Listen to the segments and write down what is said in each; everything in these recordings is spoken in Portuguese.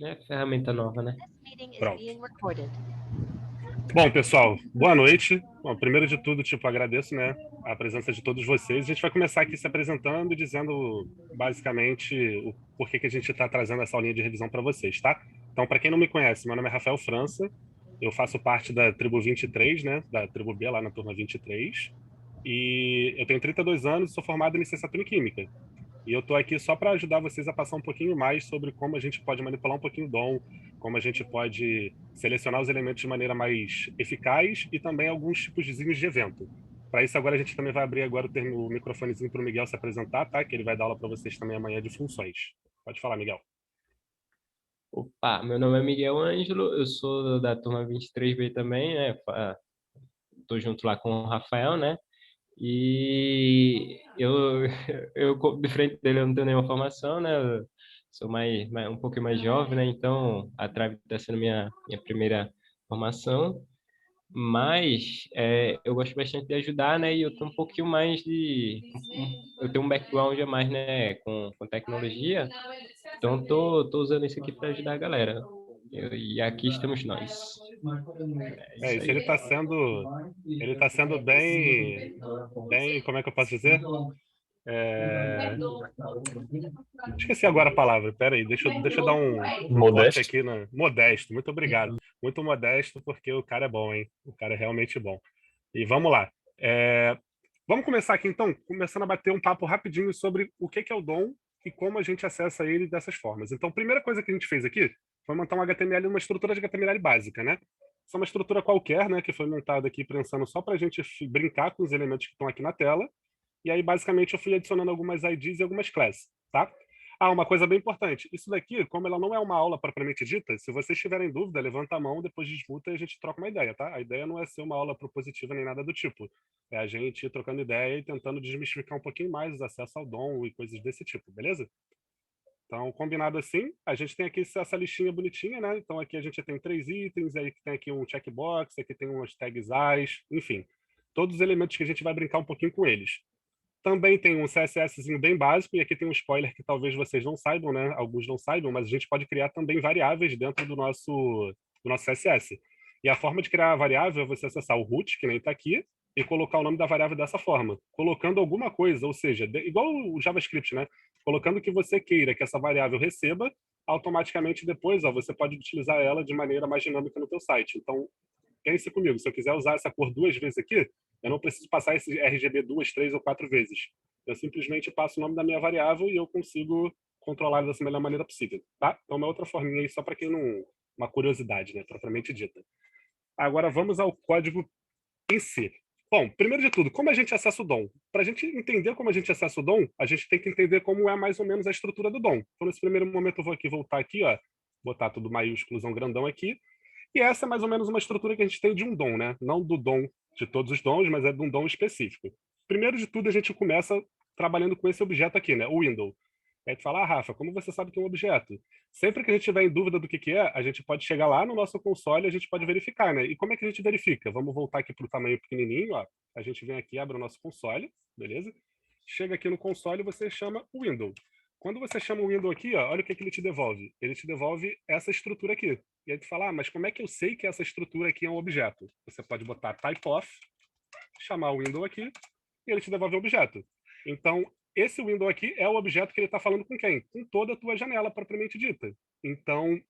É ferramenta nova, né? Pronto. Bom, pessoal, boa noite. Bom, primeiro de tudo, agradeço, né, a presença de todos vocês. A gente vai começar aqui se apresentando e dizendo basicamente o porquê que a gente está trazendo essa aulinha de revisão para vocês, tá? Então, para quem não me conhece, meu nome é Rafael França. Eu faço parte da tribo 23, né, da tribo B lá na turma 23. E eu tenho 32 anos e sou formado em licenciatura em Química. E eu estou aqui só para ajudar vocês a passar um pouquinho mais sobre como a gente pode manipular um pouquinho o dom, como a gente pode selecionar os elementos de maneira mais eficaz e também alguns tipos de evento. Para isso, agora a gente também vai abrir agora o microfonezinho para o Miguel se apresentar, tá? Que ele vai dar aula para vocês também amanhã de funções. Pode falar, Miguel. Opa, meu nome é Miguel Ângelo, eu sou da turma 23B também, né? Tô junto lá com o Rafael, né? E de frente dele eu não tenho nenhuma formação, né? Eu sou um pouco mais jovem, né? Então a Trave está sendo minha primeira formação. Mas eu gosto bastante de ajudar, né? E eu tenho um pouquinho mais eu tenho um background a mais, né? Com tecnologia. Então tô usando isso aqui para ajudar a galera. E aqui estamos nós. É É isso isso, aí. ele tá sendo bem, como é que eu posso dizer? É, Esqueci agora a palavra. Pera aí, deixa eu dar um corte Modesto. aqui na. Modesto, muito obrigado. Muito modesto, porque o cara é bom, hein? O cara é realmente bom. E vamos lá. É, Vamos começar aqui, então, começando a bater um papo rapidinho sobre o que é o dom e como a gente acessa ele dessas formas. Então, a primeira coisa que a gente fez aqui foi montar um HTML, uma estrutura de HTML básica, né? Isso é uma estrutura qualquer, né, que foi montada aqui pensando só para a gente brincar com os elementos que estão aqui na tela. E aí, basicamente, eu fui adicionando algumas IDs e algumas classes, tá? Ah, uma coisa bem importante. Isso daqui, como ela não é uma aula propriamente dita, se vocês tiverem dúvida, levanta a mão, depois disputa e a gente troca uma ideia, tá? A ideia não é ser uma aula propositiva nem nada do tipo. É a gente trocando ideia e tentando desmistificar um pouquinho mais os acessos ao dom e coisas desse tipo, beleza? Então, combinado assim, a gente tem aqui essa listinha bonitinha, né? Então, aqui a gente tem 3 itens, aí tem aqui um checkbox, aqui tem umas tags as, enfim. Todos os elementos que a gente vai brincar um pouquinho com eles. Também tem um CSSzinho bem básico, e aqui tem um spoiler que talvez vocês não saibam, né? Alguns não saibam, mas a gente pode criar também variáveis dentro do nosso CSS. E a forma de criar a variável é você acessar o root, que nem está aqui, e colocar o nome da variável dessa forma, colocando alguma coisa, ou seja, igual o JavaScript, né? Colocando o que você queira que essa variável receba, automaticamente depois, ó, você pode utilizar ela de maneira mais dinâmica no teu site. Então, pense comigo, se eu quiser usar essa cor 2 vezes aqui, eu não preciso passar esse RGB 2, 3 ou 4 vezes. Eu simplesmente passo o nome da minha variável e eu consigo controlar dessa melhor maneira possível, tá? Então, uma outra forminha aí, só para quem não... Uma curiosidade, né? Propriamente dita. Agora, vamos ao código em si. Bom, primeiro de tudo, como a gente acessa o DOM? Para a gente entender como a gente acessa o DOM, a gente tem que entender como é mais ou menos a estrutura do DOM. Então, nesse primeiro momento, eu vou aqui voltar aqui, ó, botar tudo maiúsculozão grandão aqui, e essa é mais ou menos uma estrutura que a gente tem de um dom, né? Não do dom de todos os dons, mas é de um dom específico. Primeiro de tudo, a gente começa trabalhando com esse objeto aqui, né? O window. Aí tu fala, ah, Rafa, como você sabe que é um objeto? Sempre que a gente tiver em dúvida do que é, a gente pode chegar lá no nosso console e a gente pode verificar, né? E como é que a gente verifica? Vamos voltar aqui para o tamanho pequenininho, ó. A gente vem aqui, abre o nosso console, beleza? Chega aqui no console e você chama o window. Quando você chama o window aqui, ó, olha o que ele te devolve. Ele te devolve essa estrutura aqui. E aí tu fala, ah, mas como é que eu sei que essa estrutura aqui é um objeto? Você pode botar type of, chamar o window aqui, e ele te devolve o objeto. Então, esse window aqui é o objeto que ele está falando com quem? Com toda a tua janela propriamente dita. Então,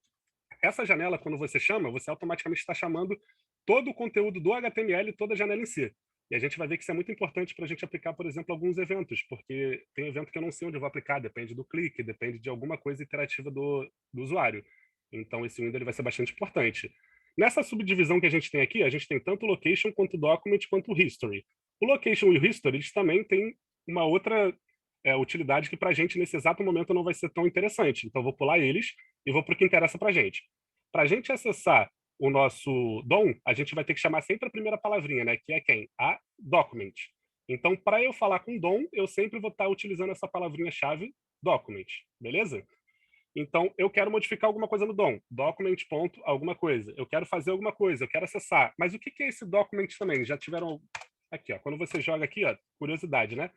essa janela, quando você chama, você automaticamente está chamando todo o conteúdo do HTML, toda a janela em si. E a gente vai ver que isso é muito importante para a gente aplicar, por exemplo, alguns eventos, porque tem evento que eu não sei onde eu vou aplicar, depende do clique, depende de alguma coisa interativa do usuário. Então, esse window ele vai ser bastante importante. Nessa subdivisão que a gente tem aqui, a gente tem tanto o location, quanto o document, quanto o history. O location e o history, eles também têm uma outra utilidade que para a gente, nesse exato momento, não vai ser tão interessante. Então, eu vou pular eles e vou para o que interessa para a gente. Para a gente acessar o nosso DOM, a gente vai ter que chamar sempre a primeira palavrinha, né? Que é quem? A document. Então, para eu falar com DOM, eu sempre vou estar utilizando essa palavrinha-chave document, beleza? Então, eu quero modificar alguma coisa no DOM. Document ponto alguma coisa. Eu quero fazer alguma coisa, eu quero acessar. Mas o que é esse document também? Já tiveram... Aqui, ó. Quando você joga aqui, ó, curiosidade, né?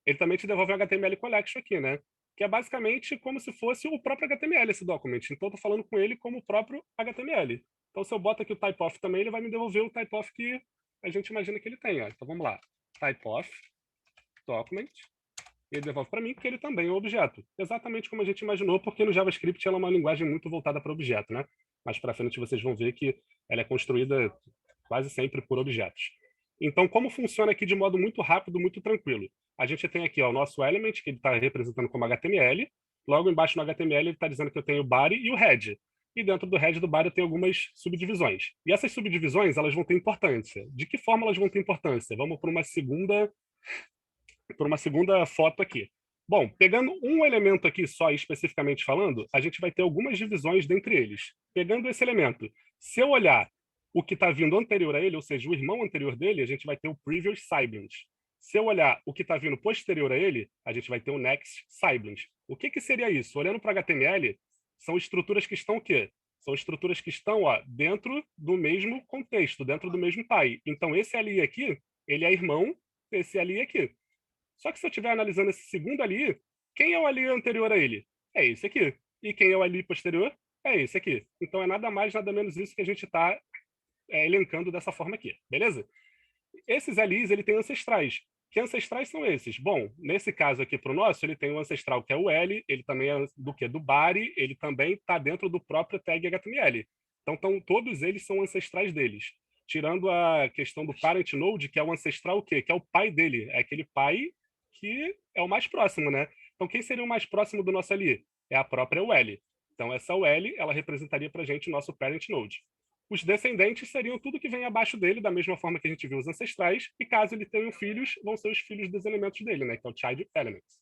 Ele também te devolve um HTML collection aqui, né? que é basicamente como se fosse o próprio HTML, esse document. Então, eu estou falando com ele como o próprio HTML. Então, se eu boto aqui o typeof também, ele vai me devolver o typeof que a gente imagina que ele tem. Ó. Então, vamos lá. Typeof, document, e ele devolve para mim que ele também é um objeto. Exatamente como a gente imaginou, porque no JavaScript ela é uma linguagem muito voltada para objeto, né? Mais para frente vocês vão ver que ela é construída quase sempre por objetos. Então, como funciona aqui de modo muito rápido, muito tranquilo? A gente tem aqui ó, o nosso element, que ele está representando como HTML. Logo embaixo no HTML ele está dizendo que eu tenho o body e o head. E dentro do head do body eu tenho algumas subdivisões. E essas subdivisões elas vão ter importância. De que forma elas vão ter importância? Vamos para uma segunda foto aqui. Bom, pegando um elemento aqui só especificamente falando, a gente vai ter algumas divisões dentre eles. Pegando esse elemento, se eu olhar o que está vindo anterior a ele, ou seja, o irmão anterior dele, a gente vai ter o previous sibling. Se eu olhar o que está vindo posterior a ele, a gente vai ter o next sibling. O que, que seria isso? Olhando para HTML, são estruturas que estão o quê? São estruturas que estão ó, dentro do mesmo contexto, dentro do mesmo pai. Então, esse ali aqui, ele é irmão desse ali aqui. Só que se eu estiver analisando esse segundo ali, quem é o ali anterior a ele? É esse aqui. E quem é o ali posterior? É esse aqui. Então é nada mais, nada menos isso que a gente está elencando dessa forma aqui, beleza? Esses alis, ele tem ancestrais. Que ancestrais são esses? Bom, nesse caso aqui para o nosso, ele tem um ancestral que é o L, ele também é do que? Do body, ele também está dentro do próprio tag HTML. Então, todos eles são ancestrais deles. Tirando a questão do parent node, que é o ancestral o quê? Que é o pai dele. É aquele pai que é o mais próximo, né? Então, quem seria o mais próximo do nosso ali? É a própria UL. Então, essa UL, ela representaria para a gente o nosso parent node. Os descendentes seriam tudo que vem abaixo dele, da mesma forma que a gente viu os ancestrais, e caso ele tenha filhos, vão ser os filhos dos elementos dele, né? Que é o child elements.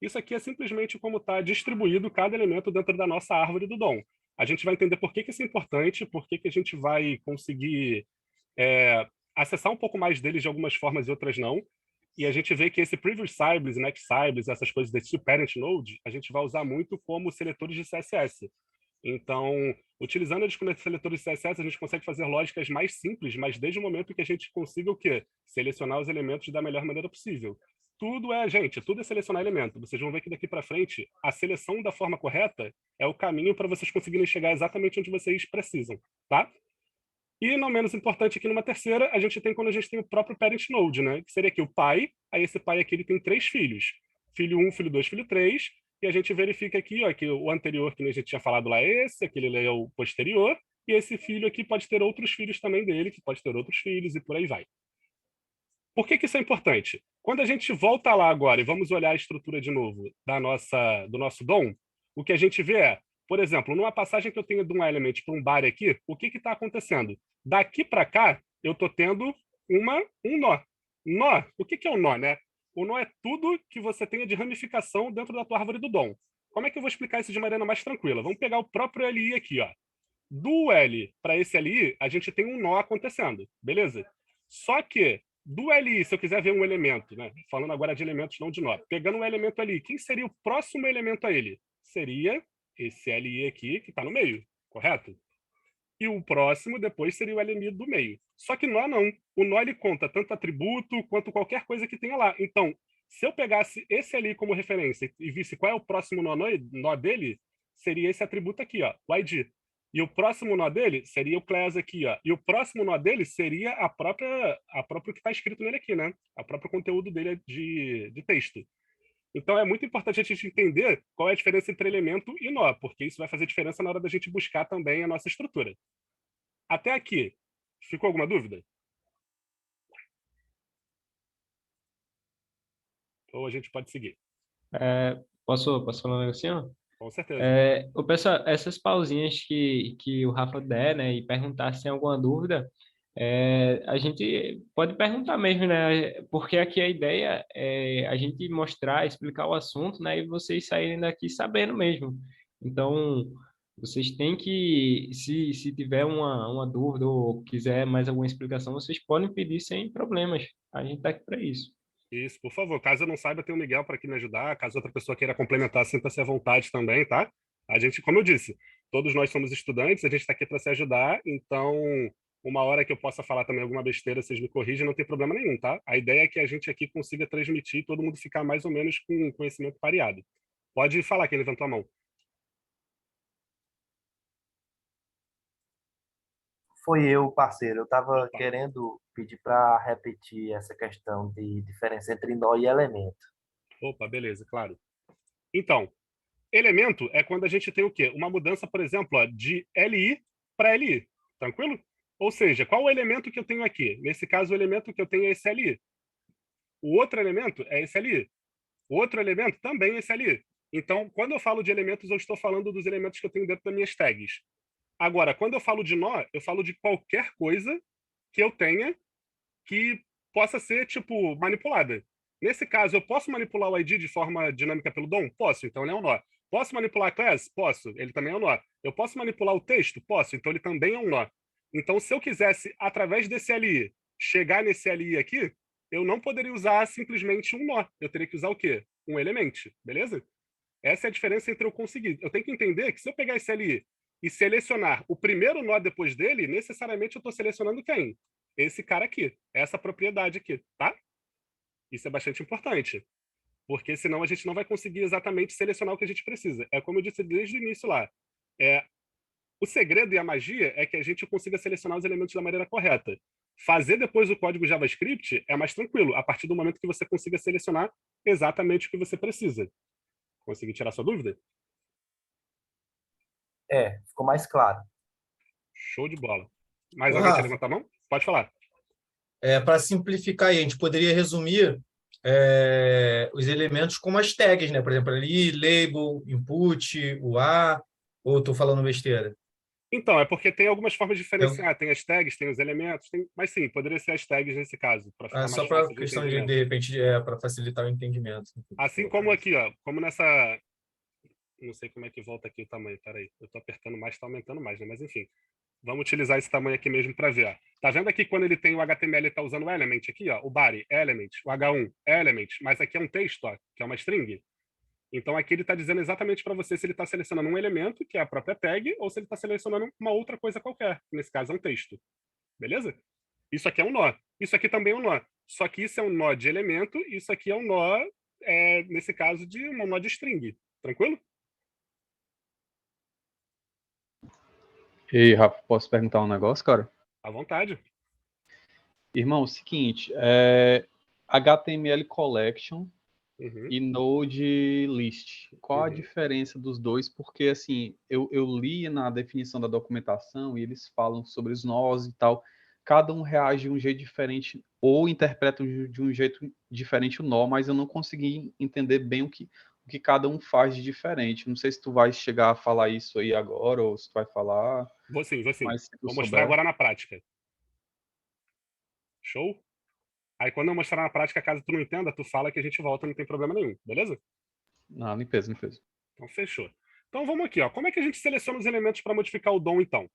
Isso aqui é simplesmente como está distribuído cada elemento dentro da nossa árvore do dom. A gente vai entender por que, que isso é importante, por que, que a gente vai conseguir acessar um pouco mais deles de algumas formas e outras não. E a gente vê que esse previous siblings, next siblings, essas coisas desse parent node, a gente vai usar muito como seletores de CSS. Então, utilizando eles como seletores de CSS, a gente consegue fazer lógicas mais simples, mas desde o momento que a gente consiga o quê? Selecionar os elementos da melhor maneira possível. Tudo é selecionar elemento. Vocês vão ver que daqui para frente, a seleção da forma correta é o caminho para vocês conseguirem chegar exatamente onde vocês precisam, tá? E, não menos importante aqui numa terceira, a gente tem quando a gente tem o próprio parent node, né? Que seria aqui o pai, aí esse pai aqui ele tem 3 filhos. Filho 1, filho 2, filho 3, e a gente verifica aqui, ó, que o anterior que a gente tinha falado lá é esse, aquele é o posterior, e esse filho aqui pode ter outros filhos também dele, que pode ter outros filhos, e por aí vai. Por que que isso é importante? Quando a gente volta lá agora e vamos olhar a estrutura de novo do nosso DOM, o que a gente vê é, por exemplo, numa passagem que eu tenho de um element para um body aqui, o que está acontecendo? Daqui para cá, eu estou tendo um nó. Nó, o que que é um nó, né? O nó é tudo que você tenha de ramificação dentro da tua árvore do DOM. Como é que eu vou explicar isso de maneira mais tranquila? Vamos pegar o próprio LI aqui, ó. Do L para esse LI, a gente tem um nó acontecendo, beleza? Só que do LI, se eu quiser ver um elemento, né? Falando agora de elementos, não de nó, pegando um elemento ali, quem seria o próximo elemento a ele? Seria esse LI aqui, que está no meio, correto? E o próximo depois seria o LMI do meio. Só que nó não. O nó ele conta tanto atributo quanto qualquer coisa que tenha lá. Então, se eu pegasse esse ali como referência e visse qual é o próximo nó dele, seria esse atributo aqui, ó, o ID. E o próximo nó dele seria o class aqui, ó. E o próximo nó dele seria a própria que está escrito nele aqui, né? A próprio conteúdo dele de texto. Então é muito importante a gente entender qual é a diferença entre elemento e nó, porque isso vai fazer diferença na hora da gente buscar também a nossa estrutura. Até aqui, ficou alguma dúvida? Ou a gente pode seguir? Posso falar um negocinho? Com certeza. O pessoal, essas pausinhas que o Rafa der, né, e perguntar se tem alguma dúvida, a gente pode perguntar mesmo, né? Porque aqui a ideia é a gente mostrar, explicar o assunto, né, e vocês saírem daqui sabendo mesmo. Então, vocês têm que, se tiver uma dúvida ou quiser mais alguma explicação, vocês podem pedir sem problemas. A gente está aqui para isso. Isso, por favor. Caso eu não saiba, tem o Miguel para aqui me ajudar. Caso outra pessoa queira complementar, sinta-se à vontade também, tá? A gente, como eu disse, todos nós somos estudantes, a gente está aqui para se ajudar, então uma hora que eu possa falar também alguma besteira, vocês me corrigem, não tem problema nenhum, tá? A ideia é que a gente aqui consiga transmitir e todo mundo ficar mais ou menos com conhecimento pareado. Pode falar quem levantou a mão. Foi eu, parceiro. Eu estava Opa, querendo pedir para repetir essa questão de diferença entre nó e elemento. opa, beleza, claro. Então, elemento é quando a gente tem o quê? Uma mudança, por exemplo, ó, de LI para LI. Tranquilo? Ou seja, qual o elemento que eu tenho aqui? Nesse caso, o elemento que eu tenho é esse LI. O outro elemento é esse LI. O outro elemento também é esse LI. Então, quando eu falo de elementos, eu estou falando dos elementos que eu tenho dentro das minhas tags. Agora, quando eu falo de nó, eu falo de qualquer coisa que eu tenha que possa ser, tipo, manipulada. Nesse caso, eu posso manipular o ID de forma dinâmica pelo DOM? Posso, então ele é um nó. Posso manipular a class? Posso, ele também é um nó. Eu posso manipular o texto? Posso, então ele também é um nó. Então, se eu quisesse, através desse LI, chegar nesse LI aqui, eu não poderia usar simplesmente um nó. Eu teria que usar o quê? Um elemento, beleza? Essa é a diferença entre eu conseguir. Eu tenho que entender que se eu pegar esse LI e selecionar o primeiro nó depois dele, necessariamente eu estou selecionando quem? Esse cara aqui, essa propriedade aqui, tá? Isso é bastante importante, porque senão a gente não vai conseguir exatamente selecionar o que a gente precisa. É como eu disse desde o início lá. É, o segredo e a magia é que a gente consiga selecionar os elementos da maneira correta. Fazer depois o código JavaScript é mais tranquilo, a partir do momento que você consiga selecionar exatamente o que você precisa. Consegui tirar sua dúvida? Ficou mais claro. Show de bola. Mais Ô, alguém quer Rafa, levantar a mão? Pode falar. para simplificar aí, a gente poderia resumir os elementos como as tags, né? Por exemplo, ali, label, input, UA, ou estou falando besteira? Então, é porque tem algumas formas de Então, diferenciar. Tem as tags, tem os elementos, mas sim, poderia ser as tags nesse caso, para ficar mais só para fácil de questão de entendimento. repente, para facilitar o entendimento. Assim como aqui, ó, como nessa. Não sei como é que volta aqui o tamanho, peraí. Eu tô apertando mais, tá aumentando mais, né? Mas enfim. Vamos utilizar esse tamanho aqui mesmo para ver. Ó. Tá vendo aqui quando ele tem o HTML, ele tá usando o element aqui, ó, o body, element, o H1, element, mas aqui é um texto, ó, que é uma string. Então aqui ele está dizendo exatamente para você se ele está selecionando um elemento, que é a própria tag, ou se ele está selecionando uma outra coisa qualquer, que nesse caso é um texto. Beleza? Isso aqui é um nó. Isso aqui também é um nó. Só que isso é um nó de elemento, isso aqui é um nó, nesse caso, de um nó de string. Tranquilo? Ei, Rafa, posso perguntar um negócio, cara? À vontade. Irmão, o seguinte, HTML Collection Uhum. e Node List. Qual a Uhum. diferença dos dois? Porque, assim, eu li na definição da documentação e eles falam sobre os nós e tal. Cada um reage de um jeito diferente ou interpreta de um jeito diferente o nó, mas eu não consegui entender bem o que cada um faz de diferente. Não sei se tu vai chegar a falar isso aí agora ou se tu vai falar, Vou sim, vou sim. mas se tu Vou mostrar souber. agora na prática. Show? Aí quando eu mostrar na prática, caso tu não entenda, tu fala que a gente volta, não tem problema nenhum. Beleza? Ah, limpeza, limpeza. Então fechou. Então vamos aqui, ó. Como é que a gente seleciona os elementos para modificar o DOM, então?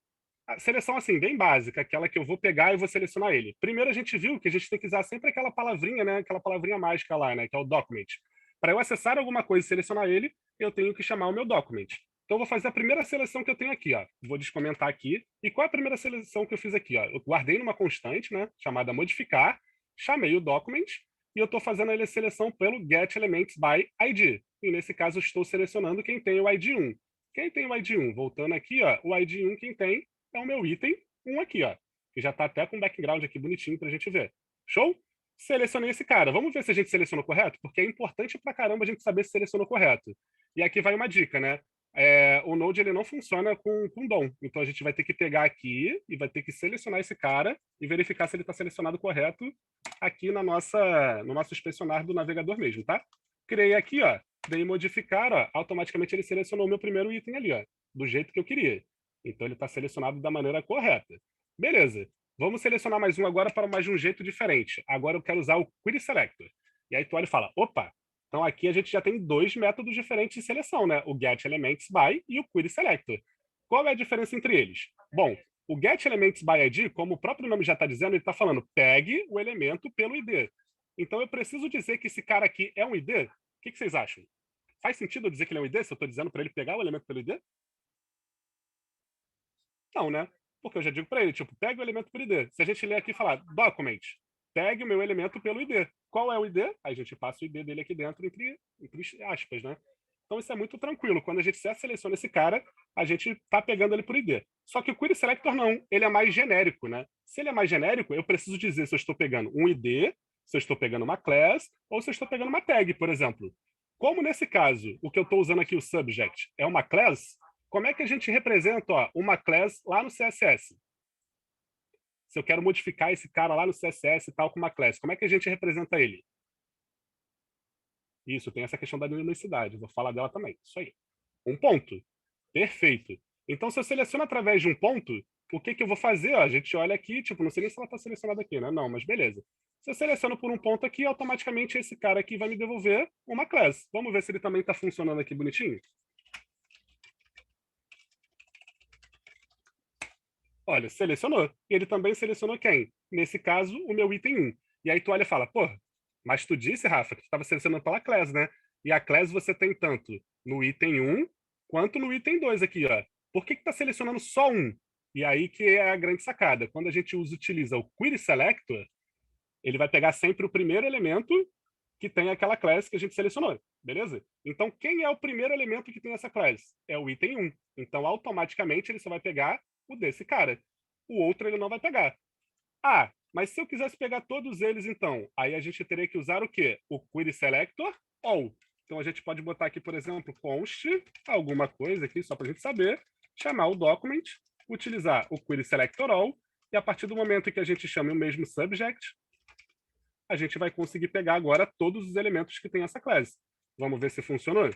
A seleção, assim, bem básica, aquela que eu vou pegar e vou selecionar ele. Primeiro, a gente viu que a gente tem que usar sempre aquela palavrinha, né? Aquela palavrinha mágica lá, né? Que é o document. Para eu acessar alguma coisa e selecionar ele, eu tenho que chamar o meu document. Então, eu vou fazer a primeira seleção que eu tenho aqui, ó. Vou descomentar aqui. E qual é a primeira seleção que eu fiz aqui, ó? Eu guardei numa constante, né? Chamada modificar. Chamei o document. E eu estou fazendo a seleção pelo getElementsById. E nesse caso, eu estou selecionando quem tem o ID 1. Quem tem o ID 1? Voltando aqui, ó. O ID 1, quem tem é o meu item 1 aqui, ó. Que já está até com background aqui bonitinho para a gente ver. Show? Selecionei esse cara. Vamos ver se a gente selecionou correto? Porque é importante pra caramba a gente saber se selecionou correto. E aqui vai uma dica, né? O Node ele não funciona com DOM. Então a gente vai ter que pegar aqui e vai ter que selecionar esse cara e verificar se ele está selecionado correto aqui no nosso inspecionar do navegador mesmo, tá? Criei aqui, ó. Dei modificar, ó. Automaticamente ele selecionou o meu primeiro item ali, ó. Do jeito que eu queria. Então ele está selecionado da maneira correta. Beleza. Vamos selecionar mais um agora para mais de um jeito diferente. Agora eu quero usar o Query Selector. E aí tu olha e fala, opa, então aqui a gente já tem dois métodos diferentes de seleção, né? O getElementsBy e o Query Selector. Qual é a diferença entre eles? Bom, o getElementsById, como o próprio nome já está dizendo, ele está falando, pegue o elemento pelo ID. Então eu preciso dizer que esse cara aqui é um ID? O que vocês acham? Faz sentido eu dizer que ele é um ID se eu estou dizendo para ele pegar o elemento pelo ID? Não, né? Porque eu já digo para ele, tipo, pegue o elemento pelo ID. Se a gente ler aqui e falar document, pegue o meu elemento pelo ID. Qual é o ID? Aí a gente passa o ID dele aqui dentro entre aspas, né? Então isso é muito tranquilo. Quando a gente já seleciona esse cara, a gente está pegando ele por ID. Só que o Query Selector não, ele é mais genérico, né? Se ele é mais genérico, eu preciso dizer se eu estou pegando um ID, se eu estou pegando uma class, ou se eu estou pegando uma tag, por exemplo. Como nesse caso, o que eu estou usando aqui, o subject, é uma class, como é que a gente representa uma class lá no CSS? Se eu quero modificar esse cara lá no CSS e tal com uma class, como é que a gente representa ele? Isso, tem essa questão da unicidade, vou falar dela também. Isso aí. Um ponto. Perfeito. Então, se eu seleciono através de um ponto, o que eu vou fazer? Ó, a gente olha aqui, tipo, não sei nem se ela está selecionada aqui, né? Não, mas beleza. Se eu seleciono por um ponto aqui, automaticamente esse cara aqui vai me devolver uma class. Vamos ver se ele também está funcionando aqui bonitinho? Olha, selecionou. E ele também selecionou quem? Nesse caso, o meu item 1. E aí tu olha e fala, pô, mas tu disse, Rafa, que tu estava selecionando pela class, né? E a class você tem tanto no item 1 quanto no item 2 aqui, ó. Por que tá selecionando só um? E aí que é a grande sacada. Quando a gente utiliza o Query Selector, ele vai pegar sempre o primeiro elemento que tem aquela class que a gente selecionou, beleza? Então, quem é o primeiro elemento que tem essa class? É o item 1. Então, automaticamente, ele só vai pegar o desse cara. O outro ele não vai pegar. Ah, mas se eu quisesse pegar todos eles, então, aí a gente teria que usar o quê? O Query Selector All. Então, a gente pode botar aqui, por exemplo, const alguma coisa aqui, só para a gente saber, chamar o document, utilizar o Query Selector All, e a partir do momento que a gente chama o mesmo subject, a gente vai conseguir pegar agora todos os elementos que tem essa classe. Vamos ver se funcionou?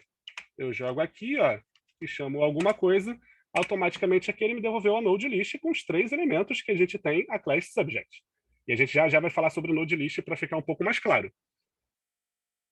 Eu jogo aqui, ó, e chamo alguma coisa, automaticamente aqui ele me devolveu a node list com os 3 elementos que a gente tem a classe subject. E a gente já vai falar sobre o node list para ficar um pouco mais claro.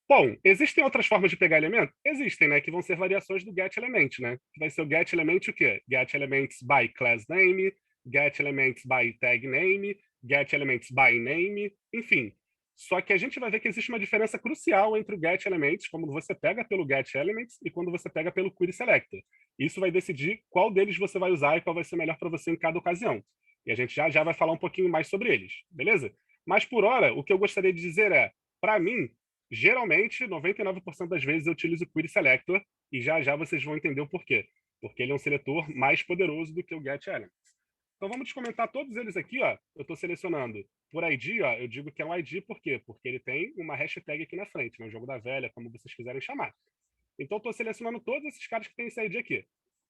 Bom, existem outras formas de pegar elemento? Existem, né? Que vão ser variações do getElement, né? Vai ser o getElement o quê? GetElements by class name, getElements by tag name, getElements by name, enfim. Só que a gente vai ver que existe uma diferença crucial entre o getElements, quando você pega pelo getElements e quando você pega pelo Query Selector. Isso vai decidir qual deles você vai usar e qual vai ser melhor para você em cada ocasião. E a gente já vai falar um pouquinho mais sobre eles, beleza? Mas por hora, o que eu gostaria de dizer é, para mim, geralmente, 99% das vezes eu utilizo o Query Selector e já vocês vão entender o porquê. Porque ele é um seletor mais poderoso do que o getElements. Então vamos comentar todos eles aqui, ó. Eu estou selecionando por ID, ó. Eu digo que é um ID por quê? Porque ele tem uma hashtag aqui na frente, né? O jogo da velha, como vocês quiserem chamar. Então estou selecionando todos esses caras que têm esse ID aqui.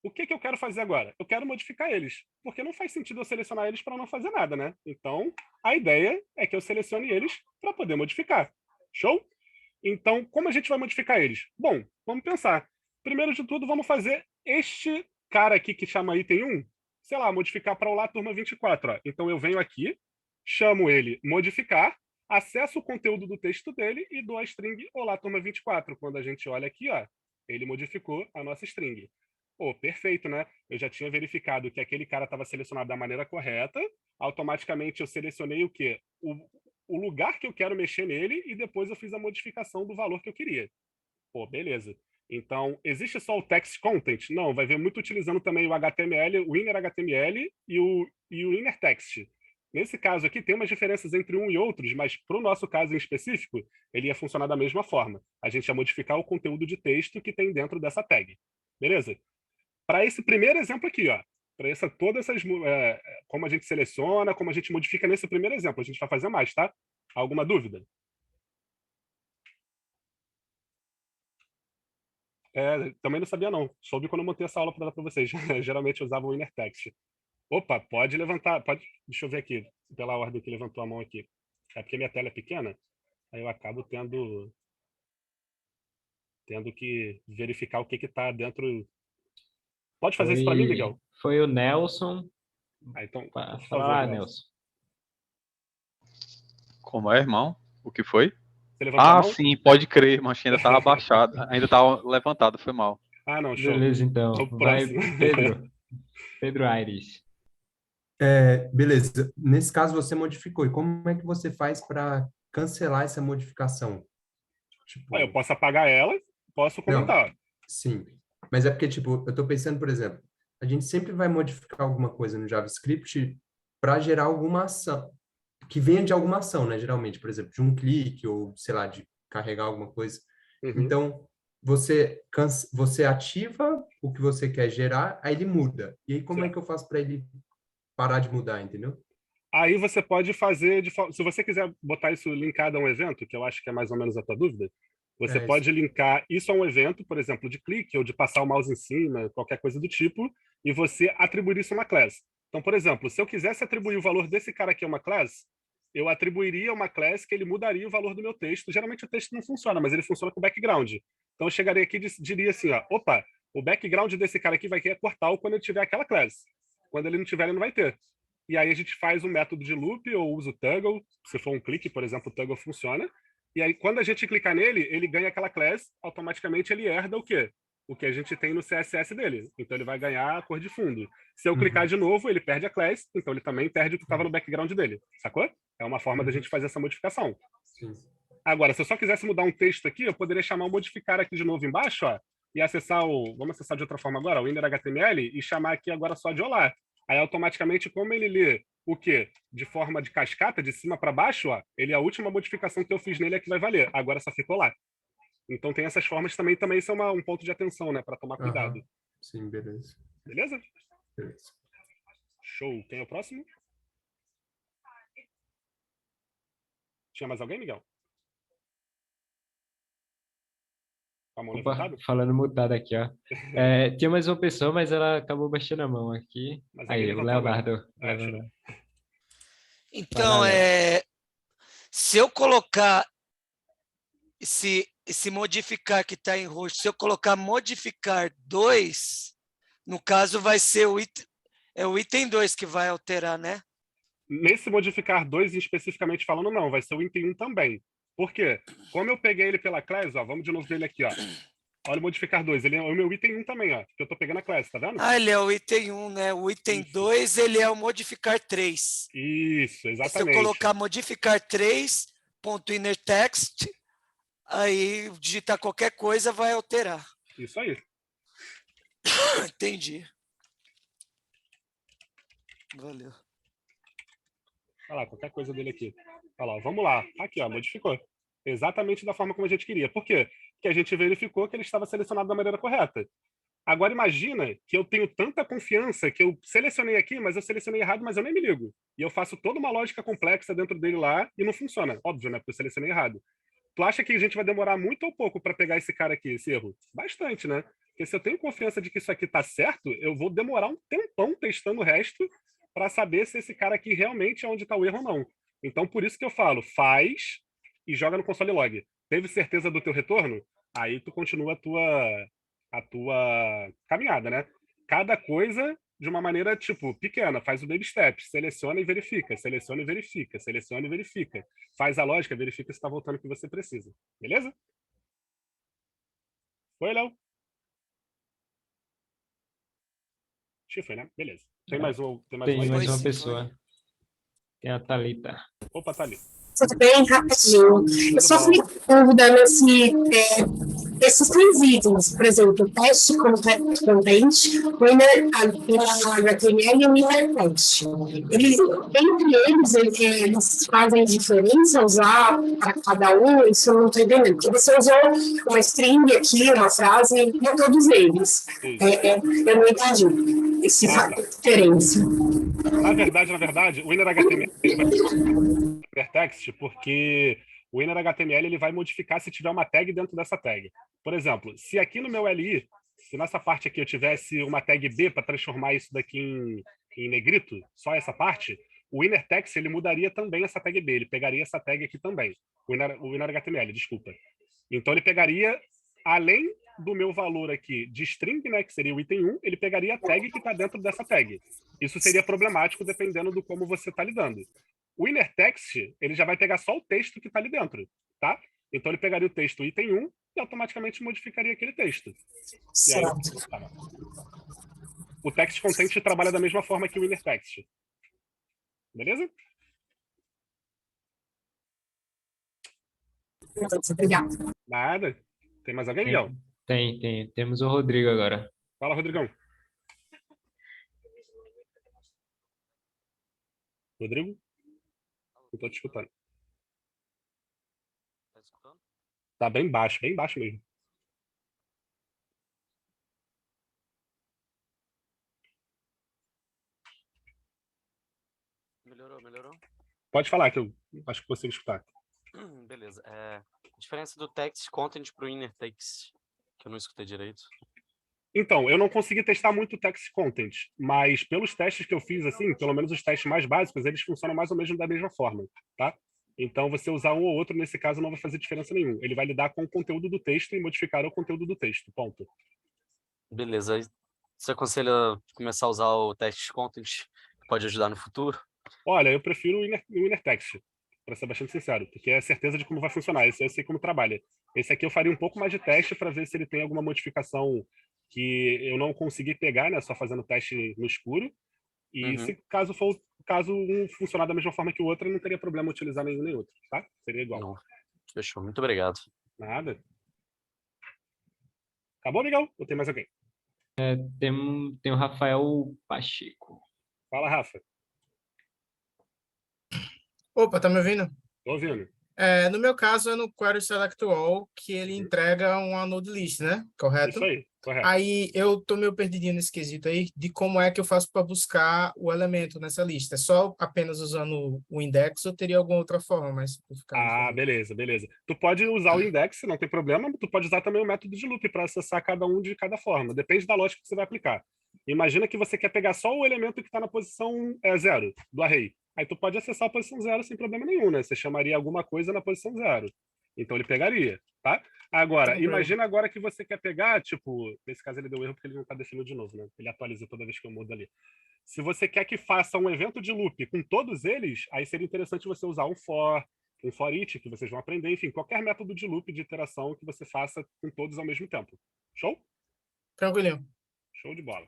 O que eu quero fazer agora? Eu quero modificar eles, porque não faz sentido eu selecionar eles para não fazer nada, né? Então a ideia é que eu selecione eles para poder modificar. Show? Então, como a gente vai modificar eles? Bom, vamos pensar. Primeiro de tudo, vamos fazer este cara aqui que chama item 1, sei lá, modificar para Olá Turma 24. Ó. Então, eu venho aqui, chamo ele modificar, acesso o conteúdo do texto dele e dou a string Olá Turma 24. Quando a gente olha aqui, ó, ele modificou a nossa string. Pô, perfeito, né? Eu já tinha verificado que aquele cara estava selecionado da maneira correta, automaticamente eu selecionei o quê? O lugar que eu quero mexer nele e depois eu fiz a modificação do valor que eu queria. Pô, beleza. Então, existe só o text content? Não, vai ver muito utilizando também o HTML, o inner HTML e o inner text. Nesse caso aqui, tem umas diferenças entre um e outros, mas para o nosso caso em específico, ele ia funcionar da mesma forma. A gente ia modificar o conteúdo de texto que tem dentro dessa tag. Beleza? Para esse primeiro exemplo aqui, ó, para todas essas, como a gente seleciona, como a gente modifica nesse primeiro exemplo. A gente vai fazer mais, tá? Alguma dúvida? Também não sabia, não. Soube quando eu montei essa aula para dar para vocês. Geralmente eu usava o inner text. Opa, pode levantar. Deixa eu ver aqui, pela ordem que levantou a mão aqui. É porque minha tela é pequena, aí eu acabo tendo que verificar o que está dentro. Pode fazer isso para mim, Miguel? Foi o Nelson. Então, Fala por favor, lá, Nelson. Nelson. Como é, irmão? O que foi? Você levantou a mão? Sim, pode crer, mas ainda estava abaixado, ainda estava levantado, foi mal. Ah, não, show. Beleza, então. O Vai, próximo. Pedro. Pedro Aires. Beleza. Nesse caso, você modificou. E como é que você faz para cancelar essa modificação? Tipo, Eu posso apagar ela, posso comentar. Não, sim. Mas é porque, tipo, eu estou pensando, por exemplo, a gente sempre vai modificar alguma coisa no JavaScript para gerar alguma ação, que venha de alguma ação, né? Geralmente, por exemplo, de um clique ou, sei lá, de carregar alguma coisa. Uhum. Então, você ativa o que você quer gerar, aí ele muda. E aí como é Certo. que eu faço para ele parar de mudar, entendeu? Aí você pode fazer, se você quiser botar isso linkado a um evento, que eu acho que é mais ou menos a tua dúvida, você É pode isso. linkar isso a um evento, por exemplo, de clique ou de passar o mouse em cima, qualquer coisa do tipo, e você atribuir isso a uma class. Então, por exemplo, se eu quisesse atribuir o valor desse cara aqui a uma class, eu atribuiria uma class que ele mudaria o valor do meu texto. Geralmente o texto não funciona, mas ele funciona com background. Então eu chegaria aqui e diria assim, ó, opa, o background desse cara aqui vai ter Portal quando ele tiver aquela class. Quando ele não tiver, ele não vai ter. E aí a gente faz um método de loop ou usa o toggle. Se for um clique, por exemplo, o toggle funciona. E aí, quando a gente clicar nele, ele ganha aquela class, automaticamente ele herda o quê? O que a gente tem no CSS dele. Então ele vai ganhar a cor de fundo. Se eu clicar de novo, ele perde a class, então ele também perde o que estava no background dele. Sacou? É uma forma da gente fazer essa modificação. Sim. Agora, se eu só quisesse mudar um texto aqui, eu poderia chamar o modificar aqui de novo embaixo, ó, e acessar o. Vamos acessar de outra forma agora, o inner HTML, e chamar aqui agora só de olá. Aí, automaticamente, como ele lê o quê? De forma de cascata, de cima para baixo, ó, ele a última modificação que eu fiz nele é que vai valer. Agora só ficou lá. Então tem essas formas também isso é um ponto de atenção, né, para tomar cuidado. Sim, beleza. Beleza? Beleza. Show. Quem é o próximo? Tinha mais alguém, Miguel? Com a mão Opa, levantada? falando mutado aqui, ó. Tinha mais uma pessoa, mas ela acabou baixando a mão aqui. Mas alguém Aí, o levantou agora. Leonardo. Show. Leonardo. Vai lá, Então, Léo. se eu colocar esse modificar que está em roxo, se eu colocar modificar 2, no caso vai ser o item 2 que vai alterar, né? Nesse modificar 2, especificamente falando, não, vai ser o item 1 também. Por quê? Como eu peguei ele pela class, ó, vamos de novo dele aqui, ó. Olha o modificar 2, ele é o meu item 1 também, ó, que eu tô pegando a class, tá vendo? Ah, ele é o item 1, né? O item Isso. 2, ele é o modificar 3. Isso, Se eu exatamente. colocar modificar 3, ponto inner text, aí digitar qualquer coisa vai alterar. Isso aí. Entendi. Valeu. Olha lá, qualquer coisa dele aqui. Olha lá, vamos lá. Aqui, ó, modificou. Exatamente da forma como a gente queria. Por quê? Porque a gente verificou que ele estava selecionado da maneira correta. Agora imagina que eu tenho tanta confiança que eu selecionei aqui, mas eu selecionei errado, mas eu nem me ligo. E eu faço toda uma lógica complexa dentro dele lá e não funciona. Óbvio, né? Porque eu selecionei errado. Tu acha que a gente vai demorar muito ou pouco para pegar esse cara aqui, esse erro? Bastante, né? Porque se eu tenho confiança de que isso aqui tá certo, eu vou demorar um tempão testando o resto para saber se esse cara aqui realmente é onde está o erro ou não. Então, por isso que eu falo, faz e joga no console log. Teve certeza do teu retorno? Aí tu continua a tua caminhada, né? Cada coisa de uma maneira, tipo, pequena. Faz o baby step, seleciona e verifica, seleciona e verifica, seleciona e verifica. Faz a lógica, verifica se está voltando o que você precisa. Beleza? Foi, Léo? Acho que foi, né? Beleza. Tem mais um Tem aí? mais uma sim, pessoa. Tem a Thalita. Opa, tá ali. Tudo bem, rapidinho. Eu só Tudo bom. fiquei com dúvida esses três itens, por exemplo, teste content, o inner HTML e o inner text. Entre eles fazem diferença usar para cada um? Isso eu não estou entendendo. Porque você usou uma string aqui, uma frase, para todos eles. Eu não entendi essa diferença. Na verdade, o inner HTML ele vai inner text porque o inner HTML ele vai modificar se tiver uma tag dentro dessa tag. Por exemplo, se aqui no meu LI, se nessa parte aqui eu tivesse uma tag B para transformar isso daqui em negrito, só essa parte, o inner text ele mudaria também essa tag B, ele pegaria essa tag aqui também, o inner HTML, desculpa. Então ele pegaria, além do meu valor aqui de string, né, que seria o item 1, ele pegaria a tag que está dentro dessa tag. Isso seria problemático dependendo do como você está lidando. O inner text, ele já vai pegar só o texto que está ali dentro, tá? Então ele pegaria o texto item 1 e automaticamente modificaria aquele texto. E aí, o text content trabalha da mesma forma que o inner text. Beleza? Obrigada. Nada. Tem mais alguém, Miguel? Tem. Temos o Rodrigo agora. Fala, Rodrigão. Rodrigo? Não tô te escutando. Tá bem baixo mesmo. Melhorou? Pode falar, que eu acho que consigo escutar. Beleza. A diferença do text content pro inner text, que eu não escutei direito. Então, eu não consegui testar muito o text content, mas pelos testes que eu fiz, assim, pelo menos os testes mais básicos, eles funcionam mais ou menos da mesma forma, tá? Então, você usar um ou outro, nesse caso, não vai fazer diferença nenhuma. Ele vai lidar com o conteúdo do texto e modificar o conteúdo do texto, ponto. Beleza. Aí você aconselha começar a usar o text content, que pode ajudar no futuro? Olha, eu prefiro o inner text, para ser bastante sincero, porque é a certeza de como vai funcionar. Esse eu sei como trabalha. Esse aqui eu faria um pouco mais de teste para ver se ele tem alguma modificação que eu não consegui pegar, né? Só fazendo teste no escuro. E se caso um funcionar da mesma forma que o outro, eu não teria problema utilizar nenhum nem outro, tá? Seria igual. Não. Fechou. Muito obrigado. Nada. Acabou, Miguel? Ou tem mais alguém? Tem o Rafael Pacheco. Fala, Rafa. Opa, tá me ouvindo? Tô ouvindo. No meu caso, é no Query Select All que ele entrega uma node list, né? Correto? Isso aí, correto. Aí eu tô meio perdidinho nesse quesito aí de como é que eu faço para buscar o elemento nessa lista. É só apenas usando o index ou teria alguma outra forma mais simplificada? Beleza. Tu pode usar o index, não tem problema, mas tu pode usar também o método de loop para acessar cada um de cada forma. Depende da lógica que você vai aplicar. Imagina que você quer pegar só o elemento que está na posição 0 do array. Aí tu pode acessar a posição 0 sem problema nenhum, né? Você chamaria alguma coisa na posição 0. Então ele pegaria, tá? Agora, imagina agora que você quer pegar, tipo, nesse caso ele deu erro porque ele não está definido de novo, né? Ele atualiza toda vez que eu mudo ali. Se você quer que faça um evento de loop com todos eles, aí seria interessante você usar um for each, que vocês vão aprender, enfim, qualquer método de loop de iteração que você faça com todos ao mesmo tempo. Show? Tranquilinho. Show de bola.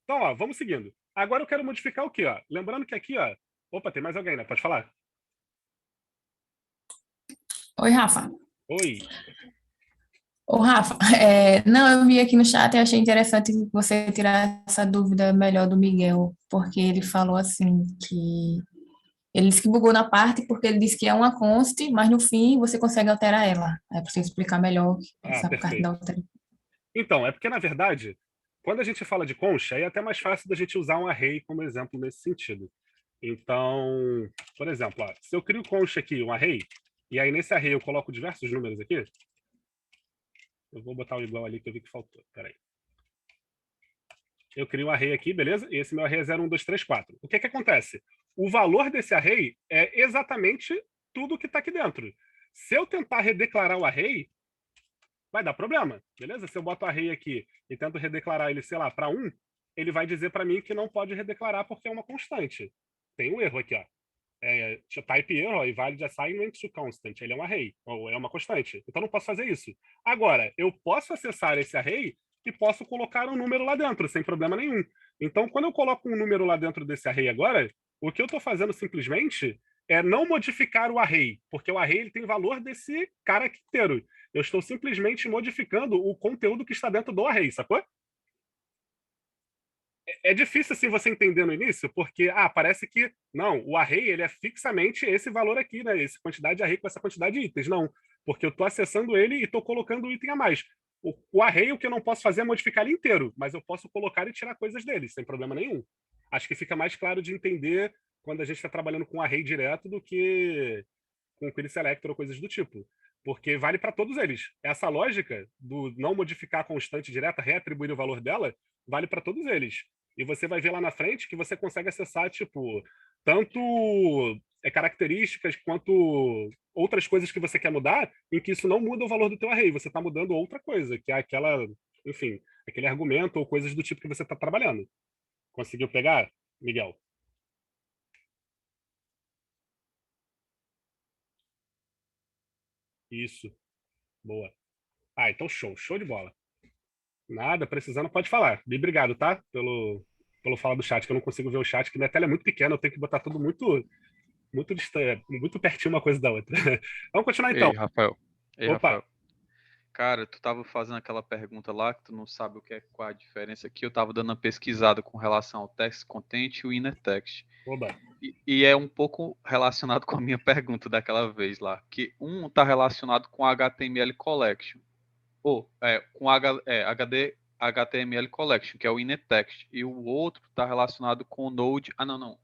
Então, ó, vamos seguindo. Agora eu quero modificar o quê, ó? Lembrando que aqui, ó... Opa, tem mais alguém, né? Pode falar. Oi, Rafa. Oi. Ô, Rafa, não, eu vi aqui no chat e achei interessante você tirar essa dúvida melhor do Miguel, porque ele falou assim que ele disse que bugou na parte porque ele disse que é uma const, mas no fim você consegue alterar ela. É para você explicar melhor essa parte Perfeito. da alteração. Então, é porque, na verdade, quando a gente fala de concha, aí é até mais fácil da gente usar um array como exemplo nesse sentido. Então, por exemplo, ó, se eu crio concha aqui, um array, e aí nesse array eu coloco diversos números aqui, eu vou botar o igual ali que eu vi que faltou. Peraí. Eu crio um array aqui, beleza? E esse meu array é 0, 1, 2, 3, 4. O que acontece? O valor desse array é exatamente tudo que está aqui dentro. Se eu tentar redeclarar o array, vai dar problema, beleza? Se eu boto o array aqui e tento redeclarar ele, sei lá, para 1, ele vai dizer para mim que não pode redeclarar porque é uma constante. Tem um erro aqui, ó. Type error e valid assignment to constant. Ele é um array, ou é uma constante. Então não posso fazer isso. Agora, eu posso acessar esse array e posso colocar um número lá dentro, sem problema nenhum. Então, quando eu coloco um número lá dentro desse array agora, o que eu estou fazendo simplesmente é não modificar o array, porque o array ele tem valor desse cara aqui inteiro. Eu estou simplesmente modificando o conteúdo que está dentro do array, sacou? É difícil assim você entender no início, porque parece que não, o array ele é fixamente esse valor aqui, né? Essa quantidade de array com essa quantidade de itens. Não, porque eu estou acessando ele e estou colocando o item a mais. O array, o que eu não posso fazer é modificar ele inteiro, mas eu posso colocar e tirar coisas dele, sem problema nenhum. Acho que fica mais claro de entender quando a gente está trabalhando com array direto do que com query selector ou coisas do tipo. Porque vale para todos eles. Essa lógica do não modificar a constante direta, reatribuir o valor dela, vale para todos eles. E você vai ver lá na frente que você consegue acessar, tipo, tanto características quanto outras coisas que você quer mudar, em que isso não muda o valor do teu array, você está mudando outra coisa, que é aquela, enfim, aquele argumento ou coisas do tipo que você está trabalhando. Conseguiu pegar, Miguel? Isso. Boa. Então show de bola. Nada, precisando, pode falar. E obrigado, tá? Pelo falar do chat, que eu não consigo ver o chat, que minha tela é muito pequena, eu tenho que botar tudo muito distante, muito pertinho uma coisa da outra. Vamos continuar então. Ei, Rafael. Opa. Rafael. Cara, tu tava fazendo aquela pergunta lá que tu não sabe qual a diferença aqui. Eu tava dando uma pesquisada com relação ao text content e o inner text. Oba. E é um pouco relacionado com a minha pergunta daquela vez lá, que um está relacionado com HTML collection, ou com HTML collection, que é o inner text, e o outro está relacionado com o Node. Não.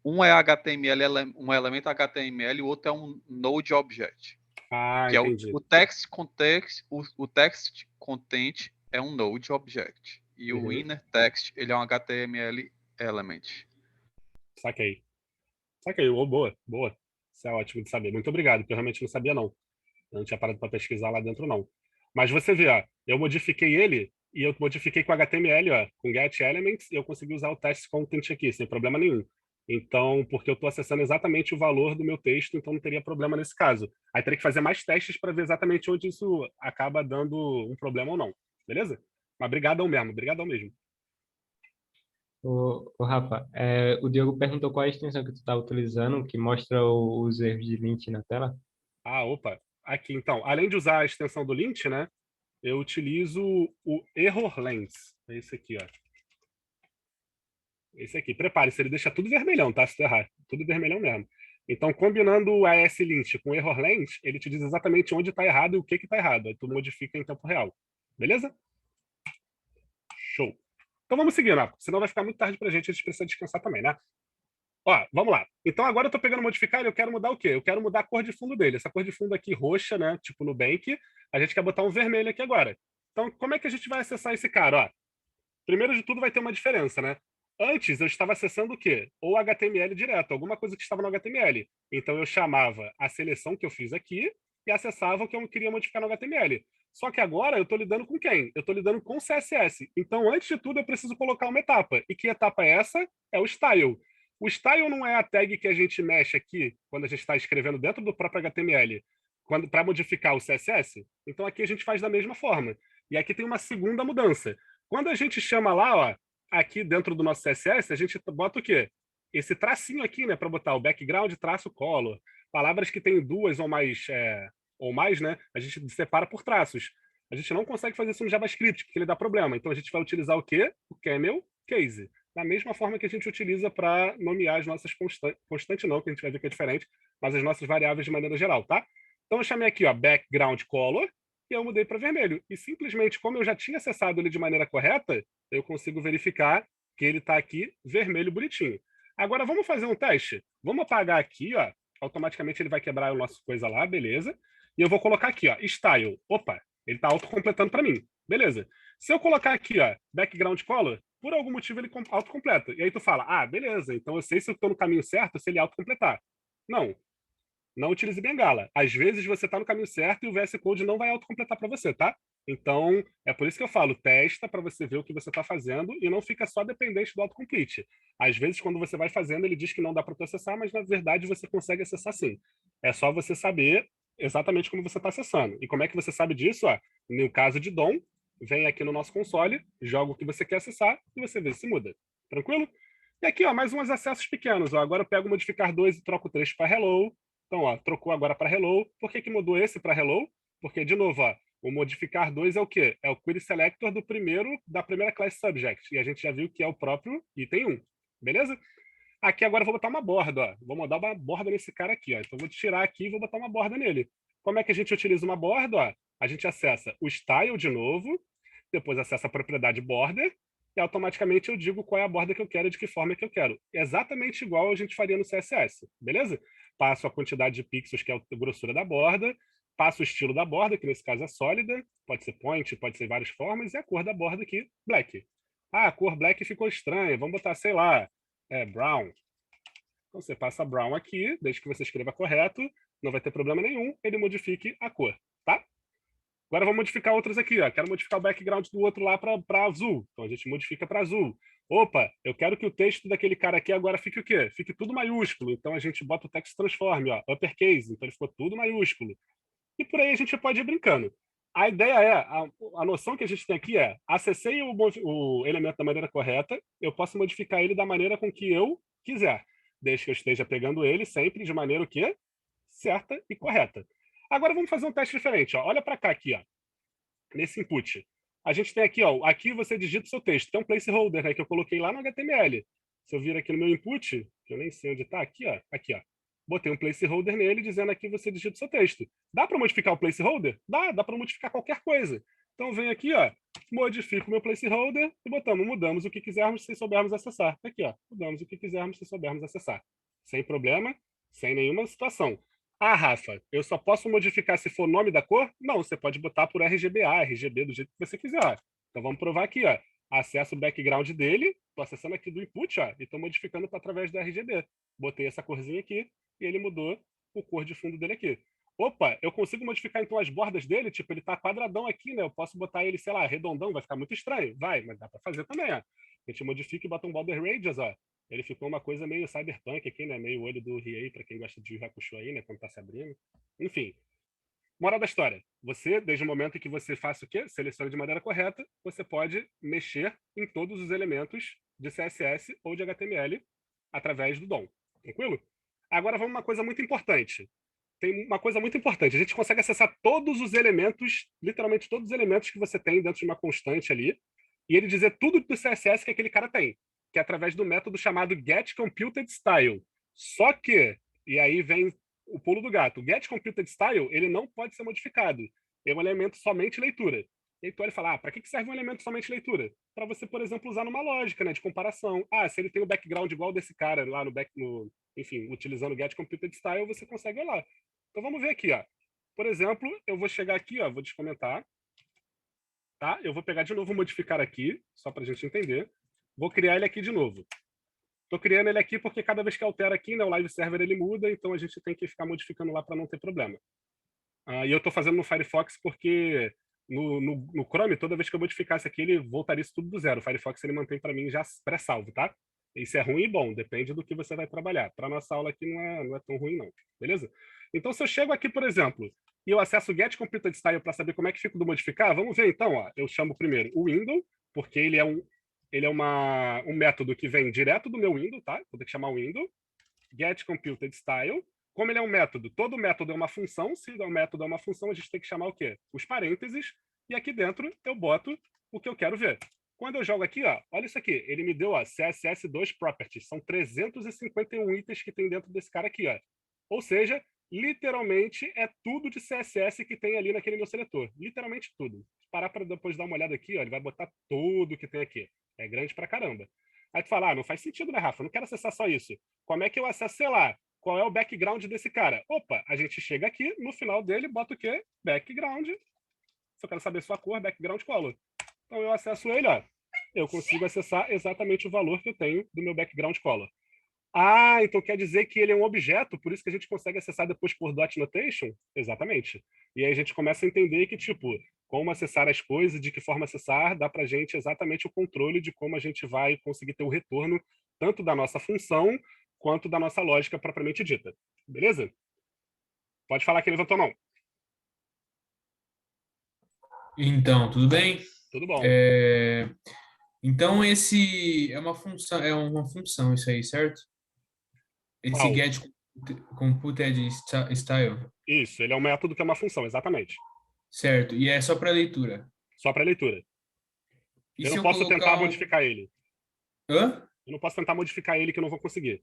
um é HTML, um elemento HTML, e o outro é um Node Object. Que é entendi. o text content é um Node Object. E o inner text, ele é um HTML element. Saquei. Boa. Isso é ótimo de saber. Muito obrigado, porque eu realmente não sabia, não. Eu não tinha parado para pesquisar lá dentro, não. Mas você vê, ó, eu modifiquei ele e eu modifiquei com HTML, ó, com get elements, e eu consegui usar o text content aqui, sem problema nenhum. Então, porque eu estou acessando exatamente o valor do meu texto, então não teria problema nesse caso. Aí teria que fazer mais testes para ver exatamente onde isso acaba dando um problema ou não. Beleza? Mas brigadão mesmo. Ô, Rafa, o Diogo perguntou qual é a extensão que tu está utilizando, que mostra os erros de lint na tela. Opa. Aqui, então, além de usar a extensão do lint, né, eu utilizo o Error Lens. É esse aqui, ó. Esse aqui. Prepare-se, ele deixa tudo vermelhão, tá? Se tu errar. Tudo vermelhão mesmo. Então, combinando o ASLint com o Error Lens, ele te diz exatamente onde está errado e o que está errado. Aí tu modifica em tempo real. Beleza? Show. Então vamos seguir, né? Senão vai ficar muito tarde pra gente, a gente precisa descansar também, né? Ó, vamos lá. Então agora eu tô pegando modificar e eu quero mudar o quê? Eu quero mudar a cor de fundo dele. Essa cor de fundo aqui roxa, né? Tipo Nubank. A gente quer botar um vermelho aqui agora. Então como é que a gente vai acessar esse cara? Ó, primeiro de tudo vai ter uma diferença, né? Antes eu estava acessando o quê? Ou HTML direto, alguma coisa que estava no HTML. Então eu chamava a seleção que eu fiz aqui e acessava o que eu queria modificar no HTML. Só que agora eu estou lidando com quem? Eu estou lidando com CSS. Então, antes de tudo, eu preciso colocar uma etapa. E que etapa é essa? É o style. O style não é a tag que a gente mexe aqui, quando a gente está escrevendo dentro do próprio HTML, para modificar o CSS. Então, aqui a gente faz da mesma forma. E aqui tem uma segunda mudança. Quando a gente chama lá, ó, aqui dentro do nosso CSS, a gente bota o quê? Esse tracinho aqui, né, para botar o background, traço, color. Palavras que têm duas ou mais, né, a gente separa por traços. A gente não consegue fazer isso no JavaScript, porque ele dá problema. Então a gente vai utilizar o quê? O camel case. Da mesma forma que a gente utiliza para nomear as nossas constantes não, que a gente vai ver que é diferente, mas as nossas variáveis de maneira geral, tá? Então eu chamei aqui, ó, background color, e eu mudei para vermelho. E simplesmente, como eu já tinha acessado ele de maneira correta, eu consigo verificar que ele está aqui vermelho bonitinho. Agora vamos fazer um teste? Vamos apagar aqui, ó. Automaticamente ele vai quebrar a nossa coisa lá, beleza. E eu vou colocar aqui, ó, style. Opa, ele está autocompletando para mim. Beleza. Se eu colocar aqui, ó, background color, por algum motivo ele autocompleta. E aí tu fala, beleza, então eu sei se eu estou no caminho certo se ele autocompletar. Não utilize bengala. Às vezes você está no caminho certo e o VS Code não vai autocompletar para você, tá? Então, é por isso que eu falo, testa para você ver o que você está fazendo e não fica só dependente do autocomplete. Às vezes, quando você vai fazendo, ele diz que não dá para acessar, mas na verdade você consegue acessar sim. É só você saber exatamente como você está acessando. E como é que você sabe disso? No caso de DOM, vem aqui no nosso console, joga o que você quer acessar e você vê se muda. Tranquilo? E aqui, ó, mais uns acessos pequenos. Ó. Agora eu pego o modificar 2 e troco 3 para hello. Então, ó, trocou agora para hello. Por que mudou esse para hello? Porque, de novo, ó, o modificar 2 é o quê? É o query selector da primeira class subject. E a gente já viu que é o próprio item 1. Beleza? Aqui agora eu vou botar uma borda. Ó. Vou mandar uma borda nesse cara aqui. Ó. Então, vou tirar aqui e vou botar uma borda nele. Como é que a gente utiliza uma borda? Ó? A gente acessa o style de novo, depois acessa a propriedade border, e automaticamente eu digo qual é a borda que eu quero e de que forma que eu quero. Exatamente igual a gente faria no CSS. Beleza? Passo a quantidade de pixels, que é a grossura da borda, passo o estilo da borda, que nesse caso é sólida, pode ser point, pode ser várias formas, e a cor da borda aqui, black. A cor black ficou estranha, vamos botar, sei lá, brown. Então você passa brown aqui, desde que você escreva correto, não vai ter problema nenhum, ele modifique a cor, tá? Agora vamos modificar outros aqui, ó. Quero modificar o background do outro lá para azul, então a gente modifica para azul. Opa, eu quero que o texto daquele cara aqui agora fique o quê? Fique tudo maiúsculo. Então a gente bota o text transform, ó, uppercase. Então ele ficou tudo maiúsculo. E por aí a gente pode ir brincando. A ideia a noção que a gente tem aqui é, acessei o elemento da maneira correta, eu posso modificar ele da maneira com que eu quiser, desde que eu esteja pegando ele sempre de maneira o quê? Certa e correta. Agora vamos fazer um teste diferente. Ó. Olha para cá aqui, ó, nesse input. A gente tem aqui, ó, aqui você digita o seu texto. Tem um placeholder, né, que eu coloquei lá no HTML. Se eu vir aqui no meu input, que eu nem sei onde está, aqui, ó. Botei um placeholder nele, dizendo aqui você digita o seu texto. Dá para modificar o placeholder? Dá para modificar qualquer coisa. Então, eu venho aqui, ó, modifico o meu placeholder e mudamos o que quisermos se soubermos acessar. Tá aqui, ó, mudamos o que quisermos se soubermos acessar. Sem problema, sem nenhuma situação. Ah, Rafa, eu só posso modificar se for nome da cor? Não, você pode botar por RGBA, RGB, do jeito que você quiser. Ó. Então, vamos provar aqui, ó. Acesso o background dele, estou acessando aqui do input, ó, e estou modificando através do RGB. Botei essa corzinha aqui e ele mudou o cor de fundo dele aqui. Opa, eu consigo modificar então as bordas dele, tipo, ele tá quadradão aqui, né? Eu posso botar ele, sei lá, redondão, vai ficar muito estranho. Vai, mas dá para fazer também, ó. A gente modifica e bota um border radius, ó. Ele ficou uma coisa meio cyberpunk aqui, né? Meio olho do Riei, para quem gosta de Yu Hakusho aí, né? Quando tá se abrindo. Enfim. Moral da história. Você, desde o momento em que você faça o quê? Selecione de maneira correta, você pode mexer em todos os elementos de CSS ou de HTML através do DOM. Tranquilo? Agora vamos uma coisa muito importante. Tem uma coisa muito importante. A gente consegue acessar todos os elementos, literalmente todos os elementos que você tem dentro de uma constante ali, e ele dizer tudo do CSS que aquele cara tem, que é através do método chamado getComputedStyle. Só que, e aí vem o pulo do gato, o getComputedStyle, ele não pode ser modificado. É um elemento somente leitura. Então ele fala, para que serve um elemento somente leitura? Para você, por exemplo, usar numa lógica, né, de comparação. Se ele tem o background igual desse cara lá enfim, utilizando o getComputedStyle, você consegue olhar. Então vamos ver aqui, ó. Por exemplo, eu vou chegar aqui, ó, vou descomentar. Tá? Eu vou pegar de novo, modificar aqui, só para a gente entender. Vou criar ele aqui de novo. Estou criando ele aqui porque cada vez que altera aqui, né, o live server ele muda, então a gente tem que ficar modificando lá para não ter problema. E eu estou fazendo no Firefox porque no Chrome, toda vez que eu modificasse aqui, ele voltaria isso tudo do zero. O Firefox ele mantém para mim já pré-salvo, tá? Isso é ruim e bom, depende do que você vai trabalhar. Para nossa aula aqui não é tão ruim, não. Beleza? Então, se eu chego aqui, por exemplo, e eu acesso o getComputedStyle para saber como é que fica do modificar, vamos ver então. Ó, eu chamo primeiro o window, porque ele é um método que vem direto do meu window, tá? Vou ter que chamar o window. GetComputedStyle. Como ele é um método, todo método é uma função. Se o método é uma função, a gente tem que chamar o quê? Os parênteses. E aqui dentro eu boto o que eu quero ver. Quando eu jogo aqui, ó, olha isso aqui. Ele me deu, ó, CSS2 Properties. São 351 itens que tem dentro desse cara aqui, ó. Ou seja, literalmente é tudo de CSS que tem ali naquele meu seletor. Literalmente tudo. Se parar para depois dar uma olhada aqui, ó, ele vai botar tudo que tem aqui. É grande pra caramba. Aí tu fala, não faz sentido, né, Rafa? Não quero acessar só isso. Como é que eu acesso, sei lá, qual é o background desse cara? Opa, a gente chega aqui, no final dele, bota o quê? Background. Se eu quero saber sua cor, background color. Então eu acesso ele, ó. Eu consigo acessar exatamente o valor que eu tenho do meu background color. Então quer dizer que ele é um objeto, por isso que a gente consegue acessar depois por dot notation? Exatamente. E aí a gente começa a entender que, tipo, como acessar as coisas, de que forma acessar, dá pra gente exatamente o controle de como a gente vai conseguir ter o retorno tanto da nossa função quanto da nossa lógica propriamente dita. Beleza? Pode falar que ele levantou a mão. Então, tudo bem? Tudo bom. Então, esse é uma função isso aí, certo? Esse Qual? getComputedStyle. Isso, ele é um método que é uma função, exatamente. Certo, e é só para leitura. Só para leitura. E Eu se não eu posso colocar tentar modificar ele. Hã? Eu não posso tentar modificar ele que eu não vou conseguir.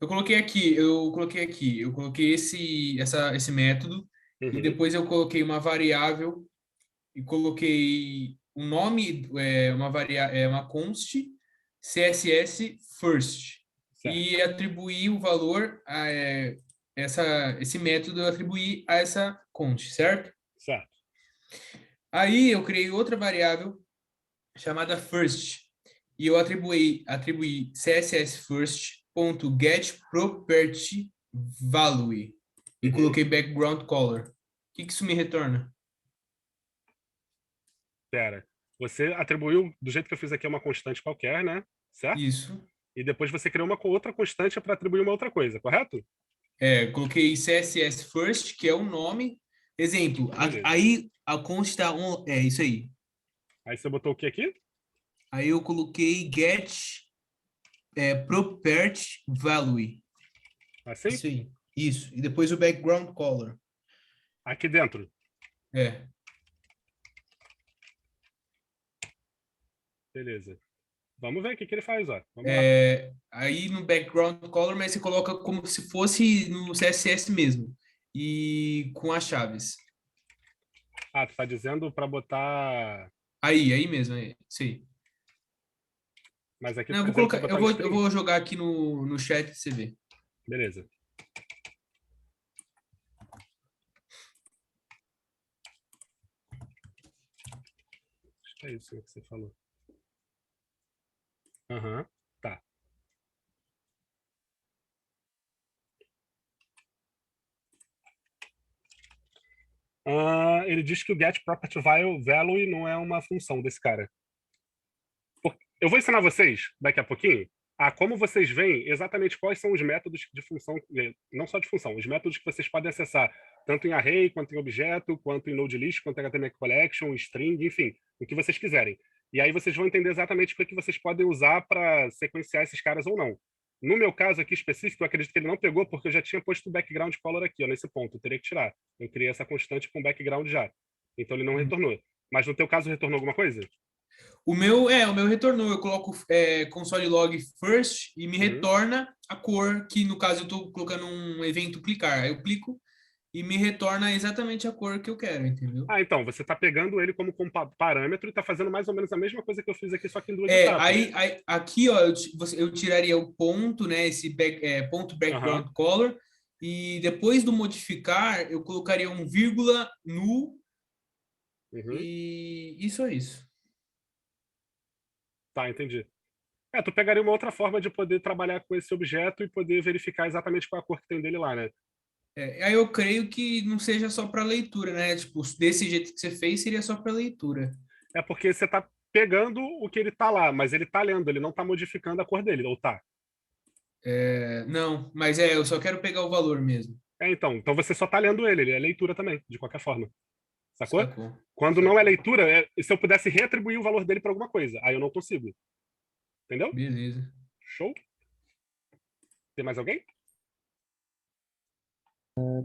Eu coloquei esse método e depois eu coloquei uma variável e coloquei um nome, uma const CSS first. Certo. E atribuir o valor a esse método, eu atribuí a essa const, certo? Certo. Aí eu criei outra variável chamada first e eu atribuí CSS first.getPropertyValue e coloquei background color. O que isso me retorna? Pera. Você atribuiu, do jeito que eu fiz aqui, uma constante qualquer, né? Certo? Isso. E depois você criou uma outra constante para atribuir uma outra coisa, correto? Coloquei CSS first, que é o nome. Exemplo, aí a const tá isso aí. Aí você botou o que aqui? Aí eu coloquei get property value. Assim? Isso aí. Isso. E depois o background color. Aqui dentro. Beleza. Vamos ver o que ele faz, ó. Vamos lá. Aí no background color, mas você coloca como se fosse no CSS mesmo. E com as chaves. Ah, tu tá dizendo para botar... Aí mesmo, sim. Mas aqui Não, tu eu vou dizendo pra colocar, botar no eu string? vou jogar aqui no chat pra você ver. Beleza. Acho que é isso que você falou. Aham, tá. Ele diz que o get property value não é uma função desse cara. Eu vou ensinar vocês, daqui a pouquinho, a como vocês veem exatamente quais são os métodos de função, não só de função, os métodos que vocês podem acessar, tanto em array, quanto em objeto, quanto em node list, quanto em HTML collection, string, enfim, o que vocês quiserem. E aí vocês vão entender exatamente o que vocês podem usar para sequenciar esses caras ou não. No meu caso aqui específico, eu acredito que ele não pegou, porque eu já tinha posto o background color aqui, ó, nesse ponto. Eu teria que tirar. Eu criei essa constante com background já. Então ele não retornou. Mas no teu caso retornou alguma coisa? O meu retornou. Eu coloco console log first e me retorna a cor, que no caso eu estou colocando um evento clicar. Aí eu clico e me retorna exatamente a cor que eu quero, entendeu? Ah, então, você está pegando ele como parâmetro e está fazendo mais ou menos a mesma coisa que eu fiz aqui, só que em duas etapas. Aí, aqui, ó, eu tiraria o ponto, né? Esse ponto background color, e depois do modificar, eu colocaria um vírgula null, e isso é isso. Tá, entendi. Tu pegaria uma outra forma de poder trabalhar com esse objeto e poder verificar exatamente qual a cor que tem dele lá, né? Aí eu creio que não seja só para leitura, né? Tipo, desse jeito que você fez, seria só para leitura. É porque você tá pegando o que ele tá lá, mas ele tá lendo, ele não tá modificando a cor dele, ou tá? Não, mas eu só quero pegar o valor mesmo. Então você só tá lendo ele é leitura também, de qualquer forma. Sacou? Sacou. Quando não é leitura, se eu pudesse reatribuir o valor dele para alguma coisa, aí eu não consigo. Entendeu? Beleza. Show? Tem mais alguém?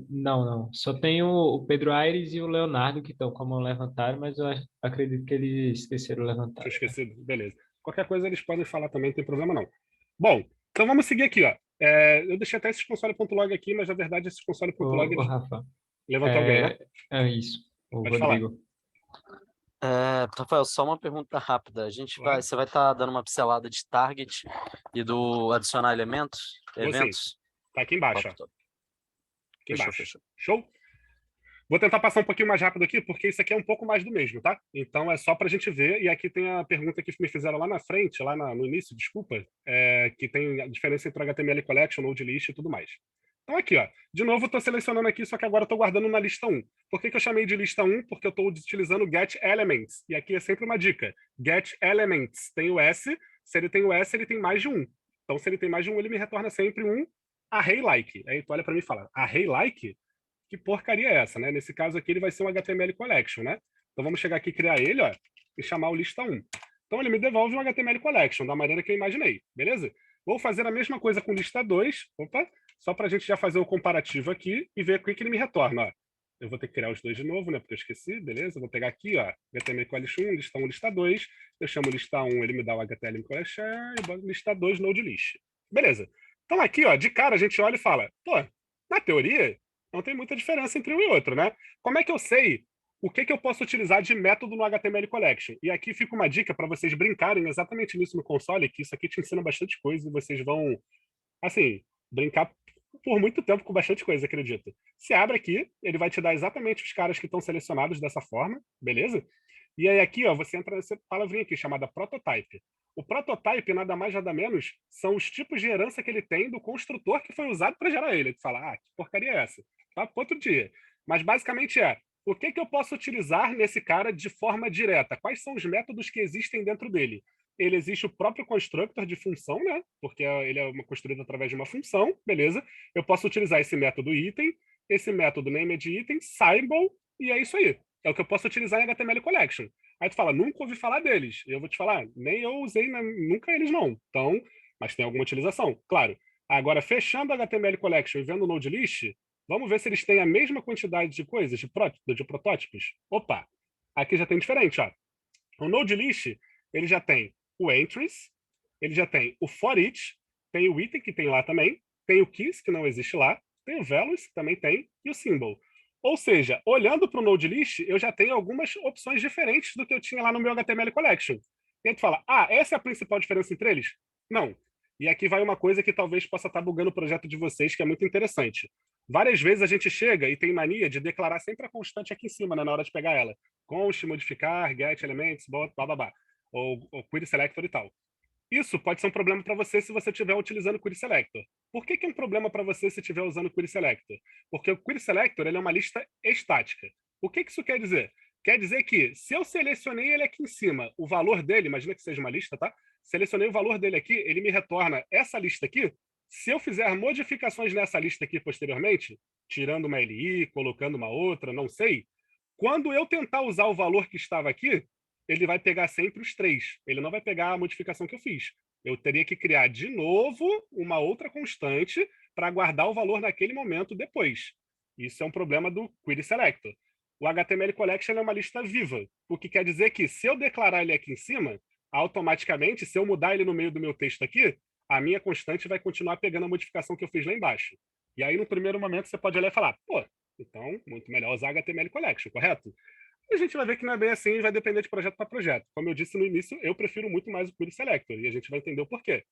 Não. Só tem o Pedro Aires e o Leonardo que estão como levantaram, mas eu acredito que eles esqueceram de levantar. Tinha esquecido, beleza. Qualquer coisa eles podem falar também, não tem problema não. Bom, então vamos seguir aqui, ó. Eu deixei até esses console.log aqui, mas na verdade esses console.log... Ô, Rafa. Levantou alguém, né? É isso. O Pode Rodrigo. Rafael, só uma pergunta rápida. Você vai estar dando uma pincelada de target e do adicionar eventos? Tá aqui embaixo. Ó. Aqui embaixo. Fechou. Show? Vou tentar passar um pouquinho mais rápido aqui, porque isso aqui é um pouco mais do mesmo, tá? Então é só para a gente ver. E aqui tem a pergunta que me fizeram lá na frente, no início, desculpa, que tem a diferença entre HTML Collection, Node List e tudo mais. Então aqui, ó. De novo, eu estou selecionando aqui, só que agora eu estou guardando na lista 1. Por que eu chamei de lista 1? Porque eu estou utilizando Get Elements. E aqui é sempre uma dica. Get Elements tem o S. Se ele tem o S, ele tem mais de um. Então, se ele tem mais de um, ele me retorna sempre um array-like. Aí tu olha para mim e fala, array-like? Que porcaria é essa, né? Nesse caso aqui, ele vai ser um HTML Collection, né? Então, vamos chegar aqui, criar ele, ó, e chamar o lista 1. Então, ele me devolve um HTML Collection, da maneira que eu imaginei, beleza? Vou fazer a mesma coisa com lista 2, só para a gente já fazer o comparativo aqui e ver o que ele me retorna, ó. Eu vou ter que criar os dois de novo, né? Porque eu esqueci, beleza? Vou pegar aqui, ó, HTML Collection 1, lista 1, lista 2. Eu chamo lista 1, ele me dá o HTML Collection e lista 2, Node List. Beleza. Então aqui, ó, de cara a gente olha e fala, na teoria, não tem muita diferença entre um e outro, né? Como é que eu sei o que eu posso utilizar de método no HTML Collection? E aqui fica uma dica para vocês brincarem exatamente nisso no console, que isso aqui te ensina bastante coisa e vocês vão, assim, brincar por muito tempo com bastante coisa, acredito. Se abre aqui, ele vai te dar exatamente os caras que estão selecionados dessa forma, beleza? E aí aqui, ó, você entra nessa palavrinha aqui, chamada prototype. O prototype, nada mais, nada menos, são os tipos de herança que ele tem do construtor que foi usado para gerar ele. Tu fala, que porcaria é essa? Tá para outro dia. Mas basicamente o que eu posso utilizar nesse cara de forma direta? Quais são os métodos que existem dentro dele? Ele existe o próprio constructor de função, né? Porque ele é construído através de uma função, beleza? Eu posso utilizar esse método item, esse método named_item, symbol, e é isso aí. É o que eu posso utilizar em HTML Collection. Aí tu fala, nunca ouvi falar deles. Eu vou te falar, nem eu usei nunca eles não. Então, mas tem alguma utilização, claro. Agora, fechando HTML Collection e vendo o Node List, vamos ver se eles têm a mesma quantidade de coisas, de protótipos. Opa, aqui já tem diferente, ó. O Node List, ele já tem o entries, ele já tem o for each, tem o item que tem lá também, tem o keys, que não existe lá, tem o values, que também tem, e o symbol. Ou seja, olhando para o Node List, eu já tenho algumas opções diferentes do que eu tinha lá no meu HTML Collection. E aí tu fala, essa é a principal diferença entre eles? Não. E aqui vai uma coisa que talvez possa estar bugando o projeto de vocês, que é muito interessante. Várias vezes a gente chega e tem mania de declarar sempre a constante aqui em cima, né, na hora de pegar ela. Const, modificar, get elements, blá, ou query selector e tal. Isso pode ser um problema para você se você estiver utilizando o Query Selector. Por que é um problema para você se estiver usando o Query Selector? Porque o Query Selector ele é uma lista estática. O que isso quer dizer? Quer dizer que se eu selecionei ele aqui em cima, o valor dele, imagina que seja uma lista, tá? Selecionei o valor dele aqui, ele me retorna essa lista aqui. Se eu fizer modificações nessa lista aqui posteriormente, tirando uma LI, colocando uma outra, não sei, quando eu tentar usar o valor que estava aqui, ele vai pegar sempre os 3. Ele não vai pegar a modificação que eu fiz. Eu teria que criar de novo uma outra constante para guardar o valor naquele momento depois. Isso é um problema do Query Selector. O HTML Collection é uma lista viva, o que quer dizer que se eu declarar ele aqui em cima, automaticamente, se eu mudar ele no meio do meu texto aqui, a minha constante vai continuar pegando a modificação que eu fiz lá embaixo. E aí, no primeiro momento, você pode olhar e falar, pô, então, muito melhor usar HTML Collection, correto? A gente vai ver que não é bem assim, vai depender de projeto para projeto. Como eu disse no início, eu prefiro muito mais o Query Selector, e a gente vai entender o porquê.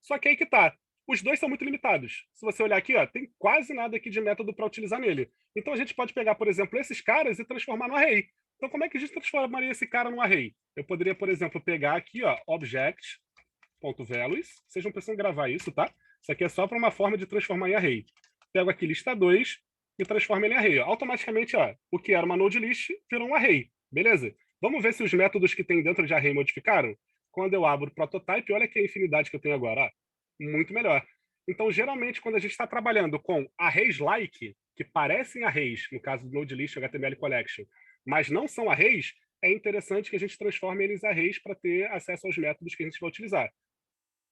Só que aí que tá. Os dois são muito limitados. Se você olhar aqui, tem quase nada aqui de método para utilizar nele. Então a gente pode pegar, por exemplo, esses caras e transformar no array. Então como é que a gente transformaria esse cara num array? Eu poderia, por exemplo, pegar aqui, object.values. Vocês não precisam gravar isso, tá? Isso aqui é só para uma forma de transformar em array. Pego aqui lista 2, e transforma ele em array. Automaticamente, o que era uma node list virou um array. Beleza? Vamos ver se os métodos que tem dentro de array modificaram? Quando eu abro o prototype, olha que infinidade que eu tenho agora. Muito melhor. Então, geralmente, quando a gente está trabalhando com arrays-like, que parecem arrays, no caso do node list HTML Collection, mas não são arrays, é interessante que a gente transforme eles em arrays para ter acesso aos métodos que a gente vai utilizar.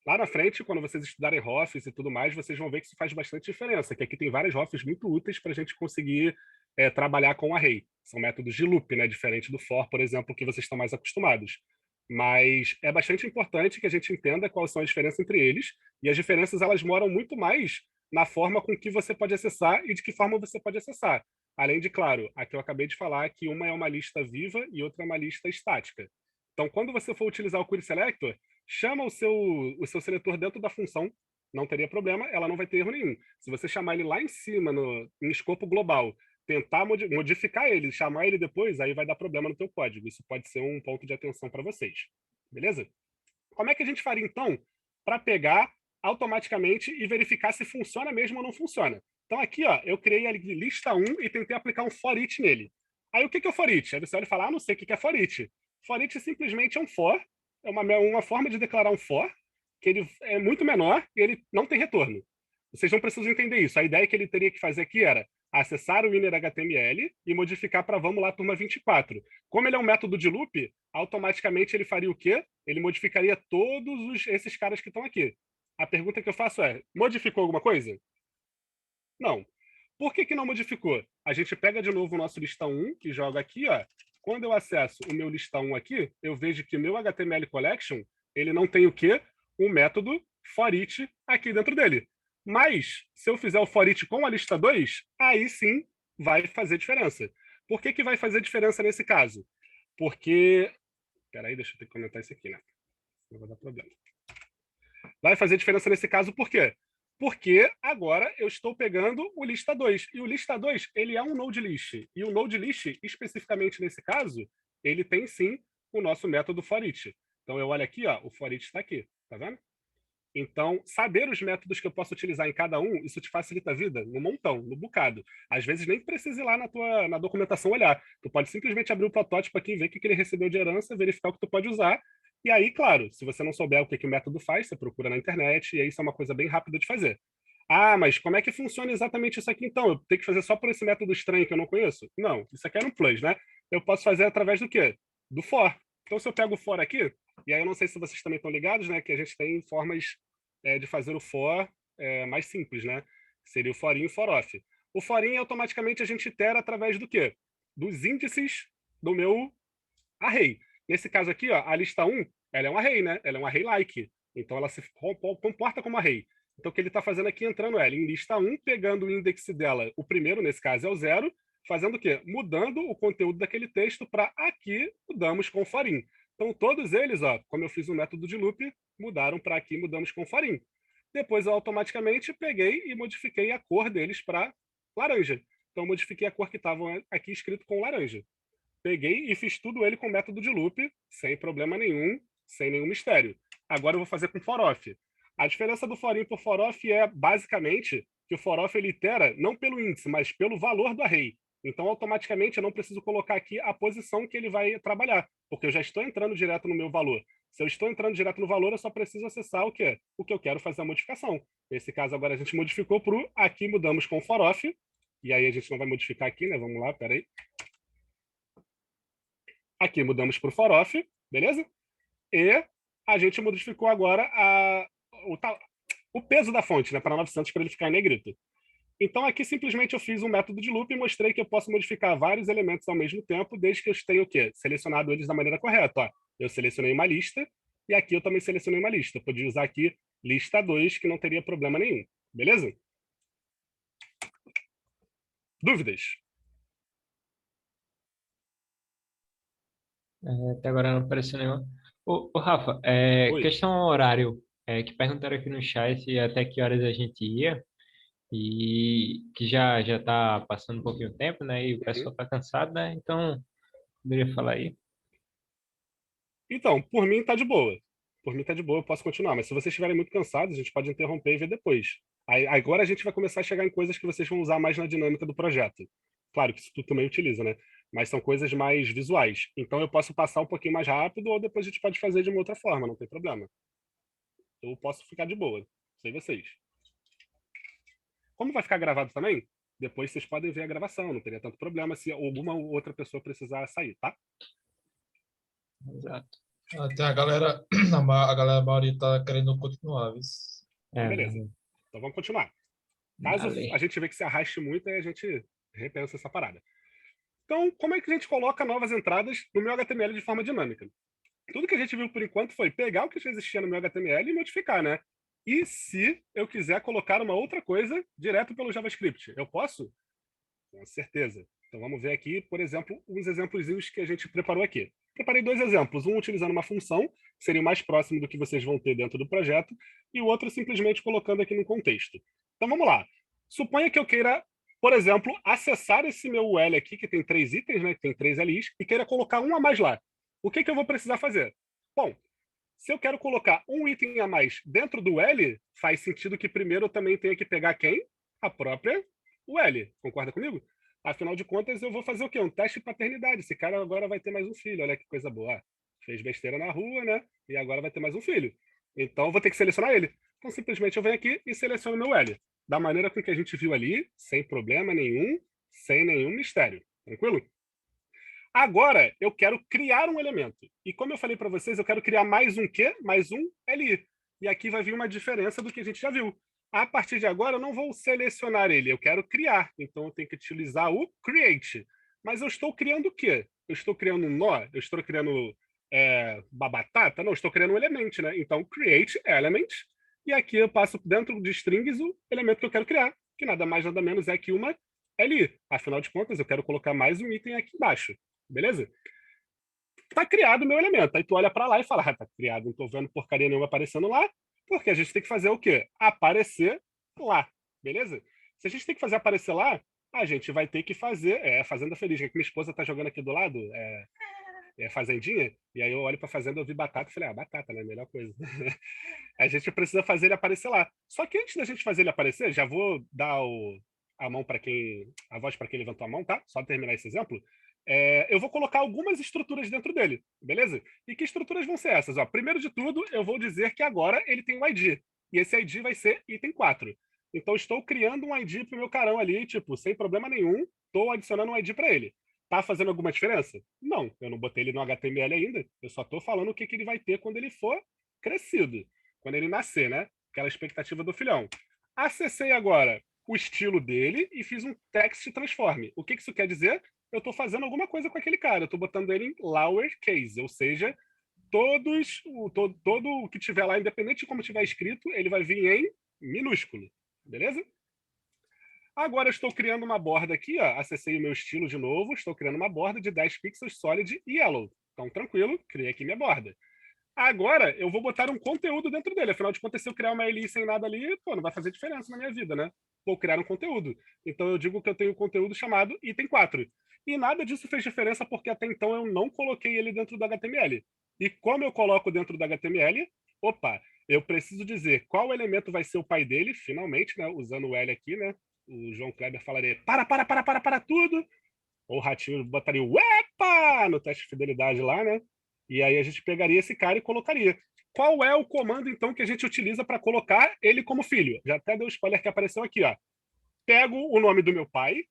Lá na frente, quando vocês estudarem ROFs e tudo mais, vocês vão ver que isso faz bastante diferença, que aqui tem vários ROFs muito úteis para a gente conseguir trabalhar com array. São métodos de loop, né? Diferente do for, por exemplo, que vocês estão mais acostumados. Mas é bastante importante que a gente entenda quais são as diferenças entre eles, e as diferenças elas moram muito mais na forma com que você pode acessar e de que forma você pode acessar. Além de, claro, aqui eu acabei de falar que uma é uma lista viva e outra é uma lista estática. Então, quando você for utilizar o Query Selector, chama o seu seletor dentro da função, não teria problema, ela não vai ter erro nenhum. Se você chamar ele lá em cima, em escopo global, tentar modificar ele, chamar ele depois, aí vai dar problema no teu código. Isso pode ser um ponto de atenção para vocês. Beleza? Como é que a gente faria, então, para pegar automaticamente e verificar se funciona mesmo ou não funciona? Então, aqui, eu criei a lista 1 e tentei aplicar um for each nele. Aí, o que é o for each? Aí você olha e fala, não sei o que é for each. For each simplesmente é um for, é uma forma de declarar um for, que ele é muito menor e ele não tem retorno. Vocês não precisam entender isso. A ideia que ele teria que fazer aqui era acessar o inner HTML e modificar para vamos lá, turma 24. Como ele é um método de loop, automaticamente ele faria o quê? Ele modificaria todos esses caras que estão aqui. A pergunta que eu faço é, modificou alguma coisa? Não. Por que não modificou? A gente pega de novo o nosso lista 1 e joga aqui, Quando eu acesso o meu lista 1 aqui, eu vejo que o meu HTML Collection, ele não tem o quê? O método for each aqui dentro dele. Mas, se eu fizer o for each com a lista 2, aí sim vai fazer diferença. Por que vai fazer diferença nesse caso? Porque... Peraí, deixa eu ter que comentar isso aqui, né? Não vai dar problema. Vai fazer diferença nesse caso por quê? Porque agora eu estou pegando o lista 2. E o lista 2, ele é um node list. E o node list, especificamente nesse caso, ele tem sim o nosso método for each. Então eu olho aqui, o for each está aqui, tá vendo? Então, saber os métodos que eu posso utilizar em cada um, isso te facilita a vida no montão, no bocado. Às vezes nem precisa ir lá na documentação olhar. Tu pode simplesmente abrir o protótipo aqui, ver o que ele recebeu de herança, verificar o que tu pode usar. E aí, claro, se você não souber o que o método faz, você procura na internet, e aí isso é uma coisa bem rápida de fazer. Ah, mas como é que funciona exatamente isso aqui então? Eu tenho que fazer só por esse método estranho que eu não conheço? Não, isso aqui era um plus, né? Eu posso fazer através do quê? Do for. Então, se eu pego o for aqui, e aí eu não sei se vocês também estão ligados, né? Que a gente tem formas de fazer o for mais simples, né? Seria o for in e o for off. O for in, automaticamente, a gente itera através do quê? Dos índices do meu array. Nesse caso aqui, a lista 1, ela é um array, né? Ela é um array-like. Então, ela se comporta como array. Então, o que ele está fazendo aqui, entrando ela em lista 1, pegando o índice dela, o primeiro, nesse caso, é o 0, fazendo o quê? Mudando o conteúdo daquele texto para aqui mudamos com forim. Então, todos eles, ó, como eu fiz o método de loop, mudaram para aqui mudamos com forim. Depois, eu automaticamente peguei e modifiquei a cor deles para laranja. Então, eu modifiquei a cor que estava aqui escrito com laranja. Peguei e fiz tudo ele com método de loop, sem problema nenhum, sem nenhum mistério. Agora eu vou fazer com for off. A diferença do forim por for off é, basicamente, que o for off ele itera não pelo índice, mas pelo valor do array. Então, automaticamente, eu não preciso colocar aqui a posição que ele vai trabalhar, porque eu já estou entrando direto no meu valor. Se eu estou entrando direto no valor, eu só preciso acessar o quê? O que eu quero fazer a modificação. Nesse caso, agora a gente modificou para o aqui mudamos com for off. E aí a gente não vai modificar aqui, né? Vamos lá, peraí. Aqui mudamos para o for off, beleza? E a gente modificou agora o peso da fonte, né? Para 900, para ele ficar em negrito. Então, aqui simplesmente eu fiz um método de loop e mostrei que eu posso modificar vários elementos ao mesmo tempo, desde que eu tenha o quê? Selecionado eles da maneira correta. Ó, eu selecionei uma lista, e aqui eu também selecionei uma lista. Eu podia usar aqui lista 2, que não teria problema nenhum. Beleza? Dúvidas? Até agora não apareceu nenhuma. Ô, Rafa, Oi. questão horário, que perguntaram aqui no chat até que horas a gente ia, e que já está passando um pouquinho de tempo, né? E o pessoal está cansado, né? Então, poderia falar aí. Então, por mim tá de boa. Por mim tá de boa, eu posso continuar. Mas se vocês estiverem muito cansados, a gente pode interromper e ver depois. Aí, agora a gente vai começar a chegar em coisas que vocês vão usar mais na dinâmica do projeto. Claro que isso tu também utiliza, né? Mas são coisas mais visuais. Então eu posso passar um pouquinho mais rápido ou depois a gente pode fazer de uma outra forma, não tem problema. Eu posso ficar de boa. Sei vocês. Como vai ficar gravado também, depois vocês podem ver a gravação, não teria tanto problema se alguma outra pessoa precisar sair, tá? Exato. Até a galera maioria tá querendo continuar, viu? Beleza. Então vamos continuar. Caso Valeu. a gente vê que se arraste muito, aí a gente repensa essa parada. Então, como é que a gente coloca novas entradas no meu HTML de forma dinâmica? Tudo que a gente viu por enquanto foi pegar o que já existia no meu HTML e modificar, né? E se eu quiser colocar uma outra coisa direto pelo JavaScript? Eu posso? Com certeza. Então vamos ver aqui, por exemplo, uns exemplos que a gente preparou aqui. Preparei 2 exemplos, um utilizando uma função, que seria o mais próximo do que vocês vão ter dentro do projeto, e o outro simplesmente colocando aqui no contexto. Então vamos lá. Suponha que eu queira, por exemplo, acessar esse meu UL aqui, que tem 3 itens, né, que tem 3 LIs, e queira colocar um a mais lá. O que eu vou precisar fazer? Bom, se eu quero colocar um item a mais dentro do UL, faz sentido que primeiro eu também tenha que pegar quem? A própria UL. Concorda comigo? Afinal de contas, eu vou fazer o quê? Um teste de paternidade. Esse cara agora vai ter mais um filho. Olha que coisa boa. Fez besteira na rua, né? E agora vai ter mais um filho. Então, eu vou ter que selecionar ele. Então, simplesmente eu venho aqui e seleciono meu L. Da maneira com que a gente viu ali, sem problema nenhum, sem nenhum mistério. Tranquilo? Agora, eu quero criar um elemento. E como eu falei para vocês, eu quero criar mais um quê? Mais um LI. E aqui vai vir uma diferença do que a gente já viu. A partir de agora, eu não vou selecionar ele, eu quero criar. Então, eu tenho que utilizar o create. Mas eu estou criando o quê? Eu estou criando um nó? Eu estou criando uma batata? Não, eu estou criando um element, né? Então, create element. E aqui eu passo dentro de strings o elemento que eu quero criar, que nada mais, nada menos é que uma LI. Afinal de contas, eu quero colocar mais um item aqui embaixo. Beleza? Tá criado o meu elemento. Aí tu olha para lá e fala, tá criado, não tô vendo porcaria nenhuma aparecendo lá, porque a gente tem que fazer o quê? Aparecer lá. Beleza? Se a gente tem que fazer aparecer lá, a gente vai ter que fazer Fazenda Feliz, que minha esposa tá jogando aqui do lado, Fazendinha, e aí eu olho pra Fazenda, eu vi batata e falei, batata, né? Melhor coisa. A gente precisa fazer ele aparecer lá. Só que antes da gente fazer ele aparecer, já vou dar a voz para quem levantou a mão, tá? Só terminar esse exemplo. Eu vou colocar algumas estruturas dentro dele, beleza? E que estruturas vão ser essas? Ó, primeiro de tudo, eu vou dizer que agora ele tem um ID. E esse ID vai ser item 4. Então, estou criando um ID para o meu carão ali, tipo, sem problema nenhum, estou adicionando um ID para ele. Tá fazendo alguma diferença? Não, eu não botei ele no HTML ainda, eu só estou falando o que ele vai ter quando ele for crescido, quando ele nascer, né? Aquela expectativa do filhão. Acessei agora o estilo dele e fiz um text transform. O que isso quer dizer? Eu estou fazendo alguma coisa com aquele cara, eu estou botando ele em lowercase, ou seja, todo o que tiver lá, independente de como tiver escrito, ele vai vir em minúsculo, beleza? Agora eu estou criando uma borda aqui, ó, acessei o meu estilo de novo, estou criando uma borda de 10 pixels solid e yellow. Então, tranquilo, criei aqui minha borda. Agora, eu vou botar um conteúdo dentro dele. Afinal de contas, se eu criar uma LI sem nada ali, pô, não vai fazer diferença na minha vida, né? Vou criar um conteúdo. Então, eu digo que eu tenho um conteúdo chamado item 4. E nada disso fez diferença porque até então eu não coloquei ele dentro do HTML. E como eu coloco dentro do HTML, opa, eu preciso dizer qual elemento vai ser o pai dele, finalmente, né? Usando o L aqui, né? O João Kleber falaria para tudo. Ou o Ratinho botaria o EPA no teste de fidelidade lá, né? E aí a gente pegaria esse cara e colocaria. Qual é o comando, então, que a gente utiliza para colocar ele como filho? Já até deu spoiler que apareceu aqui, ó. Pego o nome do meu pai,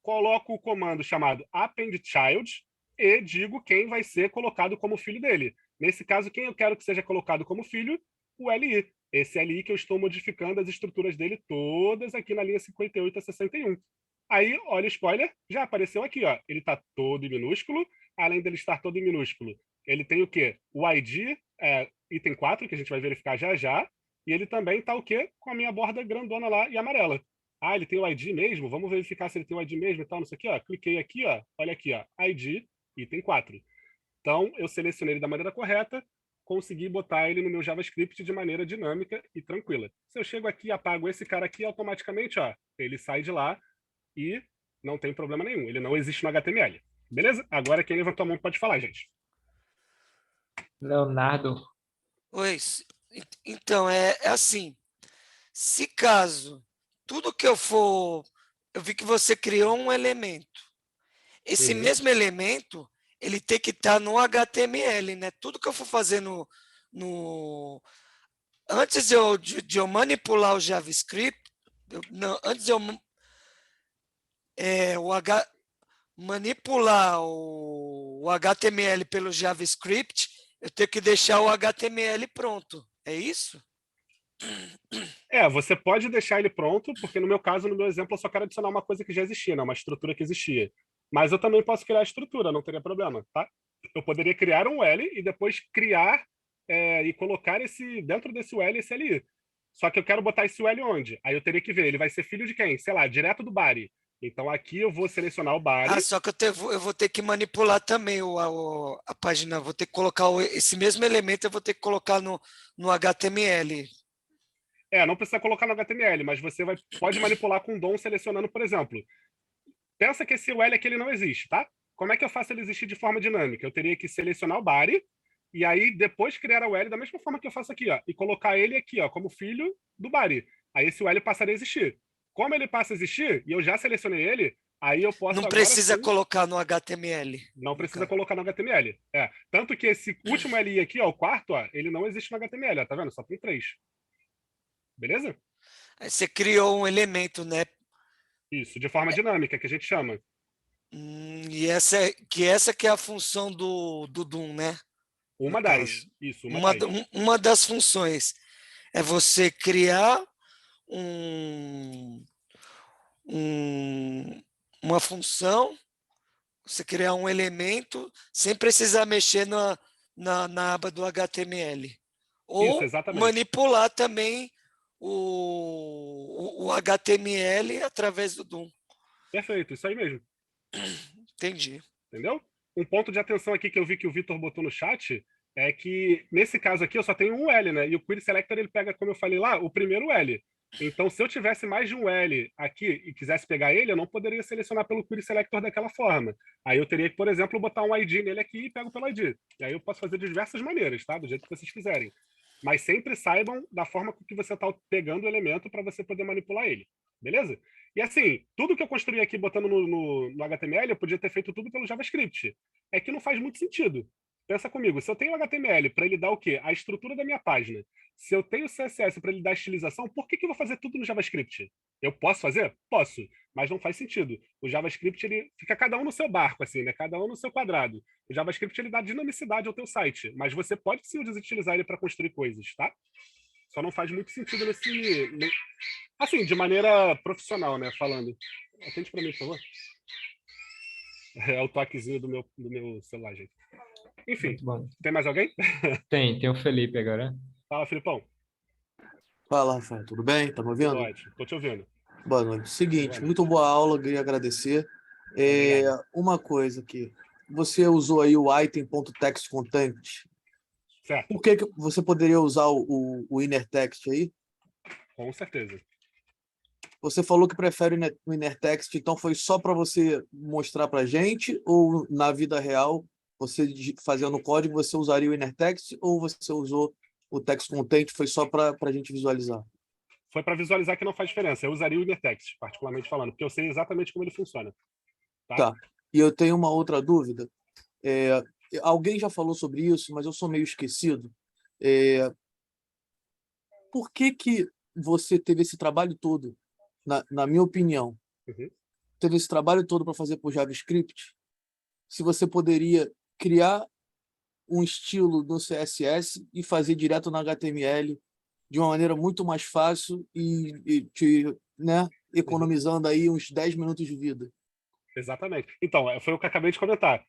coloco o comando chamado appendChild e digo quem vai ser colocado como filho dele. Nesse caso, quem eu quero que seja colocado como filho? O LI. Esse LI que eu estou modificando as estruturas dele todas aqui na linha 58 a 61. Aí, olha o spoiler, já apareceu aqui, ó. Ele está todo em minúsculo. Além dele estar todo em minúsculo, ele tem o quê? O ID, item 4, que a gente vai verificar já já. E ele também está o quê? Com a minha borda grandona lá e amarela. Ah, ele tem o ID mesmo? Vamos verificar se ele tem o ID mesmo e tal, não sei o quê, ó. Cliquei aqui, ó. Olha aqui, ó. ID, item 4. Então, eu selecionei ele da maneira correta, consegui botar ele no meu JavaScript de maneira dinâmica e tranquila. Se eu chego aqui e apago esse cara aqui, automaticamente, ó, ele sai de lá e não tem problema nenhum. Ele não existe no HTML. Beleza? Agora quem levantou a mão pode falar, gente. Leonardo. Oi. Então, é assim. Se caso tudo que eu for... Eu vi que você criou um elemento. Esse mesmo elemento, ele tem que estar no HTML, né? Tudo que eu for fazer antes de eu manipular o JavaScript, antes de eu manipular o HTML pelo JavaScript, eu tenho que deixar o HTML pronto. É isso? Você pode deixar ele pronto, porque no meu caso, no meu exemplo, eu só quero adicionar uma coisa que já existia, né? Uma estrutura que existia. Mas eu também posso criar a estrutura, não teria problema, tá? Eu poderia criar um L e depois criar e colocar dentro desse L esse LI. Só que eu quero botar esse L onde? Aí eu teria que ver, ele vai ser filho de quem? Sei lá, direto do body. Então aqui eu vou selecionar o body. Só que eu vou ter que manipular também a página, vou ter que colocar esse mesmo elemento, eu vou ter que colocar no HTML. Não precisa colocar no HTML, mas você pode manipular com o DOM selecionando, por exemplo. Pensa que esse L aqui ele não existe, tá? Como é que eu faço ele existir de forma dinâmica? Eu teria que selecionar o body e aí depois criar o L da mesma forma que eu faço aqui, ó, e colocar ele aqui, ó, como filho do body. Aí esse L passaria a existir. Como ele passa a existir e eu já selecionei ele, aí eu posso... Não precisa colocar no HTML. Não precisa colocar no HTML. Tanto que esse último LI aqui, ó, o quarto, ó, ele não existe no HTML, ó, tá vendo? Só tem 3. Beleza? Aí você criou um elemento, né? Isso, de forma dinâmica, que a gente chama. E essa que é a função do DOM, né? Uma das. Isso, uma das funções é você criar uma função, você criar um elemento sem precisar mexer na aba do HTML. Ou isso, manipular também o HTML através do DOM. Perfeito, isso aí mesmo. Entendi. Entendeu? Um ponto de atenção aqui que eu vi que o Vitor botou no chat é que, nesse caso aqui, eu só tenho um L, né? E o Query Selector, ele pega, como eu falei lá, o primeiro L. Então, se eu tivesse mais de um L aqui e quisesse pegar ele, eu não poderia selecionar pelo Query Selector daquela forma. Aí eu teria que, por exemplo, botar um ID nele aqui e pego pelo ID. E aí eu posso fazer de diversas maneiras, tá? Do jeito que vocês quiserem. Mas sempre saibam da forma com que você está pegando o elemento para você poder manipular ele. Beleza? E assim, tudo que eu construí aqui botando no HTML, eu podia ter feito tudo pelo JavaScript. É que não faz muito sentido. Pensa comigo, se eu tenho HTML para ele dar o quê? A estrutura da minha página. Se eu tenho CSS para ele dar a estilização, por que eu vou fazer tudo no JavaScript? Eu posso fazer? Posso, mas não faz sentido. O JavaScript, ele fica cada um no seu barco, assim, né? Cada um no seu quadrado. O JavaScript, ele dá dinamicidade ao teu site, mas você pode sim utilizar ele para construir coisas, tá? Só não faz muito sentido assim, de maneira profissional, né? Falando. Atende para mim, por favor. É o toquezinho do meu celular, gente. Enfim, tem mais alguém? Tem o Felipe agora. Fala, Filipão. Fala, Rafael, tudo bem? Tá me ouvindo? Pode, tô te ouvindo. Boa noite. Seguinte, muito boa aula, queria agradecer. Uma coisa aqui, você usou aí o item.textcontent. Certo. Por que você poderia usar o inner text aí? Com certeza. Você falou que prefere o inner text, então foi só para você mostrar para a gente, ou na vida real, você fazendo o código, você usaria o inner text, ou você usou o text content, foi só para a gente visualizar? Foi para visualizar que não faz diferença. Eu usaria o inner text, particularmente falando, porque eu sei exatamente como ele funciona. Tá. E eu tenho uma outra dúvida. Alguém já falou sobre isso, mas eu sou meio esquecido. Por que você teve esse trabalho todo, na minha opinião, teve esse trabalho todo para fazer por JavaScript, se você poderia criar um estilo no CSS e fazer direto no HTML de uma maneira muito mais fácil e né, economizando aí uns 10 minutos de vida? Exatamente. Então, foi o que eu acabei de comentar.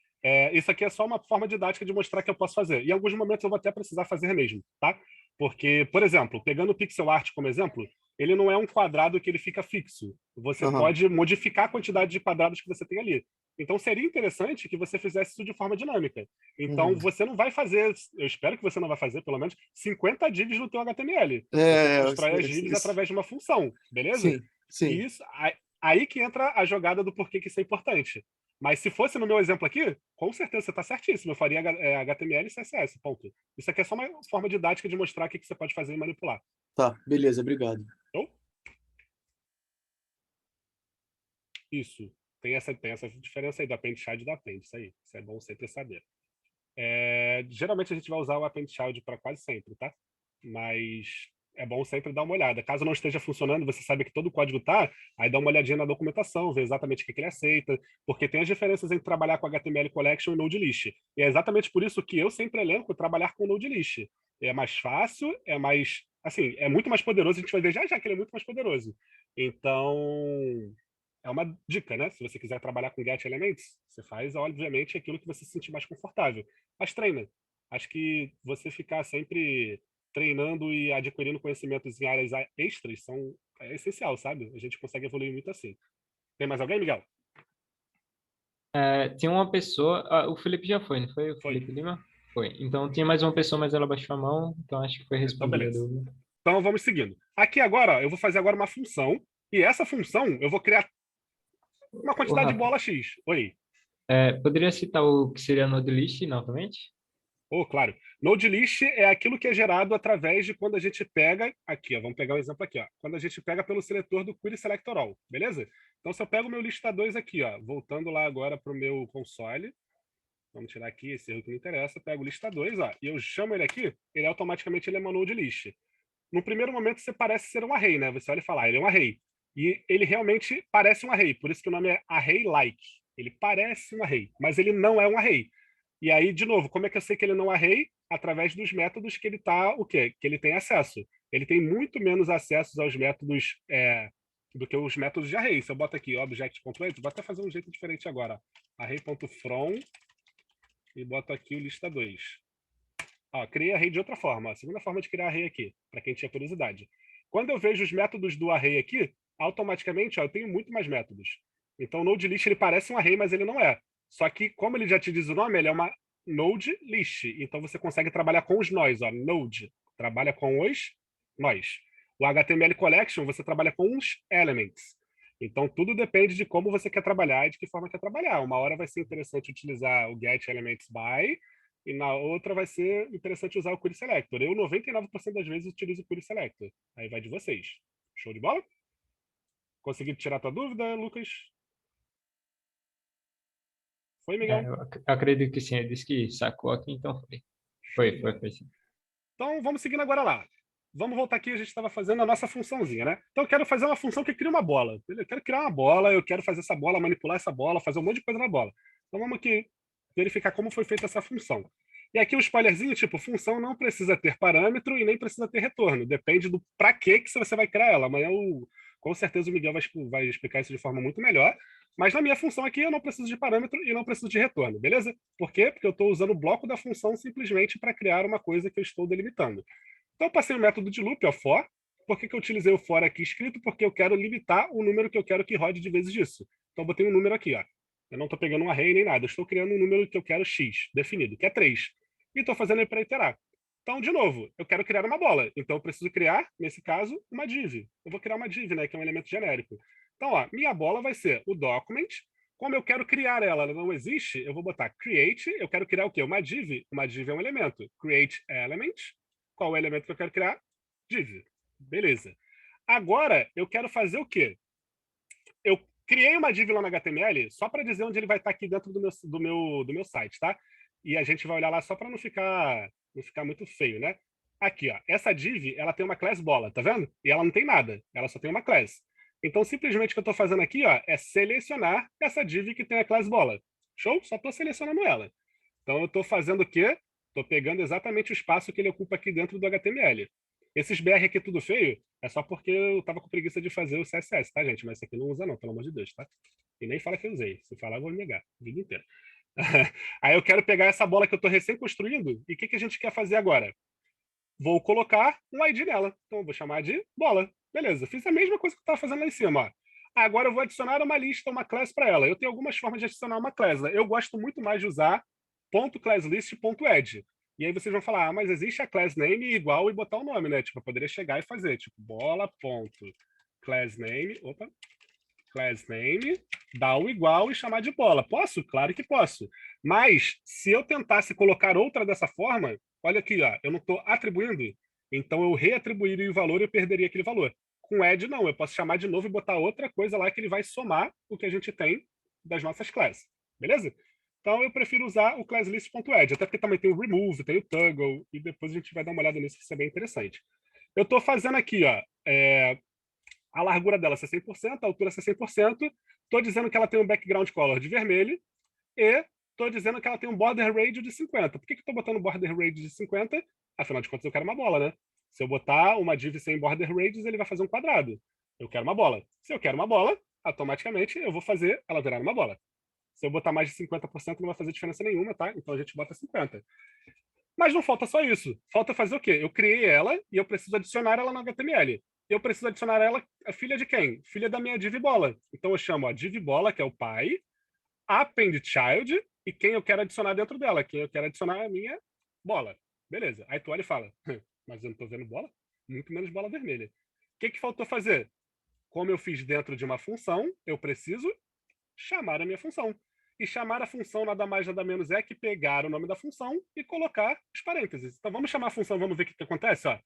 Isso aqui é só uma forma didática de mostrar que eu posso fazer. Em alguns momentos eu vou até precisar fazer mesmo, tá? Porque, por exemplo, pegando o pixel art como exemplo, ele não é um quadrado que ele fica fixo. Você pode modificar a quantidade de quadrados que você tem ali. Então, seria interessante que você fizesse isso de forma dinâmica. Então, você não vai fazer, eu espero que você não vai fazer, pelo menos, 50 divs no teu HTML. Você constrói as divs através de uma função, beleza? Sim. E isso, aí que entra a jogada do porquê que isso é importante. Mas se fosse no meu exemplo aqui, com certeza você está certíssimo. Eu faria HTML e CSS, ponto. Isso aqui é só uma forma didática de mostrar o que você pode fazer e manipular. Tá, beleza, obrigado. Isso. Tem essa diferença aí do append child e do append. Isso aí. Isso é bom sempre saber. Geralmente a gente vai usar o append child para quase sempre, tá? Mas é bom sempre dar uma olhada. Caso não esteja funcionando, você sabe que todo o código tá, aí dá uma olhadinha na documentação, vê exatamente o que ele aceita, porque tem as diferenças entre trabalhar com HTML Collection e Node List. E é exatamente por isso que eu sempre elenco trabalhar com Node List. É mais fácil, é mais, assim, é muito mais poderoso, a gente vai ver já que ele é muito mais poderoso. Então, é uma dica, né? Se você quiser trabalhar com Get Elements, você faz, obviamente, aquilo que você se sentir mais confortável. Mas treina. Acho que você ficar sempre treinando e adquirindo conhecimentos em áreas extras é essencial, sabe? A gente consegue evoluir muito assim. Tem mais alguém, Miguel? Tinha uma pessoa... o Felipe já foi, não foi? O Felipe Lima? Foi. Então, tinha mais uma pessoa, mas ela baixou a mão, então acho que foi respondida a dúvida. Então, vamos seguindo. Aqui agora, eu vou fazer agora uma função, e essa função eu vou criar uma quantidade de bola X. Oi. Poderia citar o que seria Node List novamente? Claro. Node List é aquilo que é gerado através de quando a gente pega... Aqui, ó, vamos pegar um exemplo aqui. Ó, quando a gente pega pelo seletor do Query Selector All, beleza? Então, se eu pego o meu lista 2 aqui, ó, voltando lá agora para o meu console, vamos tirar aqui esse erro que não interessa, pego o lista 2, ó, e eu chamo ele aqui, ele automaticamente é uma Node List. No primeiro momento, você parece ser um array, né? Você olha e fala, ele é um array. E ele realmente parece um array, por isso que o nome é array-like. Ele parece um array, mas ele não é um array. E aí, de novo, como é que eu sei que ele não é array? Através dos métodos que ele tá, o quê? Que ele tem acesso. Ele tem muito menos acessos aos métodos do que os métodos de array. Se eu boto aqui object.length, vou até fazer um jeito diferente agora. Array.from e boto aqui o lista 2. Criei array de outra forma. A segunda forma de criar array aqui, para quem tinha curiosidade. Quando eu vejo os métodos do array aqui, automaticamente eu tenho muito mais métodos. Então o node list ele parece um array, mas ele não é. Só que, como ele já te diz o nome, ele é uma node list. Então você consegue trabalhar com os nós. Node trabalha com os nós. O HTML Collection você trabalha com os elements. Então tudo depende de como você quer trabalhar e de que forma quer trabalhar. Uma hora vai ser interessante utilizar o get elements by, e na outra vai ser interessante usar o Query Selector. Eu, 99% das vezes, utilizo o Query Selector. Aí vai de vocês. Show de bola? Conseguiu tirar tua dúvida, Lucas? Foi, Miguel? Eu acredito que sim. Ele disse que sacou aqui, então foi. Foi sim. Então, vamos seguindo agora lá. Vamos voltar aqui, a gente estava fazendo a nossa funçãozinha, né? Então, eu quero fazer uma função que cria uma bola. Eu quero criar uma bola, eu quero fazer essa bola, manipular essa bola, fazer um monte de coisa na bola. Então, vamos aqui verificar como foi feita essa função. E aqui um spoilerzinho, tipo, função não precisa ter parâmetro e nem precisa ter retorno. Depende do para que você vai criar ela. Amanhã, com certeza, o Miguel vai explicar isso de forma muito melhor. Mas na minha função aqui, eu não preciso de parâmetro e não preciso de retorno, beleza? Por quê? Porque eu estou usando o bloco da função simplesmente para criar uma coisa que eu estou delimitando. Então, eu passei o método de loop, for, Por que eu utilizei o for aqui escrito? Porque eu quero limitar o número que eu quero que rode de vezes disso. Então, eu botei um número aqui, ó. Eu não estou pegando um array nem nada. Eu estou criando um número que eu quero x, definido, que é 3. E estou fazendo ele para iterar. Então, de novo, eu quero criar uma bola. Então, eu preciso criar, nesse caso, uma div. Eu vou criar uma div, né, que é um elemento genérico. Então, ó, minha bola vai ser o document. Como eu quero criar ela, ela não existe, eu vou botar create. Eu quero criar o quê? Uma div. Uma div é um elemento. Create element. Qual é o elemento que eu quero criar? Div. Beleza. Agora, eu quero fazer o quê? Eu criei uma div lá no HTML só para dizer onde ele vai estar aqui dentro do meu site, tá? E a gente vai olhar lá só para não ficar muito feio, né? Aqui, ó. Essa div, ela tem uma class bola, tá vendo? E ela não tem nada. Ela só tem uma class. Então, simplesmente o que eu estou fazendo aqui, ó, é selecionar essa div que tem a class bola. Show? Só estou selecionando ela. Então, eu estou fazendo o quê? Estou pegando exatamente o espaço que ele ocupa aqui dentro do HTML. Esses BR aqui tudo feio é só porque eu estava com preguiça de fazer o CSS, tá, gente? Mas isso aqui não usa não, pelo amor de Deus, tá? E nem fala que eu usei. Se falar, eu vou negar a vida inteira. Aí eu quero pegar essa bola que eu estou recém-construindo e o que a gente quer fazer agora? Vou colocar um ID nela. Então, eu vou chamar de bola. Beleza, fiz a mesma coisa que eu estava fazendo lá em cima. Ó. Agora eu vou adicionar uma lista, uma class para ela. Eu tenho algumas formas de adicionar uma class. Né? Eu gosto muito mais de usar .classlist.add. E aí vocês vão falar, mas existe a class name igual e botar o nome, né? Tipo, eu poderia chegar e fazer, tipo, bola.classname, classname, dar o igual e chamar de bola. Posso? Claro que posso. Mas, se eu tentasse colocar outra dessa forma, olha aqui, ó, eu não estou atribuindo, então eu reatribuiria o valor e eu perderia aquele valor. Com add, não, eu posso chamar de novo e botar outra coisa lá que ele vai somar o que a gente tem das nossas classes. Beleza? Então, eu prefiro usar o classlist.add, até porque também tem o remove, tem o toggle, e depois a gente vai dar uma olhada nisso, que isso é bem interessante. Eu estou fazendo aqui, ó, a largura dela é 100%, a altura é 100%, estou dizendo que ela tem um background color de vermelho, e estou dizendo que ela tem um border radius de 50. Por que eu estou botando border radius de 50? Afinal de contas, eu quero uma bola, né? Se eu botar uma div sem border radius, ele vai fazer um quadrado. Eu quero uma bola. Se eu quero uma bola, automaticamente eu vou fazer ela virar uma bola. Se eu botar mais de 50%, não vai fazer diferença nenhuma, tá? Então a gente bota 50%. Mas não falta só isso. Falta fazer o quê? Eu criei ela e eu preciso adicionar ela no HTML. Eu preciso adicionar ela, a filha de quem? Filha da minha div bola. Então eu chamo a div bola, que é o pai, append child, e quem eu quero adicionar dentro dela? Quem eu quero adicionar é a minha bola. Beleza. Aí tu olha e fala, mas eu não tô vendo bola? Muito menos bola vermelha. O que faltou fazer? Como eu fiz dentro de uma função, eu preciso chamar a minha função. E chamar a função nada mais nada menos é que pegar o nome da função e colocar os parênteses. Então vamos chamar a função, vamos ver o que acontece, ó.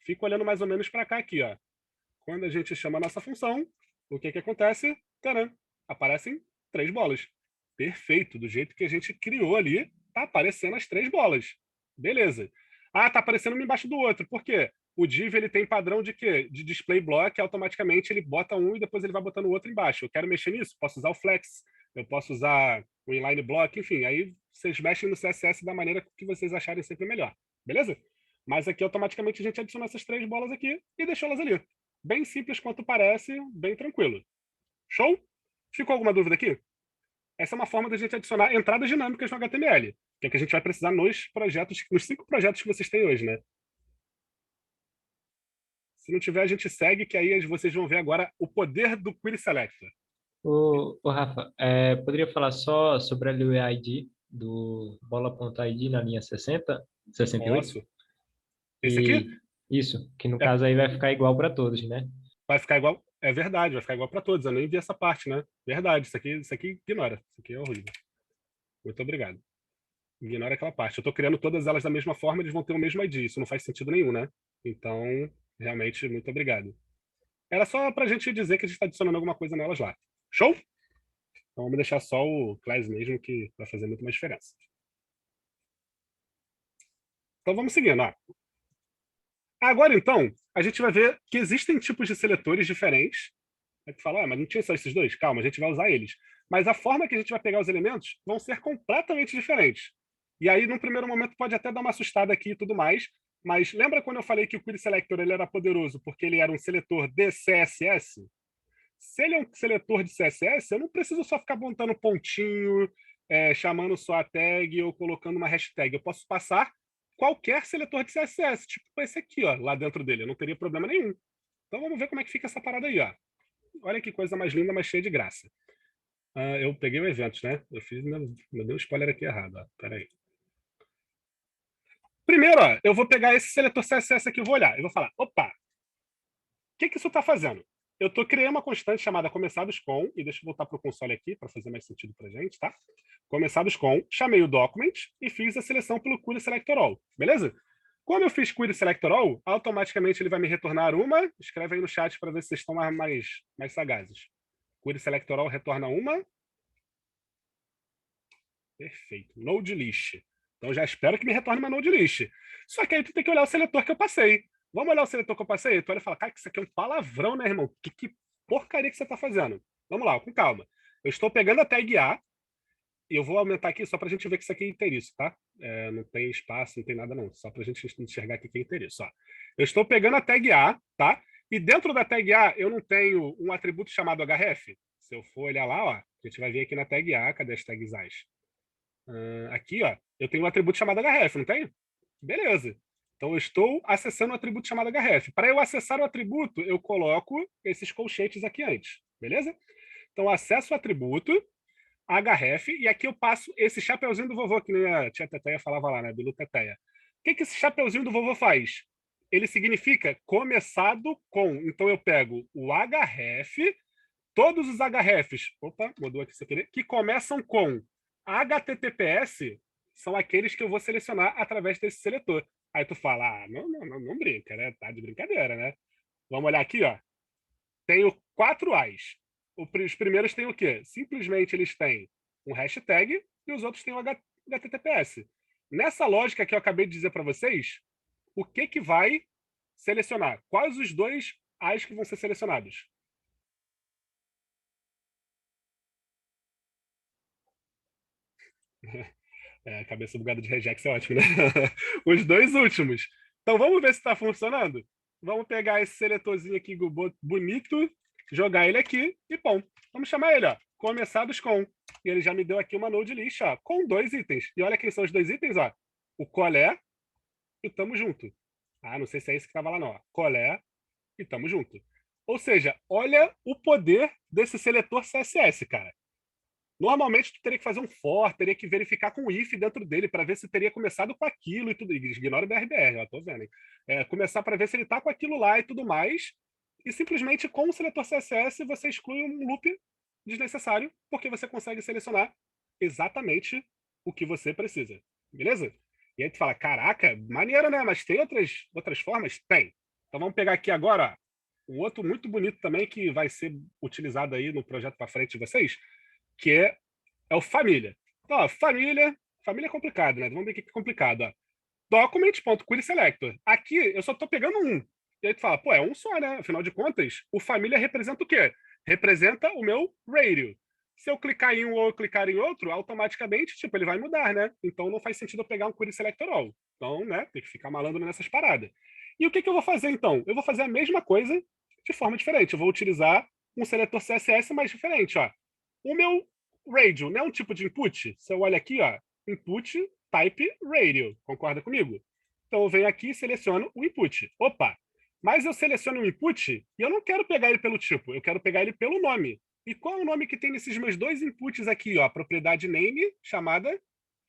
Fico olhando mais ou menos para cá aqui, ó. Quando a gente chama a nossa função, o que acontece? Tcharam, aparecem 3 bolas. Perfeito, do jeito que a gente criou ali, tá aparecendo as 3 bolas. Beleza. Ah, tá aparecendo um embaixo do outro. Por quê? O div ele tem padrão de quê? De display block, automaticamente ele bota um e depois ele vai botando o outro embaixo. Eu quero mexer nisso? Posso usar o flex, eu posso usar o inline block, enfim, aí vocês mexem no CSS da maneira que vocês acharem sempre melhor. Beleza? Mas aqui automaticamente a gente adiciona essas 3 bolas aqui e deixou elas ali. Bem simples quanto parece, bem tranquilo. Show? Ficou alguma dúvida aqui? Essa é uma forma da gente adicionar entradas dinâmicas no HTML, que é o que a gente vai precisar nos projetos, nos 5 projetos que vocês têm hoje, né? Se não tiver, a gente segue, que aí vocês vão ver agora o poder do Query Selector. Ô Rafa, poderia falar só sobre a UID do bola.id na linha 68? Posso? Esse aqui? Isso, que no caso aí vai ficar igual para todos, né? Vai ficar igual, é verdade, vai ficar igual para todos. Eu nem vi essa parte, né? Verdade, isso aqui ignora. Isso aqui é horrível. Muito obrigado. Ignora aquela parte. Eu estou criando todas elas da mesma forma, eles vão ter o mesmo ID. Isso não faz sentido nenhum, né? Então, realmente, muito obrigado. Era só para a gente dizer que a gente está adicionando alguma coisa nelas lá. Show? Então vamos deixar só o class mesmo, que vai fazer muito mais diferença. Então vamos seguindo, ó. Agora, então, a gente vai ver que existem tipos de seletores diferentes. Aí tu fala, mas não tinha só esses dois? Calma, a gente vai usar eles. Mas a forma que a gente vai pegar os elementos vão ser completamente diferentes. E aí, num primeiro momento, pode até dar uma assustada aqui e tudo mais, mas lembra quando eu falei que o Query Selector ele era poderoso porque ele era um seletor de CSS? Se ele é um seletor de CSS, eu não preciso só ficar montando pontinho, chamando só a tag ou colocando uma hashtag. Eu posso passar qualquer seletor de CSS, tipo esse aqui, ó, lá dentro dele. Eu não teria problema nenhum. Então vamos ver como é que fica essa parada aí, ó. Olha que coisa mais linda, mais cheia de graça. Eu peguei o evento, né? Eu fiz, me deu um spoiler aqui errado, ó. Peraí. Primeiro, ó, eu vou pegar esse seletor CSS aqui, eu vou olhar. Eu vou falar, opa, o que isso está fazendo? Eu criei uma constante chamada começados com, e deixa eu voltar para o console aqui, para fazer mais sentido para a gente, tá? Começados com, chamei o document e fiz a seleção pelo query selector all, beleza? Quando eu fiz query selector all, automaticamente ele vai me retornar uma, escreve aí no chat para ver se vocês estão mais sagazes. Query selector all retorna uma. Perfeito. Node list. Então já espero que me retorne uma node list. Só que aí tu tem que olhar o seletor que eu passei. Vamos olhar o seletor que eu passei? Tu olha e fala, cara, que isso aqui é um palavrão, né, irmão? Que porcaria que você está fazendo? Vamos lá, com calma. Eu estou pegando a tag A, e eu vou aumentar aqui só para a gente ver que isso aqui é inteiriço, tá? Não tem espaço, não tem nada não. Só para a gente enxergar aqui que é inteiriço. Ó. Eu estou pegando a tag A, tá? E dentro da tag A eu não tenho um atributo chamado href. Se eu for olhar lá, ó, a gente vai ver aqui na tag A, cadê as tags A's? Aqui, ó, eu tenho um atributo chamado href, não tenho? Beleza. Então eu estou acessando um atributo chamado href. Para eu acessar o atributo, eu coloco esses colchetes aqui antes, beleza? Então eu acesso o atributo, href, e aqui eu passo esse chapeuzinho do vovô, que nem a tia Teteia falava lá, né? Bilu Teteia. O que esse chapeuzinho do vovô faz? Ele significa começado com. Então eu pego o href, todos os hrefs, opa, mudou aqui sem querer, que começam com HTTPS, são aqueles que eu vou selecionar através desse seletor. Aí tu fala, não brinca, né? Tá de brincadeira, né? Vamos olhar aqui, ó. Tenho 4 A's. Os primeiros têm o quê? Simplesmente eles têm um hashtag e os outros têm o HTTPS. Nessa lógica que eu acabei de dizer para vocês, o que vai selecionar? Quais os 2 A's que vão ser selecionados? A cabeça bugada de regex é ótimo, né? Os 2 últimos. Então vamos ver se está funcionando? Vamos pegar esse seletorzinho aqui bonito, jogar ele aqui e bom. Vamos chamar ele, ó, começados com. E ele já me deu aqui uma node list, ó, com 2 itens. E olha quem são os 2 itens, ó. O colé e o tamo junto. Não sei se é esse que estava lá não, ó. Colé e tamo junto. Ou seja, olha o poder desse seletor CSS, cara. Normalmente, tu teria que fazer um for, teria que verificar com o if dentro dele para ver se teria começado com aquilo e tudo. Ignora o BRBR, já tô vendo, hein? Começar para ver se ele tá com aquilo lá e tudo mais. E simplesmente com o seletor CSS você exclui um loop desnecessário, porque você consegue selecionar exatamente o que você precisa. Beleza? E aí tu fala, caraca, maneiro, né? Mas tem outras formas? Tem. Então vamos pegar aqui agora, ó, um outro muito bonito também que vai ser utilizado aí no projeto para frente de vocês, que é o família. Então, ó, família é complicado, né? Vamos ver o que é complicado. Ó. Document.querySelector. Aqui eu só estou pegando um. E aí tu fala, pô, é um só, né? Afinal de contas, o família representa o quê? Representa o meu radio. Se eu clicar em um ou eu clicar em outro, automaticamente, tipo, ele vai mudar, né? Então não faz sentido eu pegar um querySelector all. Então, né, tem que ficar malandro nessas paradas. E o que eu vou fazer, então? Eu vou fazer a mesma coisa de forma diferente. Eu vou utilizar um seletor CSS mais diferente, ó. O meu radio não é um tipo de input? Se eu olho aqui, ó, input type radio. Concorda comigo? Então eu venho aqui e seleciono o input. Opa! Mas eu seleciono o input e eu não quero pegar ele pelo tipo, eu quero pegar ele pelo nome. E qual é o nome que tem nesses meus 2 inputs aqui, ó? Propriedade name chamada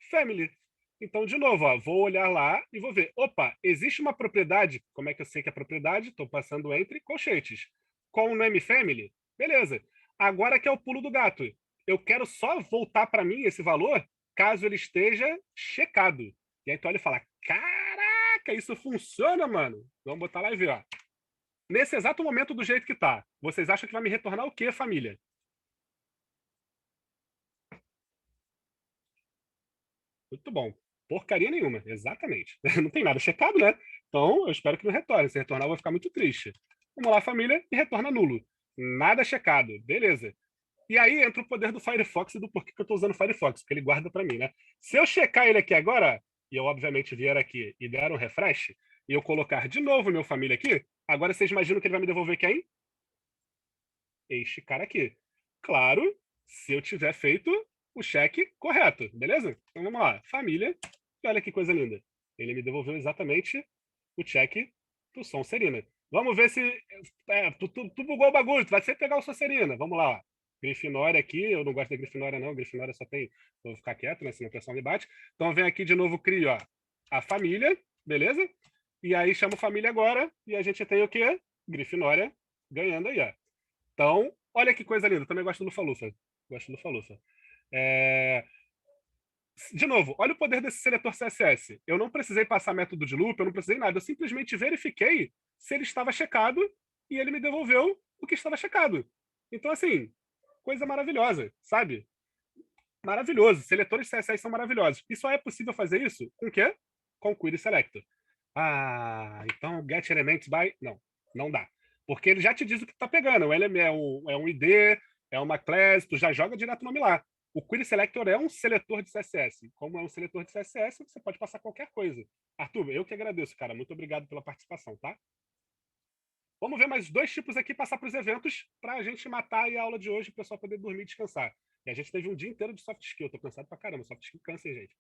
family. Então, de novo, ó, vou olhar lá e vou ver. Opa, existe uma propriedade. Como é que eu sei que é propriedade? Estou passando entre colchetes. Com o name family? Beleza. Agora que é o pulo do gato. Eu quero só voltar para mim esse valor caso ele esteja checado. E aí tu olha e fala, caraca, isso funciona, mano. Vamos botar lá e ver, ó. Nesse exato momento, do jeito que tá, vocês acham que vai me retornar o quê, família? Muito bom. Porcaria nenhuma, exatamente. Não tem nada checado, né? Então, eu espero que não retorne. Se retornar, eu vou ficar muito triste. Vamos lá, família, e retorna nulo. Nada checado. Beleza. E aí entra o poder do Firefox e do porquê que eu estou usando o Firefox, porque ele guarda para mim, né? Se eu checar ele aqui agora, e eu obviamente vier aqui e der um refresh, e eu colocar de novo meu família aqui, agora vocês imaginam que ele vai me devolver quem? Este cara aqui. Claro, se eu tiver feito o cheque correto, beleza? Então vamos lá, família, e olha que coisa linda. Ele me devolveu exatamente o check do Sonserina. Vamos ver se... tu bugou o bagulho, tu vai sempre pegar o Sonserina. Vamos lá, ó. Grifinória aqui, eu não gosto da Grifinória não, Grifinória só tem... Vou ficar quieto, né, senão o pessoal me bate. Então vem aqui de novo, crio, ó, a família, beleza? E aí chamo família agora, e a gente tem o quê? Grifinória ganhando aí, ó. Então, olha que coisa linda, também gosto do Lufa-Lufa. Gosto do Lufa-Lufa. De novo, olha o poder desse seletor CSS. Eu não precisei passar método de loop, eu não precisei nada. Eu simplesmente verifiquei se ele estava checado e ele me devolveu o que estava checado. Então, assim, coisa maravilhosa, sabe? Maravilhoso. Seletores CSS são maravilhosos. E só é possível fazer isso com o quê? Com Query Selector. Ah, então get elements by... Não dá. Porque ele já te diz o que tu tá pegando. Ele é um ID, é uma class, tu já joga direto o nome lá. O Query Selector é um seletor de CSS. Como é um seletor de CSS, você pode passar qualquer coisa. Arthur, eu que agradeço, cara. Muito obrigado pela participação, tá? Vamos ver mais 2 tipos aqui, passar para os eventos, para a gente matar aí a aula de hoje, o pessoal poder dormir e descansar. E a gente teve um dia inteiro de soft skill. Eu tô cansado pra caramba. Soft skill cansa, hein, gente?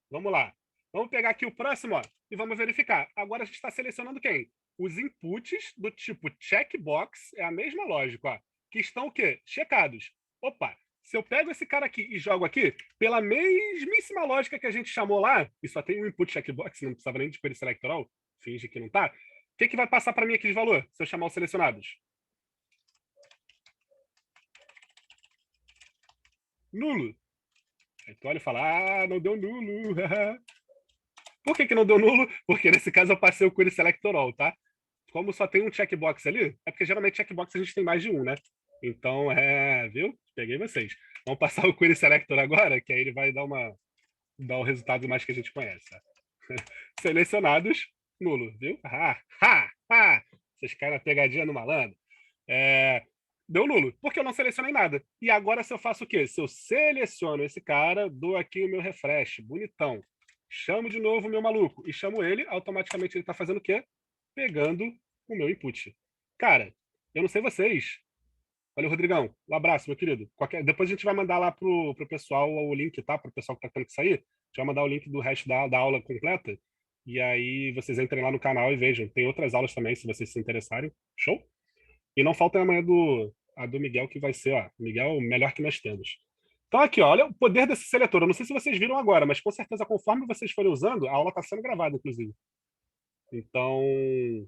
Vamos lá. Vamos pegar aqui o próximo, ó, e vamos verificar. Agora a gente está selecionando quem? Os inputs do tipo checkbox, é a mesma lógica, ó, que estão o quê? Checados. Opa, se eu pego esse cara aqui e jogo aqui, pela mesmíssima lógica que a gente chamou lá, e só tem um input checkbox, não precisava nem de query selectoral, finge que não tá, o que vai passar para mim aqui de valor, se eu chamar os selecionados? Nulo. Aí tu olha e fala, não deu nulo. Por que não deu nulo? Porque nesse caso eu passei o query selectoral, tá? Como só tem um checkbox ali, é porque geralmente checkbox a gente tem mais de um, né? Então, viu? Peguei vocês. Vamos passar o query selector agora, que aí ele vai dar o resultado mais que a gente conhece. Tá? Selecionados, nulo, viu? Vocês caem na pegadinha no malandro. Deu nulo, porque eu não selecionei nada. E agora se eu faço o quê? Se eu seleciono esse cara, dou aqui o meu refresh, bonitão. Chamo de novo o meu maluco e chamo ele, automaticamente ele está fazendo o quê? Pegando o meu input. Cara, eu não sei vocês. Olha o Rodrigão, um abraço, meu querido. Depois a gente vai mandar lá pro pessoal o link, tá? Pro pessoal que tá tendo que sair. A gente vai mandar o link do resto da aula completa. E aí vocês entrem lá no canal e vejam. Tem outras aulas também, se vocês se interessarem. Show? E não falta amanhã a do Miguel, que vai ser, ó, Miguel, o melhor que nós temos. Então aqui, ó, olha o poder desse seletor. Eu não sei se vocês viram agora, mas com certeza, conforme vocês forem usando, a aula está sendo gravada, inclusive. Então,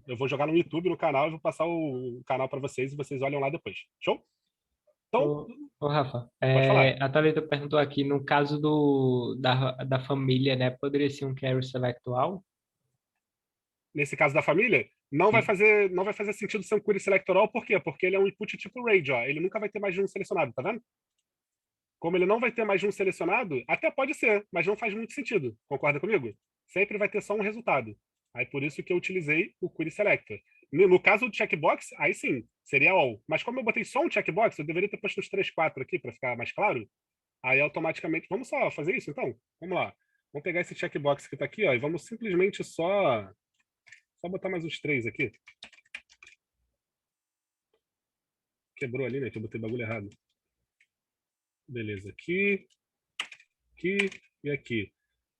eu vou jogar no YouTube, no canal, e vou passar o canal para vocês e vocês olham lá depois. Show? Então, Ô, Rafa, pode falar. a Thalita perguntou aqui, no caso da família, né, poderia ser um query selectoral? Nesse caso da família, não vai fazer sentido ser um query selectoral, por quê? Porque ele é um input tipo range, ó. Ele nunca vai ter mais de um selecionado, tá vendo? Como ele não vai ter mais de um selecionado, até pode ser, mas não faz muito sentido. Concorda comigo? Sempre vai ter só um resultado. Aí por isso que eu utilizei o query selector. No caso do checkbox, aí sim, seria all. Mas como eu botei só um checkbox, eu deveria ter posto uns 3, 4 aqui para ficar mais claro. Aí automaticamente, vamos só fazer isso então? Vamos lá. Vamos pegar esse checkbox que está aqui, ó, e vamos simplesmente só botar mais uns 3 aqui. Quebrou ali, né? Que eu botei bagulho errado. Beleza, aqui e aqui.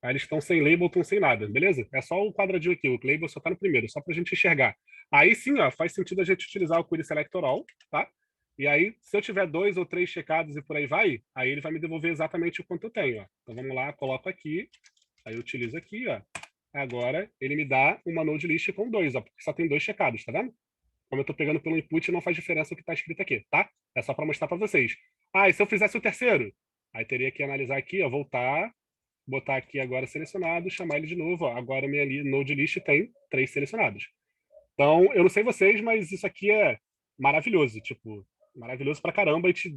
Aí eles estão sem label, estão sem nada, beleza? É só o quadradinho aqui, o label só está no primeiro, só para a gente enxergar. Aí sim, ó, faz sentido a gente utilizar o query selectoral, tá? E aí, se eu tiver 2 ou 3 checados e por aí vai, aí ele vai me devolver exatamente o quanto eu tenho, ó. Então vamos lá, coloco aqui, aí eu utilizo aqui, ó. Agora ele me dá uma node list com 2, ó, porque só tem 2 checados, tá vendo? Como eu estou pegando pelo input, não faz diferença o que está escrito aqui, tá? É só para mostrar para vocês. Ah, e se eu fizesse o terceiro? Aí teria que analisar aqui, ó, voltar, botar aqui agora selecionado, chamar ele de novo, ó. Agora minha node list tem 3 selecionados. Então, eu não sei vocês, mas isso aqui é maravilhoso, tipo, maravilhoso pra caramba e te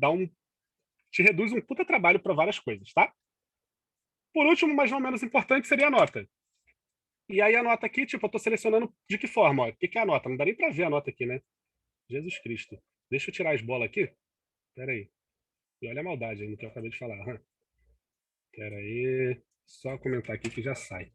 reduz um puta trabalho para várias coisas, tá? Por último, mas não menos importante, seria a nota. E aí a nota aqui, tipo, eu tô selecionando de que forma, ó? O que é a nota? Não dá nem para ver a nota aqui, né? Jesus Cristo. Deixa eu tirar as bolas aqui. Pera aí. E olha a maldade aí no que eu acabei de falar. Pera aí. Só comentar aqui que já sai.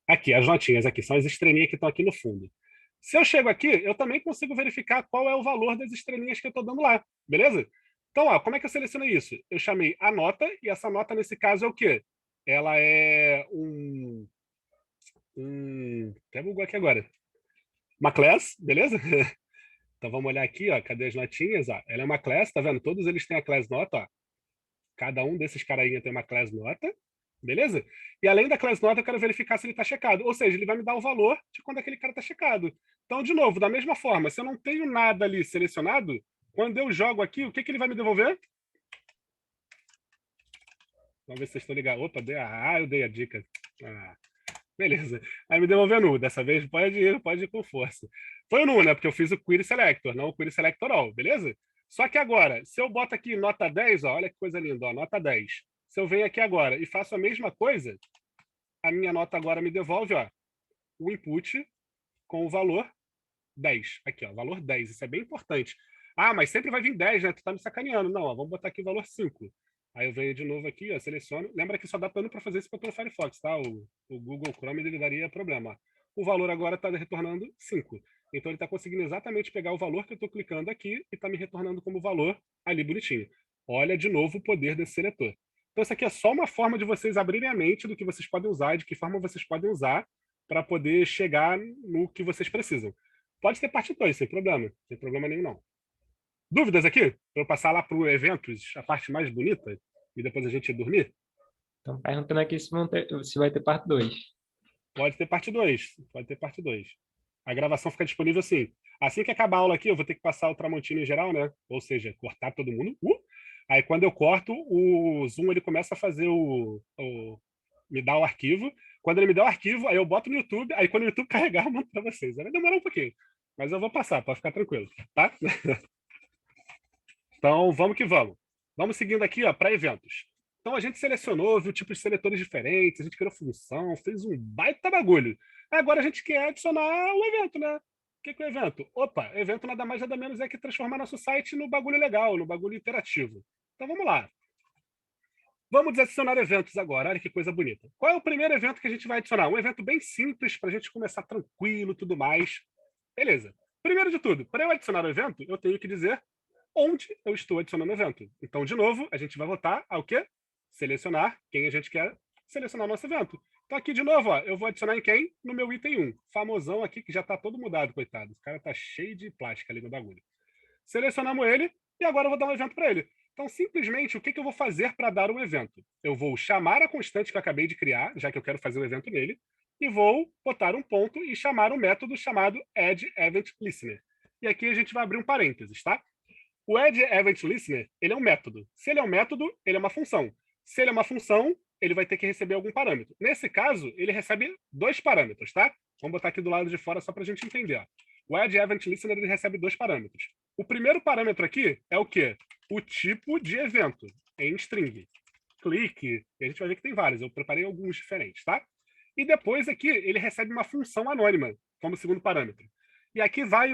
Aqui, as notinhas aqui. São as estrelinhas que estão aqui no fundo. Se eu chego aqui, eu também consigo verificar qual é o valor das estrelinhas que eu estou dando lá. Beleza? Então, ó, como é que eu selecionei isso? Eu chamei a nota, e essa nota, nesse caso, é o quê? Ela é Até bugou aqui agora. Uma class, beleza? Então vamos olhar aqui, ó. Cadê as notinhas? Ó? Ela é uma class, tá vendo? Todos eles têm a class nota, ó. Cada um desses carinha tem uma class nota, beleza? E além da class nota, eu quero verificar se ele está checado. Ou seja, ele vai me dar o valor de quando aquele cara está checado. Então, de novo, da mesma forma, se eu não tenho nada ali selecionado, quando eu jogo aqui, o que ele vai me devolver? Vamos ver se vocês estão ligados. Opa, eu dei a dica. Beleza. Aí me devolveu null. Dessa vez pode ir com força. Foi o null, né? Porque eu fiz o query selector, não o query selector all, beleza? Só que agora, se eu boto aqui nota 10, ó, olha que coisa linda, ó, nota 10. Se eu venho aqui agora e faço a mesma coisa, a minha nota agora me devolve, ó, o input com o valor 10. Aqui, ó, valor 10. Isso é bem importante. Ah, mas sempre vai vir 10, né? Tu tá me sacaneando. Não, ó, vamos botar aqui o valor 5. Aí eu venho de novo aqui, ó, seleciono. Lembra que só dá pano para fazer isso pelo Firefox, tá? O Google Chrome ele daria problema. O valor agora está retornando 5. Então ele está conseguindo exatamente pegar o valor que eu estou clicando aqui e está me retornando como valor ali bonitinho. Olha de novo o poder desse seletor. Então isso aqui é só uma forma de vocês abrirem a mente do que vocês podem usar, de que forma vocês podem usar para poder chegar no que vocês precisam. Pode ter parte 2, sem problema nenhum não. Dúvidas aqui? Para eu passar lá para o eventos, a parte mais bonita, e depois a gente ir dormir? Estão perguntando aqui se vai ter parte 2. Pode ter parte 2. Pode ter parte 2. A gravação fica disponível assim. Assim que acabar a aula aqui, eu vou ter que passar o Tramontina em geral, né? Ou seja, cortar todo mundo. Aí quando eu corto, o Zoom ele começa a fazer me dá o arquivo. Quando ele me dá o arquivo, aí eu boto no YouTube. Aí quando o YouTube carregar, eu mando para vocês. Vai demorar um pouquinho. Mas eu vou passar, pode ficar tranquilo, tá? Então, vamos que vamos. Vamos seguindo aqui para eventos. Então, a gente selecionou, viu tipos de seletores diferentes, a gente criou função, fez um baita bagulho. Agora a gente quer adicionar o evento, né? O que é o evento? Opa, evento nada mais nada menos é que transformar nosso site no bagulho legal, no bagulho interativo. Então, vamos lá. Vamos adicionar eventos agora. Olha que coisa bonita. Qual é o primeiro evento que a gente vai adicionar? Um evento bem simples, para a gente começar tranquilo e tudo mais. Beleza. Primeiro de tudo, para eu adicionar o evento, eu tenho que dizer onde eu estou adicionando o evento. Então, de novo, a gente vai voltar ao quê? Selecionar quem a gente quer selecionar o nosso evento. Então, aqui de novo, ó, eu vou adicionar em quem? No meu item 1. Famosão aqui, que já está todo mudado, coitado. O cara está cheio de plástica ali no bagulho. Selecionamos ele e agora eu vou dar um evento para ele. Então, simplesmente, o que eu vou fazer para dar um evento? Eu vou chamar a constante que eu acabei de criar, já que eu quero fazer um evento nele, e vou botar um ponto e chamar um método chamado addEventListener. E aqui a gente vai abrir um parênteses, tá? O addEventListener, ele é um método. Se ele é um método, ele é uma função. Se ele é uma função, ele vai ter que receber algum parâmetro. Nesse caso, ele recebe 2 parâmetros, tá? Vamos botar aqui do lado de fora só para a gente entender. Ó. O addEventListener ele recebe 2 parâmetros. O primeiro parâmetro aqui é o quê? O tipo de evento, em string. Clique, e a gente vai ver que tem vários. Eu preparei alguns diferentes, tá? E depois aqui, ele recebe uma função anônima, como segundo parâmetro. E aqui vai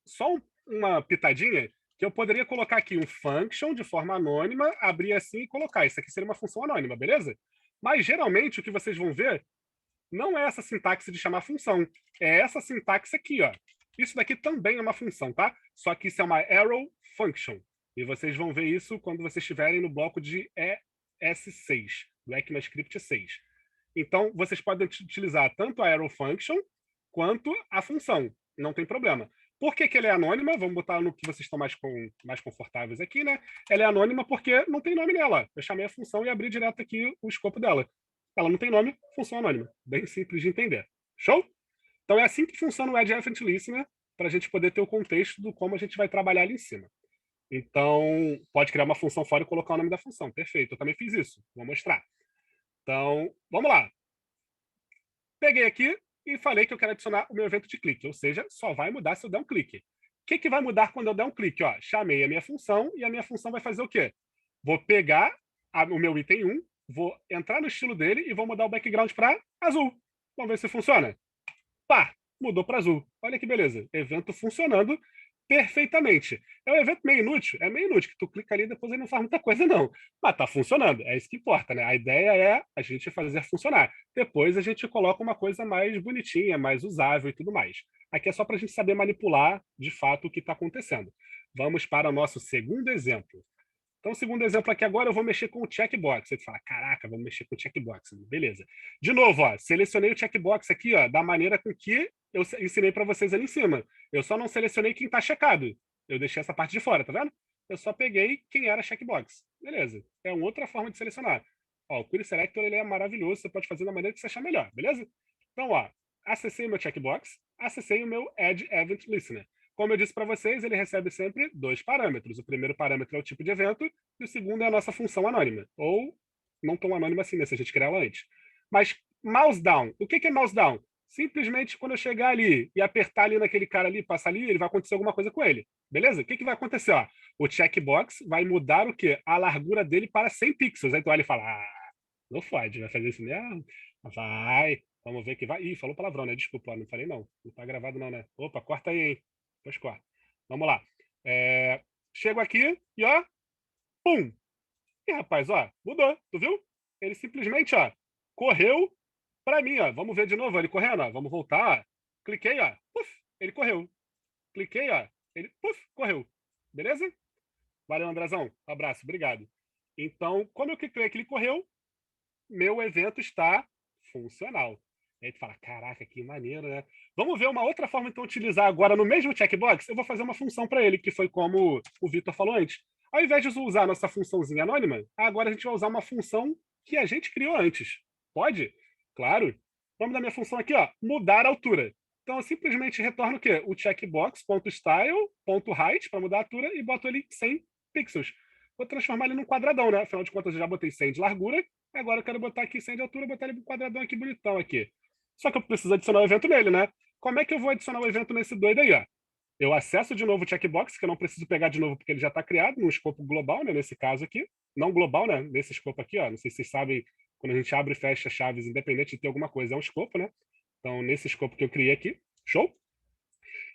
só uma pitadinha, que eu poderia colocar aqui um function de forma anônima, abrir assim e colocar. Isso aqui seria uma função anônima, beleza? Mas, geralmente, o que vocês vão ver não é essa sintaxe de chamar função. É essa sintaxe aqui, ó. Isso daqui também é uma função, tá? Só que isso é uma arrow function. E vocês vão ver isso quando vocês estiverem no bloco de ES6, do ECMAScript 6. Então, vocês podem utilizar tanto a arrow function quanto a função. Não tem problema. Por que ela é anônima? Vamos botar no que vocês estão mais confortáveis aqui, né? Ela é anônima porque não tem nome nela. Eu chamei a função e abri direto aqui o escopo dela. Ela não tem nome, função anônima. Bem simples de entender. Show? Então é assim que funciona o addEventListener, para a gente poder ter o contexto do como a gente vai trabalhar ali em cima. Então, pode criar uma função fora e colocar o nome da função. Perfeito, eu também fiz isso. Vou mostrar. Então, vamos lá. Peguei aqui e falei que eu quero adicionar o meu evento de clique, ou seja, só vai mudar se eu der um clique. O que vai mudar quando eu der um clique? Ó, chamei a minha função e a minha função vai fazer o quê? Vou pegar o meu item 1, vou entrar no estilo dele e vou mudar o background para azul. Vamos ver se funciona. Pá, mudou para azul. Olha que beleza. Evento funcionando perfeitamente. É um evento meio inútil? É meio inútil, que tu clica ali e depois ele não faz muita coisa, não. Mas tá funcionando, é isso que importa, né? A ideia é a gente fazer funcionar. Depois a gente coloca uma coisa mais bonitinha, mais usável e tudo mais. Aqui é só para a gente saber manipular, de fato, o que está acontecendo. Vamos para o nosso segundo exemplo. Então, segundo exemplo aqui agora, eu vou mexer com o checkbox. Aí tu fala, caraca, vamos mexer com o checkbox. Beleza. De novo, ó, selecionei o checkbox aqui, ó, da maneira com que eu ensinei para vocês ali em cima. Eu só não selecionei quem está checado. Eu deixei essa parte de fora, tá vendo? Eu só peguei quem era checkbox. Beleza. É uma outra forma de selecionar. Ó, o Query Selector ele é maravilhoso, você pode fazer da maneira que você achar melhor, beleza? Então, ó, acessei o meu checkbox, acessei o meu Add Event Listener. Como eu disse para vocês, ele recebe sempre 2 parâmetros. O primeiro parâmetro é o tipo de evento e o segundo é a nossa função anônima. Ou não tão anônima assim, né, se a gente criar ela antes. Mas mouse down. O que é mouse down? Simplesmente quando eu chegar ali e apertar ali naquele cara ali, passar ali, ele vai acontecer alguma coisa com ele. Beleza? O que vai acontecer? Ó? O checkbox vai mudar o quê? A largura dele para 100 pixels. Aí tu olha e fala, não pode, vai fazer isso mesmo? Vai, vamos ver que vai. Ih, falou palavrão, né? Desculpa, não falei não. Não tá gravado não, né? Opa, corta aí, hein? Depois corta. Vamos lá. Chego aqui e ó, pum! E rapaz, ó, mudou, tu viu? Ele simplesmente, ó, correu para mim, ó. Vamos ver de novo ele correndo, ó. Vamos voltar, ó. Cliquei, ó, puf, ele correu. Cliquei, ó, ele, puf, correu. Beleza? Valeu, Andrezão. Abraço, obrigado. Então, como eu cliquei que ele correu, meu evento está funcional. Aí tu fala, caraca, que maneiro, né? Vamos ver uma outra forma, então, de utilizar agora no mesmo checkbox. Eu vou fazer uma função para ele, que foi como o Vitor falou antes. Ao invés de usar a nossa funçãozinha anônima, agora a gente vai usar uma função que a gente criou antes. Pode? Claro. Vamos da minha função aqui, ó, mudar a altura. Então, eu simplesmente retorno o quê? O checkbox.style.height para mudar a altura e boto ele em 100 pixels. Vou transformar ele num quadradão, né? Afinal de contas, eu já botei 100 de largura. Agora eu quero botar aqui 100 de altura, botar ele num quadradão aqui bonitão aqui. Só que eu preciso adicionar o evento nele, né? Como é que eu vou adicionar o evento nesse doido aí, ó? Eu acesso de novo o checkbox, que eu não preciso pegar de novo porque ele já está criado num escopo global, né? Nesse caso aqui. Não global, né? Nesse escopo aqui, ó. Não sei se vocês sabem, quando a gente abre e fecha chaves, independente de ter alguma coisa, é um escopo, né? Então, nesse escopo que eu criei aqui. Show?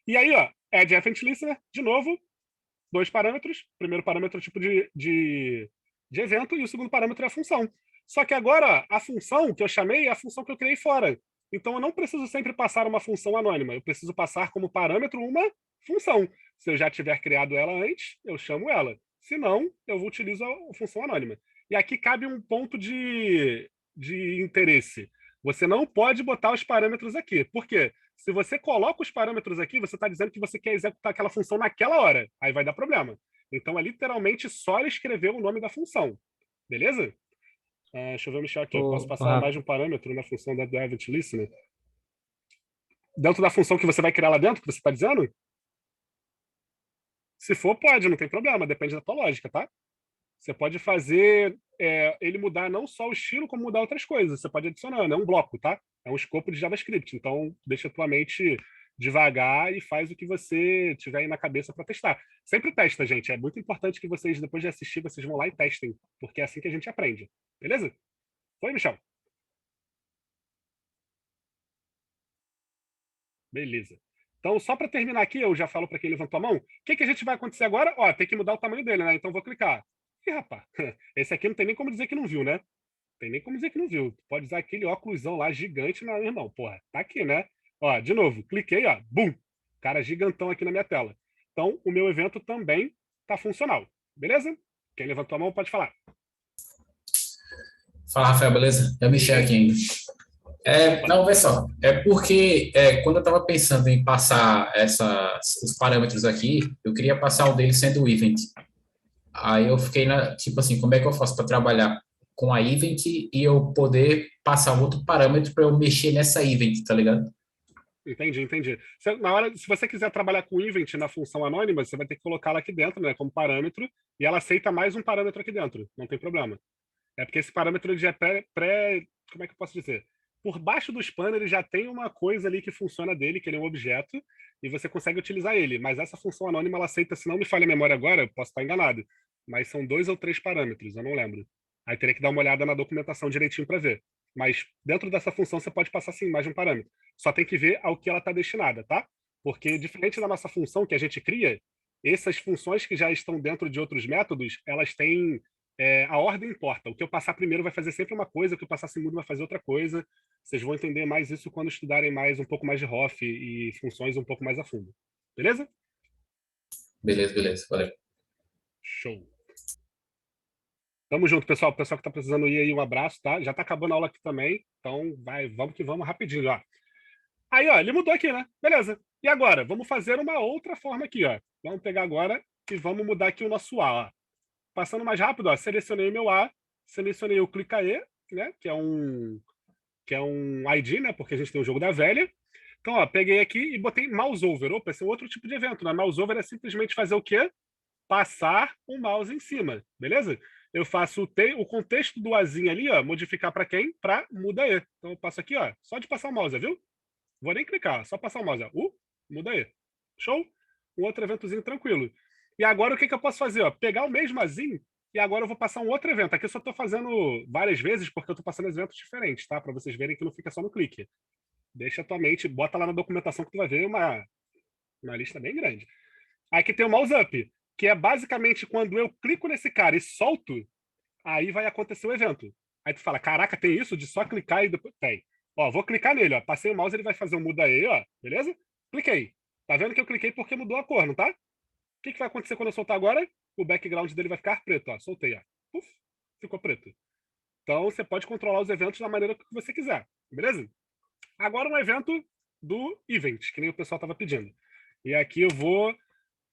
E aí, ó, Add Event Listener, de novo, 2 parâmetros. O primeiro parâmetro é o tipo de evento e o segundo parâmetro é a função. Só que agora, a função que eu chamei é a função que eu criei fora. Então, eu não preciso sempre passar uma função anônima. Eu preciso passar como parâmetro uma função. Se eu já tiver criado ela antes, eu chamo ela. Se não, eu utilizo a função anônima. E aqui cabe um ponto de interesse. Você não pode botar os parâmetros aqui. Por quê? Se você coloca os parâmetros aqui, você está dizendo que você quer executar aquela função naquela hora. Aí vai dar problema. Então, é literalmente só escrever o nome da função. Beleza? Deixa eu ver, Michel, aqui. Eu posso passar mais de um parâmetro na função da Event Listener? Dentro da função que você vai criar lá dentro, que você está dizendo? Se for, pode, não tem problema. Depende da tua lógica, tá? Você pode fazer ele mudar não só o estilo, como mudar outras coisas. Você pode adicionar, não é um bloco, tá? É um escopo de JavaScript. Então, deixa a tua mente devagar e faz o que você tiver aí na cabeça para testar. Sempre testa, gente. É muito importante que vocês, depois de assistir, vocês vão lá e testem, porque é assim que a gente aprende. Beleza? Foi, Michel? Beleza. Então, só para terminar aqui, eu já falo para quem levantou a mão, o que a gente vai acontecer agora? Ó, tem que mudar o tamanho dele, né? Então, vou clicar. Ih, rapaz, esse aqui não tem nem como dizer que não viu, né? Tem nem como dizer que não viu. Tu pode usar aquele óculosão lá gigante, não, irmão. Porra, tá aqui, né? Ó, de novo, cliquei, ó, bum! Cara gigantão aqui na minha tela. Então, o meu evento também tá funcional. Beleza? Quem levantou a mão pode falar. Fala, Rafael, beleza? É o Michel aqui ainda. Não, vê só. É porque quando eu estava pensando em passar os parâmetros aqui, eu queria passar um deles sendo o event. Aí eu fiquei tipo assim, como é que eu faço para trabalhar com a event e eu poder passar um outro parâmetro para eu mexer nessa event, tá ligado? Entendi. Se você quiser trabalhar com event na função anônima, você vai ter que colocá-la aqui dentro, né, como parâmetro, e ela aceita mais um parâmetro aqui dentro. Não tem problema. É porque esse parâmetro ele já é como é que eu posso dizer? Por baixo do spanner ele já tem uma coisa ali que funciona dele, que ele é um objeto, e você consegue utilizar ele. Mas essa função anônima ela aceita, se não me falha a memória agora, eu posso estar enganado, mas são 2 ou 3 parâmetros, eu não lembro. Aí teria que dar uma olhada na documentação direitinho para ver. Mas dentro dessa função você pode passar sim mais de um parâmetro. Só tem que ver ao que ela está destinada, tá? Porque diferente da nossa função que a gente cria, essas funções que já estão dentro de outros métodos, elas têm a ordem importa. O que eu passar primeiro vai fazer sempre uma coisa, o que eu passar segundo vai fazer outra coisa. Vocês vão entender mais isso quando estudarem mais um pouco mais de ROF e funções um pouco mais a fundo. Beleza? Beleza. Valeu. Show. Tamo junto, pessoal. O pessoal que tá precisando ir aí, um abraço, tá? Já tá acabando a aula aqui também. Então, vamos que vamos rapidinho, ó. Aí, ó, ele mudou aqui, né? Beleza. E agora? Vamos fazer uma outra forma aqui, ó. Vamos pegar agora e vamos mudar aqui o nosso A, ó. Passando mais rápido, ó, selecionei meu A, selecionei o clicae, né? Que é um ID, né? Porque a gente tem o jogo da velha. Então, ó, peguei aqui e botei mouse over. Opa, esse é outro tipo de evento, né? Mouse over é simplesmente fazer o quê? Passar o mouse em cima, beleza? Eu faço o contexto do Azinho ali, ó, modificar para quem? Para muda E. Então eu passo aqui, ó, só de passar o mouse, viu? Vou nem clicar, só passar o mouse, ó. Muda E. Show? Um outro eventozinho tranquilo. E agora o que eu posso fazer? Ó? Pegar o mesmo Azinho e agora eu vou passar um outro evento. Aqui eu só estou fazendo várias vezes porque eu estou passando eventos diferentes, tá? Para vocês verem que não fica só no clique. Deixa a tua mente, bota lá na documentação que tu vai ver uma lista bem grande. Aqui tem o mouse up, que é basicamente quando eu clico nesse cara e solto, aí vai acontecer o evento. Aí tu fala, caraca, tem isso de só clicar e depois... Tem. Ó, vou clicar nele, ó. Passei o mouse, ele vai fazer um muda aí, ó. Beleza? Cliquei. Tá vendo que eu cliquei porque mudou a cor, não tá? O que vai acontecer quando eu soltar agora? O background dele vai ficar preto, ó. Soltei, ó. Uf, ficou preto. Então você pode controlar os eventos da maneira que você quiser. Beleza? Agora um evento do event, que nem o pessoal estava pedindo. E aqui eu vou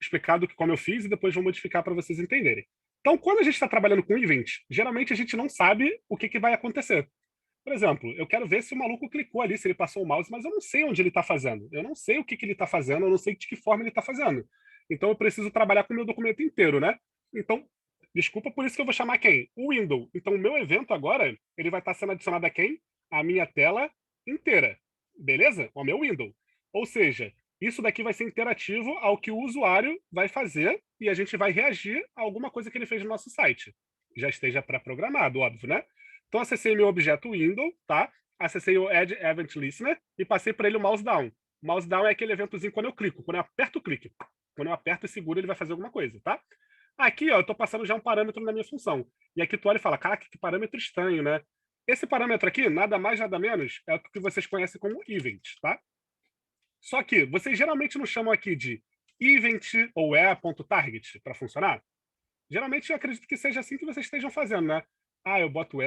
explicar como eu fiz e depois vou modificar para vocês entenderem. Então, quando a gente está trabalhando com event, geralmente a gente não sabe o que vai acontecer. Por exemplo, eu quero ver se o maluco clicou ali, se ele passou o mouse, mas eu não sei onde ele está fazendo. Eu não sei o que ele está fazendo, eu não sei de que forma ele está fazendo. Então, eu preciso trabalhar com o meu documento inteiro, né? Então, desculpa, por isso que eu vou chamar quem? O window. Então, o meu evento agora, ele vai estar sendo adicionado a quem? A minha tela inteira. Beleza? O meu window. Ou seja, isso daqui vai ser interativo ao que o usuário vai fazer e a gente vai reagir a alguma coisa que ele fez no nosso site. Já esteja pré-programado, óbvio, né? Então, acessei meu objeto window, tá? Acessei o Add Event Listener e passei para ele o mouse down. O mouse down é aquele eventozinho quando eu clico, quando eu aperto o clique. Quando eu aperto e seguro, ele vai fazer alguma coisa, tá? Aqui, ó, eu estou passando já um parâmetro na minha função. E aqui tu olha e fala, caraca, que parâmetro estranho, né? Esse parâmetro aqui, nada mais, nada menos, é o que vocês conhecem como event, tá? Só que vocês geralmente não chamam aqui de event ou e.target para funcionar? Geralmente eu acredito que seja assim que vocês estejam fazendo, né? Ah, eu boto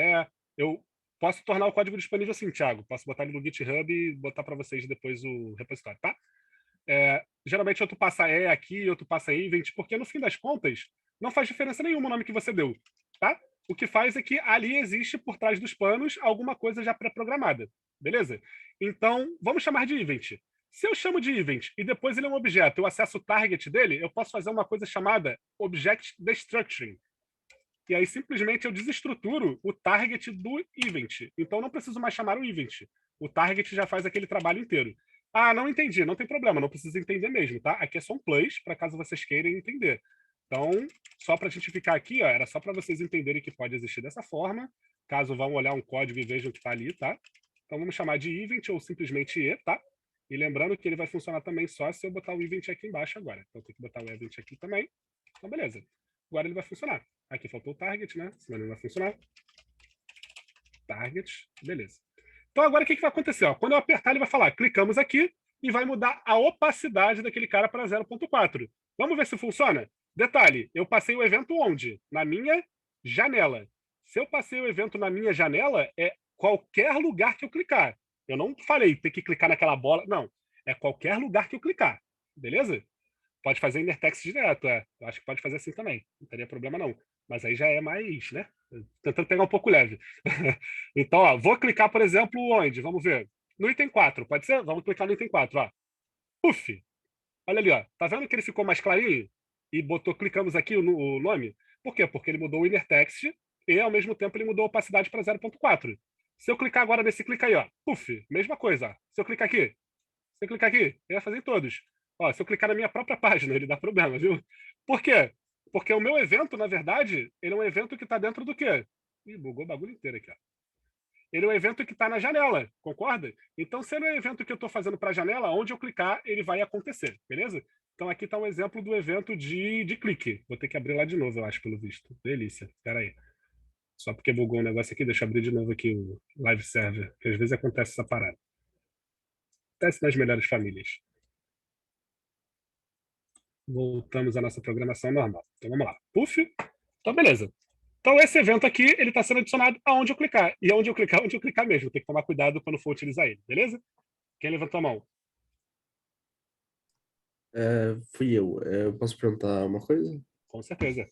eu posso tornar o código disponível assim, Thiago. Posso botar ele no GitHub e botar para vocês depois o repositório, tá? Geralmente ou tu passa aqui, ou tu passa event, porque no fim das contas não faz diferença nenhuma o nome que você deu, tá? O que faz é que ali existe por trás dos panos alguma coisa já pré-programada, beleza? Então, vamos chamar de event. Se eu chamo de event e depois ele é um objeto, eu acesso o target dele, eu posso fazer uma coisa chamada object destructuring. E aí simplesmente eu desestruturo o target do event. Então não preciso mais chamar o event. O target já faz aquele trabalho inteiro. Ah, não entendi, não tem problema, não precisa entender mesmo, tá? Aqui é só um plus, para caso vocês queiram entender. Então, só para a gente ficar aqui, ó, era só para vocês entenderem que pode existir dessa forma, caso vão olhar um código e vejam que está ali, tá? Então vamos chamar de event ou simplesmente e, tá? E lembrando que ele vai funcionar também só se eu botar o event aqui embaixo agora. Então tem que botar o event aqui também. Então beleza. Agora ele vai funcionar. Aqui faltou o target, né? Senão ele não vai funcionar. Target, beleza. Então agora o que vai acontecer? Ó? Quando eu apertar, ele vai falar, clicamos aqui e vai mudar a opacidade daquele cara para 0.4. Vamos ver se funciona? Detalhe, eu passei o evento onde? Na minha janela. Se eu passei o evento na minha janela, é qualquer lugar que eu clicar. Eu não falei ter que clicar naquela bola. Não, é qualquer lugar que eu clicar. Beleza? Pode fazer inner text direto, Eu acho que pode fazer assim também. Não teria problema não. Mas aí já é mais, né? Tentando pegar um pouco leve. Então, ó, vou clicar, por exemplo, onde? Vamos ver. No item 4, pode ser? Vamos clicar no item 4, ó. Puf! Olha ali, ó. Tá vendo que ele ficou mais clarinho? E botou, clicamos aqui o nome? Por quê? Porque ele mudou o inner text e, ao mesmo tempo, ele mudou a opacidade para 0.4. Se eu clicar agora nesse clique aí, ó. Puf! Mesma coisa, ó. Se eu clicar aqui, ele vai fazer em todos. Ó, se eu clicar na minha própria página, ele dá problema, viu? Por quê? Porque o meu evento, na verdade, ele é um evento que está dentro do quê? Ih, bugou o bagulho inteiro aqui, ó. Ele é um evento que está na janela, concorda? Então, se ele é um evento que eu estou fazendo para a janela, onde eu clicar, ele vai acontecer, beleza? Então, aqui está um exemplo do evento de clique. Vou ter que abrir lá de novo, eu acho, pelo visto. Delícia. Espera aí. Só porque bugou um negócio aqui, deixa eu abrir de novo aqui o live server, que às vezes acontece essa parada. Acontece nas melhores famílias. Voltamos à nossa programação normal. Então, vamos lá. Puf. Então, beleza. Então, esse evento aqui, ele está sendo adicionado aonde eu clicar. E onde eu clicar mesmo. Tem que tomar cuidado quando for utilizar ele, beleza? Quem levantou a mão? Fui eu. Eu posso perguntar uma coisa? Com certeza.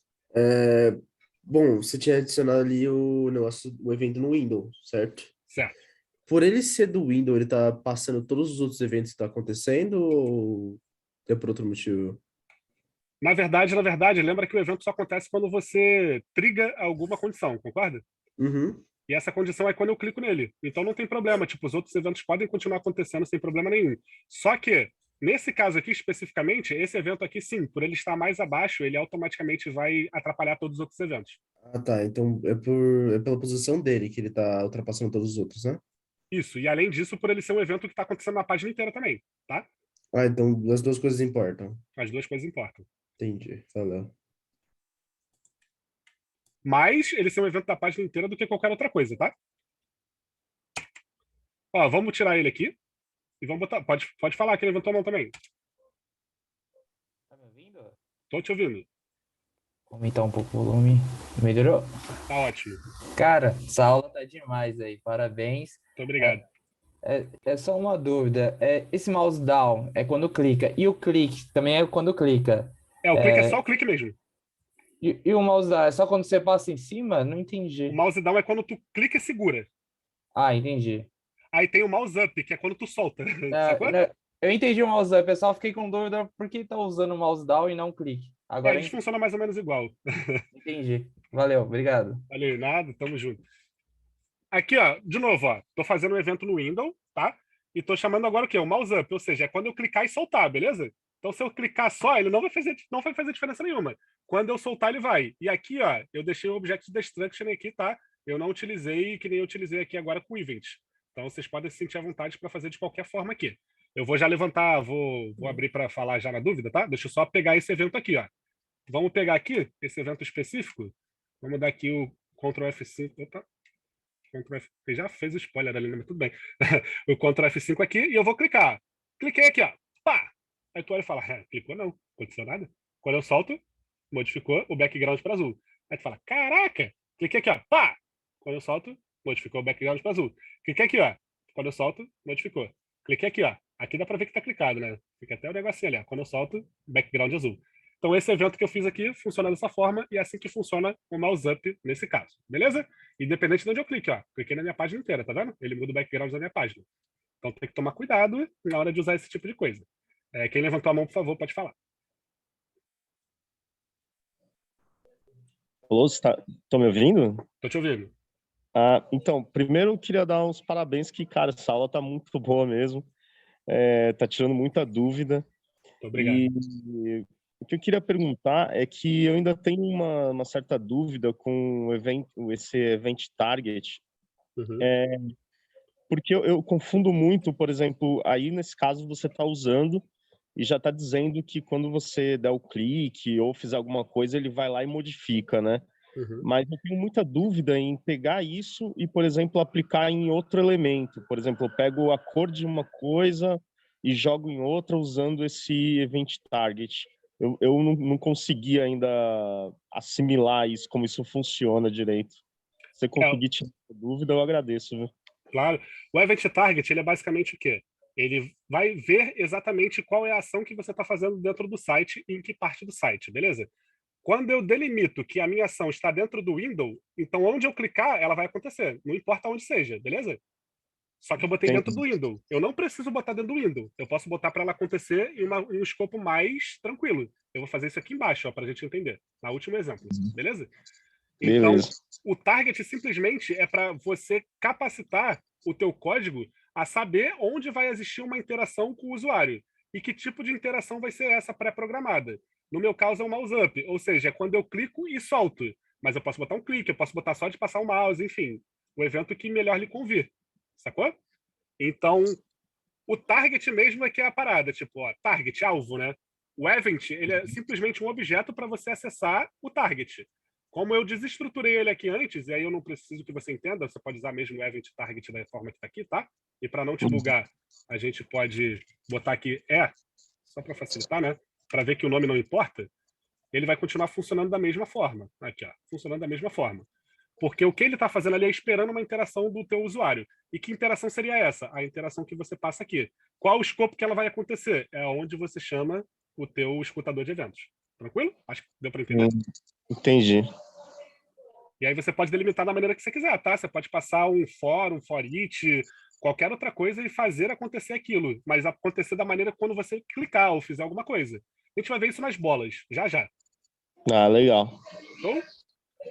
Bom, você tinha adicionado ali o negócio, o evento no Windows, certo? Certo. Por ele ser do Windows, ele tá passando todos os outros eventos que tá acontecendo ou é por outro motivo? Na verdade, lembra que o evento só acontece quando você triga alguma condição, concorda? Uhum. E essa condição é quando eu clico nele. Então não tem problema, tipo, os outros eventos podem continuar acontecendo sem problema nenhum. Só que, nesse caso aqui especificamente, esse evento aqui, sim, por ele estar mais abaixo, ele automaticamente vai atrapalhar todos os outros eventos. Ah, tá. Então é pela posição dele que ele tá ultrapassando todos os outros, né? Isso, e além disso, por ele ser um evento que está acontecendo na página inteira também, tá? Ah, então as duas coisas importam. As duas coisas importam. Entendi. Valeu. Mais ele ser um evento da página inteira do que qualquer outra coisa, tá? Ó, vamos tirar ele aqui e vamos botar... Pode falar que ele levantou a mão também. Tá me ouvindo? Tô te ouvindo. Vou aumentar um pouco o volume. Melhorou? Tá ótimo. Cara, essa aula tá demais aí. Parabéns. Muito obrigado. É só uma dúvida. Esse mouse down é quando clica. E o clique também é quando clica. O clique é só o clique mesmo. E o mouse down é só quando você passa em cima? Não entendi. O mouse down é quando tu clica e segura. Ah, entendi. Aí tem o mouse up, que é quando tu solta. Sacou? Eu entendi o mouse up, eu só fiquei com dúvida por que tá usando o mouse down e não clique. Agora Eles funcionam mais ou menos igual. entendi. Valeu, obrigado. Valeu, nada, tamo junto. Aqui, ó, de novo, ó, tô fazendo um evento no Windows, tá? E tô chamando agora o quê? O mouse up, ou seja, é quando eu clicar e soltar, beleza? Então, se eu clicar só, ele não vai fazer diferença nenhuma. Quando eu soltar, ele vai. E aqui, ó, eu deixei o Object Destruction aqui, tá? Eu não utilizei, que nem eu utilizei aqui agora com o Event. Então, vocês podem se sentir à vontade para fazer de qualquer forma aqui. Eu vou já levantar, vou abrir para falar já na dúvida, tá? Deixa eu só pegar esse evento aqui, ó. Vamos pegar aqui, esse evento específico. Vamos dar aqui o Ctrl F5. Opa. Ctrl F... Já fez o spoiler ali, mas tudo bem. O Ctrl F5 aqui e eu vou clicar. Cliquei aqui, ó. Pá! Aí tu olha e fala, clicou não, não aconteceu nada. Quando eu solto, modificou o background para azul. Aí tu fala, caraca! Cliquei aqui, ó. Pá! Quando eu solto, modificou o background para azul. Cliquei aqui, ó. Quando eu solto, modificou. Cliquei aqui, ó. Aqui dá para ver que tá clicado, né? Fica até o negocinho ali, ó. Quando eu solto, background azul. Então, esse evento que eu fiz aqui funciona dessa forma e é assim que funciona o mouse up nesse caso, beleza? Independente de onde eu clique, ó. Cliquei na minha página inteira, tá vendo? Ele muda o background da minha página. Então, tem que tomar cuidado na hora de usar esse tipo de coisa. Quem levantou a mão, por favor, pode falar. Alô, estão me ouvindo? Tô te ouvindo. Então, primeiro eu queria dar uns parabéns que, cara, essa aula tá muito boa mesmo. Tá tirando muita dúvida. Muito obrigado. E o que eu queria perguntar é que eu ainda tenho uma certa dúvida com esse Event Target. Uhum. Porque eu confundo muito, por exemplo, aí nesse caso você está usando e já está dizendo que quando você der o clique ou fizer alguma coisa, ele vai lá e modifica, né? Uhum. Mas eu tenho muita dúvida em pegar isso e, por exemplo, aplicar em outro elemento. Por exemplo, eu pego a cor de uma coisa e jogo em outra usando esse Event Target. Eu não consegui ainda assimilar isso, como isso funciona direito. Se você conseguir tirar essa dúvida, eu agradeço, viu? Claro. O Event Target, ele é basicamente o quê? Ele vai ver exatamente qual é a ação que você está fazendo dentro do site e em que parte do site, beleza? Quando eu delimito que a minha ação está dentro do window, então onde eu clicar, ela vai acontecer. Não importa onde seja, beleza? Só que eu botei dentro do window. Eu não preciso botar dentro do window. Eu posso botar para ela acontecer em um escopo mais tranquilo. Eu vou fazer isso aqui embaixo, para a gente entender. No último exemplo, beleza? Então, o target simplesmente é para você capacitar o teu código a saber onde vai existir uma interação com o usuário e que tipo de interação vai ser essa pré-programada. No meu caso, é um mouse up, ou seja, é quando eu clico e solto. Mas eu posso botar um clique, eu posso botar só de passar o mouse, enfim. O evento que melhor lhe convir. Sacou? Então, o target mesmo é que é a parada. Tipo, ó, target, alvo, né? O event, ele é simplesmente um objeto para você acessar o target. Como eu desestruturei ele aqui antes, e aí eu não preciso que você entenda, você pode usar mesmo o event target da forma que está aqui, tá? E para não te bugar, a gente pode botar aqui só para facilitar, né? Para ver que o nome não importa. ele vai continuar funcionando da mesma forma. Aqui, ó, funcionando da mesma forma. Porque o que ele está fazendo ali é esperando uma interação do teu usuário. E que interação seria essa? A interação que você passa aqui. Qual o escopo que ela vai acontecer? É onde você chama o teu escutador de eventos. Tranquilo? Acho que deu para entender. Entendi. E aí você pode delimitar da maneira que você quiser, tá? Você pode passar um for, um for each, qualquer outra coisa e fazer acontecer aquilo. Mas acontecer da maneira quando você clicar ou fizer alguma coisa. A gente vai ver isso nas bolas, já já. Ah, legal. Show?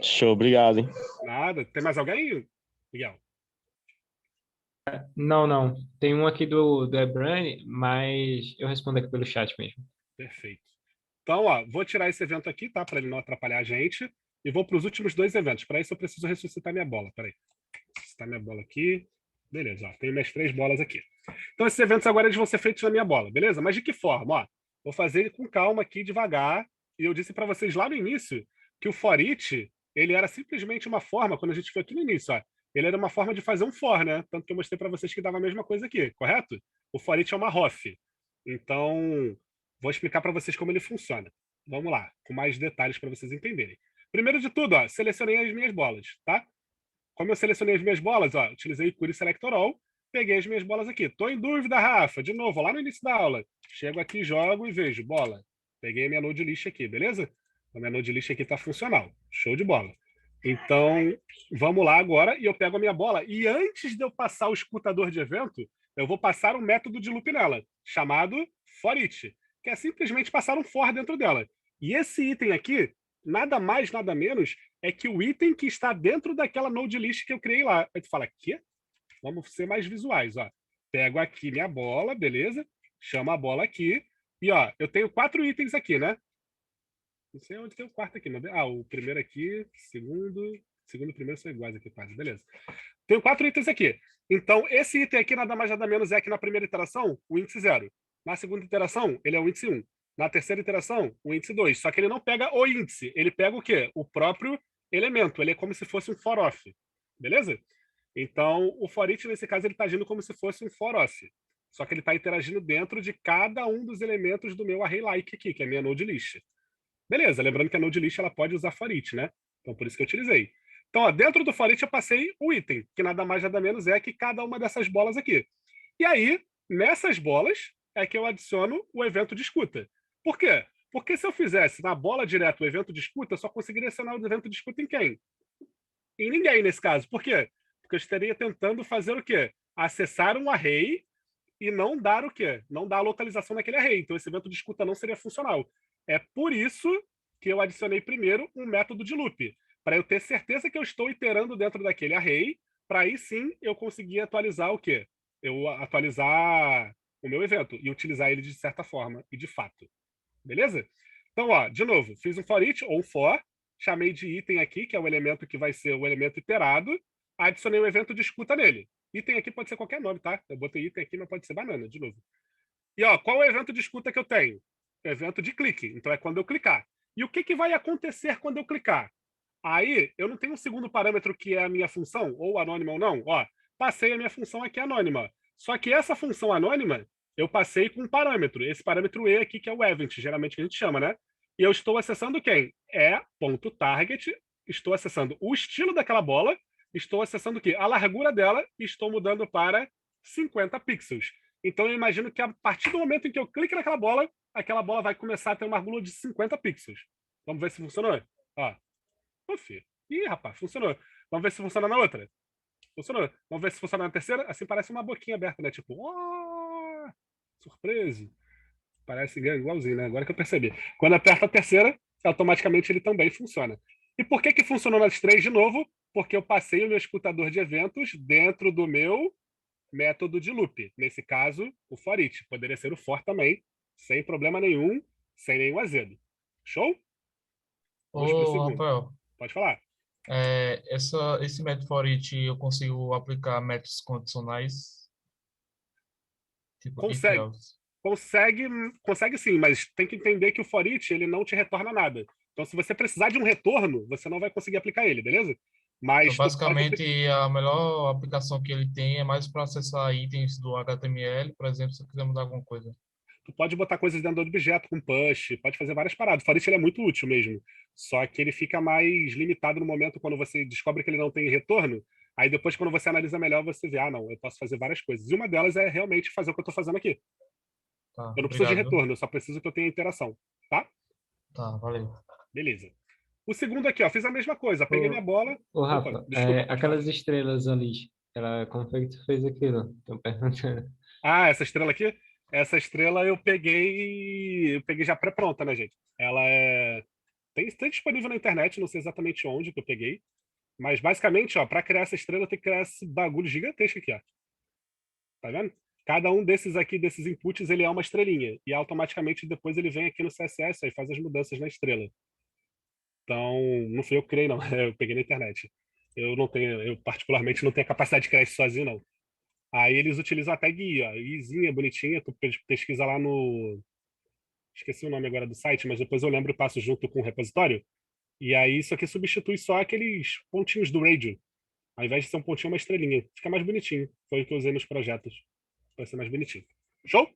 Show, obrigado, hein? Nada. Tem mais alguém, Miguel? Não. Tem um aqui do Ebrani, mas eu respondo aqui pelo chat mesmo. Perfeito. Então, ó, vou tirar esse evento aqui, tá? Para ele não atrapalhar a gente. E vou para os últimos 2 eventos. Para isso, eu preciso ressuscitar minha bola. Peraí. Ressuscitar minha bola aqui. Beleza, ó. Tenho minhas 3 bolas aqui. Então, esses eventos agora eles vão ser feitos na minha bola, beleza? Mas de que forma? Ó, vou fazer ele com calma aqui, devagar. E eu disse para vocês lá no início que o for each, ele era simplesmente uma forma, quando a gente foi aqui no início, ó, ele era uma forma de fazer um for, né? Tanto que eu mostrei para vocês que dava a mesma coisa aqui, correto? O for each é uma ROF. Então, vou explicar para vocês como ele funciona. Vamos lá, com mais detalhes para vocês entenderem. Primeiro de tudo, ó, selecionei as minhas bolas, tá? Como eu selecionei as minhas bolas, ó, utilizei o Query Selector All, peguei as minhas bolas aqui. Tô em dúvida, Rafa, de novo, lá no início da aula. Chego aqui, jogo e vejo, bola. Peguei a minha node list aqui, beleza? A minha node list aqui tá funcional. Show de bola. Então, vamos lá agora e eu pego a minha bola. E antes de eu passar o escutador de evento, eu vou passar um método de loop nela, chamado forEach, que é simplesmente passar um for dentro dela. E esse item aqui, nada mais, nada menos, é que o item que está dentro daquela node list que eu criei lá. Aí tu fala, quê? Vamos ser mais visuais, ó. Pego aqui minha bola, beleza? Chamo a bola aqui. E, ó, eu tenho 4 itens aqui, né? Não sei onde tem o quarto aqui. Mas... Ah, o primeiro aqui, segundo e primeiro são iguais aqui quase, beleza. Tenho 4 itens aqui. Então, esse item aqui, nada mais, nada menos, é que na primeira iteração, o índice 0. Na segunda iteração, ele é o índice 1. Na terceira iteração, o índice 2. Só que ele não pega o índice, ele pega o quê? O próprio elemento. Ele é como se fosse um for-off. Beleza? Então, o for-each, nesse caso, ele está agindo como se fosse um for-off. Só que ele está interagindo dentro de cada um dos elementos do meu array like aqui, que é a minha node list. Beleza, lembrando que a node list ela pode usar for-each, né? Então, por isso que eu utilizei. Então, ó, dentro do for-each eu passei o item, que nada mais, nada menos é que cada uma dessas bolas aqui. E aí, nessas bolas, é que eu adiciono o evento de escuta. Por quê? Porque se eu fizesse na bola direto o evento de escuta, eu só conseguiria adicionar o evento de escuta em quem? Em ninguém, nesse caso. Por quê? Porque eu estaria tentando fazer o quê? Acessar um array e não dar o quê? Não dar a localização naquele array. Então, esse evento de escuta não seria funcional. É por isso que eu adicionei primeiro um método de loop, para eu ter certeza que eu estou iterando dentro daquele array, para aí sim eu conseguir atualizar o quê? Eu atualizar o meu evento e utilizar ele de certa forma e de fato. Beleza? Então, ó, de novo, fiz um for each ou um for, chamei de item aqui, que é o elemento que vai ser o elemento iterado, adicionei o evento de escuta nele. Item aqui pode ser qualquer nome, tá? Eu botei item aqui, mas pode ser banana, de novo. E, ó, qual é o evento de escuta que eu tenho? Evento de clique. Então, é quando eu clicar. E o que vai acontecer quando eu clicar? Aí, eu não tenho um segundo parâmetro que é a minha função, ou anônima ou não. Ó, passei a minha função aqui anônima. Só que essa função anônima, eu passei com um parâmetro. Esse parâmetro E aqui, que é o event, geralmente que a gente chama, né? E eu estou acessando quem? E.target. Estou acessando o estilo daquela bola. Estou acessando o quê? A largura dela e estou mudando para 50 pixels. Então, eu imagino que a partir do momento em que eu clique naquela bola, aquela bola vai começar a ter uma largura de 50 pixels. Vamos ver se funcionou? Ó. Uf. Ih, rapaz, funcionou. Vamos ver se funciona na outra. Funcionou. Vamos ver se funciona na terceira. Assim parece uma boquinha aberta, né? Tipo, oh, surpresa. Parece igualzinho, né? Agora que eu percebi. Quando aperta a terceira, automaticamente ele também funciona. E por que funcionou nas 3 de novo? Porque eu passei o meu escutador de eventos dentro do meu método de loop. Nesse caso, o forEach. Poderia ser o for também, sem problema nenhum, sem nenhum azedo. Show? Vamos pro Ô, segundo. Rafael, Pode falar. esse método for each eu consigo aplicar métodos condicionais? Tipo, if Consegue. else. Consegue sim, mas tem que entender que o forEach ele não te retorna nada. Então, se você precisar de um retorno, você não vai conseguir aplicar ele, beleza? Mas Então, tu pode basicamente, a melhor aplicação que ele tem é mais para acessar itens do HTML, por exemplo, se eu quiser mudar alguma coisa. Tu pode botar coisas dentro do objeto com push, pode fazer várias paradas. O for each ele é muito útil mesmo, só que ele fica mais limitado no momento quando você descobre que ele não tem retorno. Aí depois, quando você analisa melhor, você vê, não, eu posso fazer várias coisas. E uma delas é realmente fazer o que eu estou fazendo aqui. Tá, Eu não preciso de obrigado. retorno, eu só preciso que eu tenha interação, tá? Tá, valeu. Beleza. O segundo aqui, ó, fiz a mesma coisa. Peguei minha bola. Ô, Opa, Rafa, desculpa. aquelas estrelas ali, como foi que tu fez aquilo? Tô perguntando. Essa estrela aqui? Essa estrela eu peguei já pré-pronta, né, gente? Ela tem disponível na internet, não sei exatamente onde que eu peguei. Mas basicamente, ó, para criar essa estrela, eu tenho que criar esse bagulho gigantesco aqui, ó. Tá vendo? Cada um desses aqui, desses inputs, ele é uma estrelinha. E automaticamente depois ele vem aqui no CSS e faz as mudanças na estrela. Então, não fui eu que criei, não. Eu peguei na internet. Eu particularmente não tenho a capacidade de criar isso sozinho, não. Aí eles utilizam a tag I, ó. Izinha, bonitinha. Tu pesquisa lá no... Esqueci o nome agora do site, mas depois eu lembro e passo junto com o repositório. E aí isso aqui substitui só aqueles pontinhos do radio. Ao invés de ser um pontinho, uma estrelinha. Fica mais bonitinho. Foi o que eu usei nos projetos. Vai ser mais bonitinho. Show?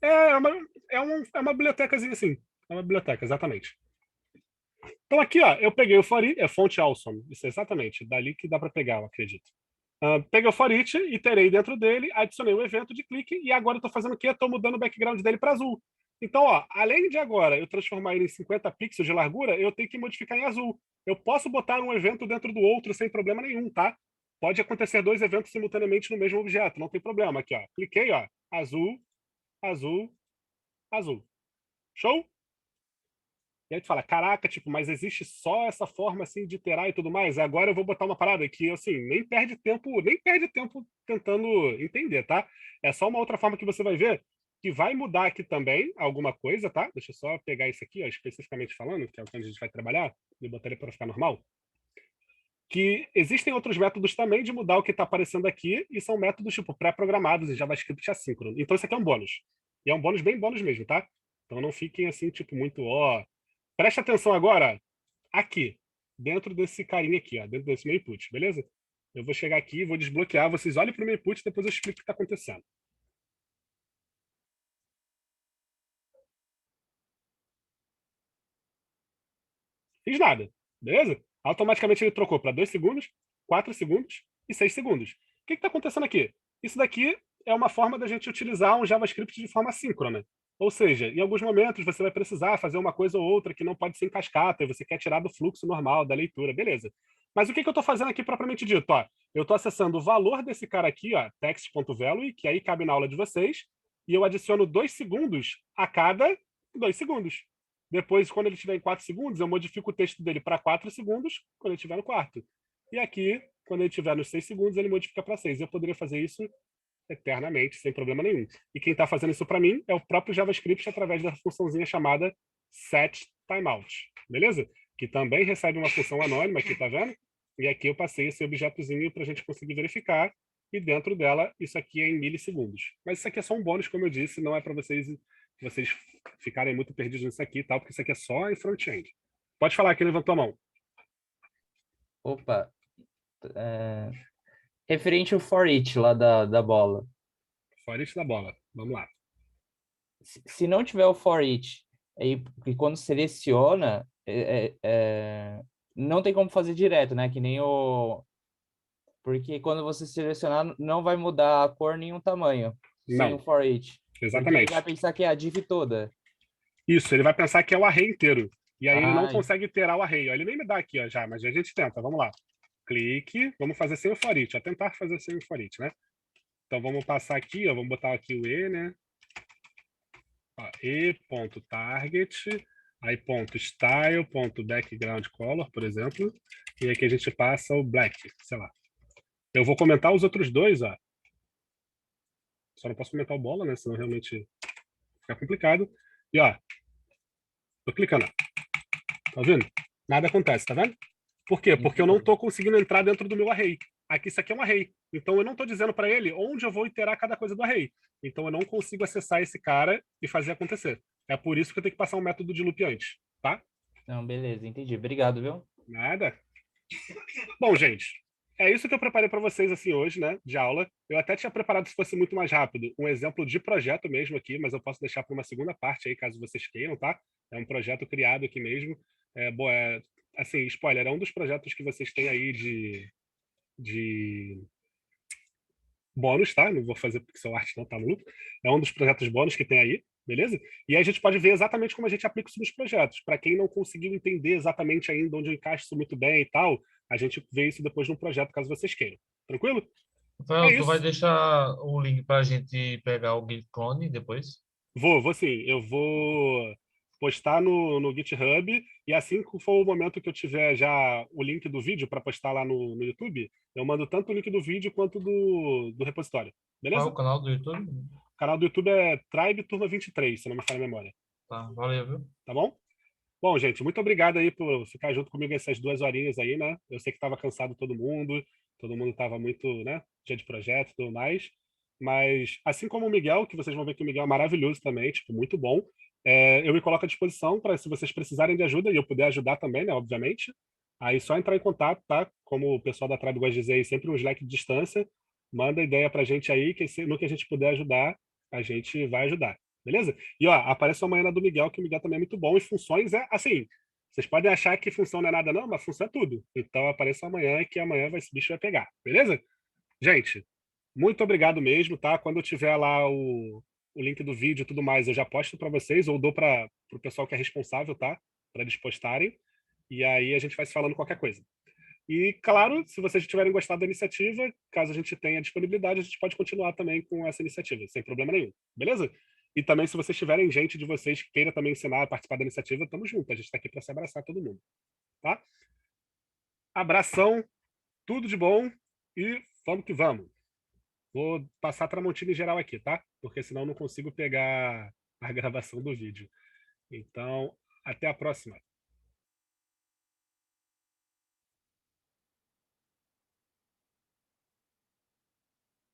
É uma bibliotecazinha assim. É uma biblioteca, exatamente. Então aqui, ó, eu peguei o for each, é fonte awesome. Isso é exatamente, dali que dá para pegar, eu acredito. Peguei o for each, iterei dentro dele, adicionei um evento de clique e agora eu estou fazendo o quê? Estou mudando o background dele para azul. Então, ó, além de agora eu transformar ele em 50 pixels de largura, eu tenho que modificar em azul. Eu posso botar um evento dentro do outro sem problema nenhum, tá? Pode acontecer 2 eventos simultaneamente no mesmo objeto, não tem problema. Aqui, ó, cliquei, ó, azul, azul, azul. Show? E aí tu fala, caraca, tipo, mas existe só essa forma assim de iterar e tudo mais? Agora eu vou botar uma parada que, assim, nem perde tempo tentando entender, tá? É só uma outra forma que você vai ver que vai mudar aqui também alguma coisa, tá? Deixa eu só pegar isso aqui, ó, especificamente falando, que é o que a gente vai trabalhar, e botar ele para ficar normal. Que existem outros métodos também de mudar o que está aparecendo aqui, e são métodos, tipo, pré-programados em JavaScript assíncrono. Então isso aqui é um bônus. E é um bônus bem bônus mesmo, tá? Então não fiquem assim, tipo, muito, ó... Preste atenção agora, aqui, dentro desse carinha aqui, ó, dentro desse meu input, beleza? Eu vou chegar aqui, vou desbloquear, vocês olhem para o meu input e depois eu explico o que está acontecendo. Fiz nada, beleza? Automaticamente ele trocou para 2 segundos, 4 segundos e 6 segundos. O que está acontecendo aqui? Isso daqui é uma forma da gente utilizar um JavaScript de forma síncrona. Ou seja, em alguns momentos você vai precisar fazer uma coisa ou outra que não pode ser em cascata e você quer tirar do fluxo normal da leitura, beleza. Mas o que eu estou fazendo aqui propriamente dito? Ó, eu estou acessando o valor desse cara aqui, ó, text.value, que aí cabe na aula de vocês, e eu adiciono 2 segundos a cada 2 segundos. Depois, quando ele estiver em 4 segundos, eu modifico o texto dele para 4 segundos, quando ele estiver no quarto. E aqui, quando ele estiver nos 6 segundos, ele modifica para 6. Eu poderia fazer isso eternamente, sem problema nenhum. E quem está fazendo isso para mim é o próprio JavaScript através da funçãozinha chamada setTimeout, beleza? Que também recebe uma função anônima aqui, tá vendo? E aqui eu passei esse objetozinho para a gente conseguir verificar, e dentro dela, isso aqui é em milissegundos. Mas isso aqui é só um bônus, como eu disse, não é para vocês ficarem muito perdidos nisso aqui e tal, porque isso aqui é só em front-end. Pode falar, quem levantou a mão. Opa, referente ao for each lá da bola. For each da bola, vamos lá. Se não tiver o for each, e quando seleciona, não tem como fazer direto, né? Que nem o... Porque quando você selecionar, não vai mudar a cor nem o tamanho. Sem o for each. Exatamente. Porque ele vai pensar que é a div toda. Isso, ele vai pensar que é o array inteiro. E aí ele não consegue iterar o array. Ele nem me dá aqui, ó, já, mas a gente tenta. Vamos lá. Clique, vamos fazer sem o for each. Tentar fazer sem o for each, né? Então vamos passar aqui, ó, vamos botar aqui o E, né? Ó, e.target, aí ponto style, ponto background color, por exemplo. E aqui a gente passa o black, sei lá. Eu vou comentar os outros dois, ó. Só não posso comentar o bola, né? Senão realmente fica complicado. E ó, tô clicando. Tá vendo? Nada acontece, tá vendo? Por quê? Porque eu não tô conseguindo entrar dentro do meu array. Aqui isso aqui é um array. Então eu não tô dizendo para ele onde eu vou iterar cada coisa do array. Então eu não consigo acessar esse cara e fazer acontecer. É por isso que eu tenho que passar um método de loop antes, tá? Não, beleza, entendi. Obrigado, viu? Nada. Bom, gente, é isso que eu preparei para vocês assim hoje, né, de aula. Eu até tinha preparado se fosse muito mais rápido, um exemplo de projeto mesmo aqui, mas eu posso deixar para uma segunda parte aí, caso vocês queiram, tá? É um projeto criado aqui mesmo. Assim, spoiler, é um dos projetos que vocês têm aí de bônus, tá? Não vou fazer pixel art não, tá maluco? É um dos projetos bônus que tem aí, beleza? E aí a gente pode ver exatamente como a gente aplica isso nos projetos. Para quem não conseguiu entender exatamente ainda onde eu encaixo isso muito bem e tal, a gente vê isso depois no projeto, caso vocês queiram. Tranquilo? Rafael, tu vai deixar o link para a gente pegar o Git clone depois? Vou sim. Eu vou postar no GitHub e assim que for o momento que eu tiver já o link do vídeo para postar lá no YouTube, eu mando tanto o link do vídeo quanto do repositório. Beleza? Qual é o canal do YouTube? O canal do YouTube é Tribe Turma 23, se não me falha a memória. Tá, valeu, viu? Tá bom? Bom, gente, muito obrigado aí por ficar junto comigo essas 2 horinhas aí, né? Eu sei que estava cansado todo mundo estava muito, né, dia de projeto e tudo mais, mas assim como o Miguel, que vocês vão ver que o Miguel é maravilhoso também, tipo, muito bom, eu me coloco à disposição para, se vocês precisarem de ajuda, e eu puder ajudar também, né, obviamente, aí só entrar em contato, tá? Como o pessoal da Tribe gosta de dizer aí, sempre um Slack de distância, manda ideia pra gente aí, que no que a gente puder ajudar, a gente vai ajudar. Beleza? E ó, aparece amanhã na do Miguel, que o Miguel também é muito bom. E funções é assim. Vocês podem achar que função não é nada, não, mas função é tudo. Então apareça amanhã, que amanhã esse bicho vai pegar. Beleza? Gente, muito obrigado mesmo, tá? Quando eu tiver lá o link do vídeo e tudo mais, eu já posto para vocês, ou dou para o pessoal que é responsável, tá? Para eles postarem. E aí a gente vai se falando qualquer coisa. E, claro, se vocês tiverem gostado da iniciativa, caso a gente tenha disponibilidade, a gente pode continuar também com essa iniciativa, sem problema nenhum. Beleza? E também, se vocês tiverem gente de vocês que queira também ensinar, participar da iniciativa, tamo junto. A gente tá aqui para se abraçar todo mundo. Tá? Abração, tudo de bom e vamos que vamos. Vou passar a Tramontina em geral aqui, tá? Porque senão eu não consigo pegar a gravação do vídeo. Então, até a próxima.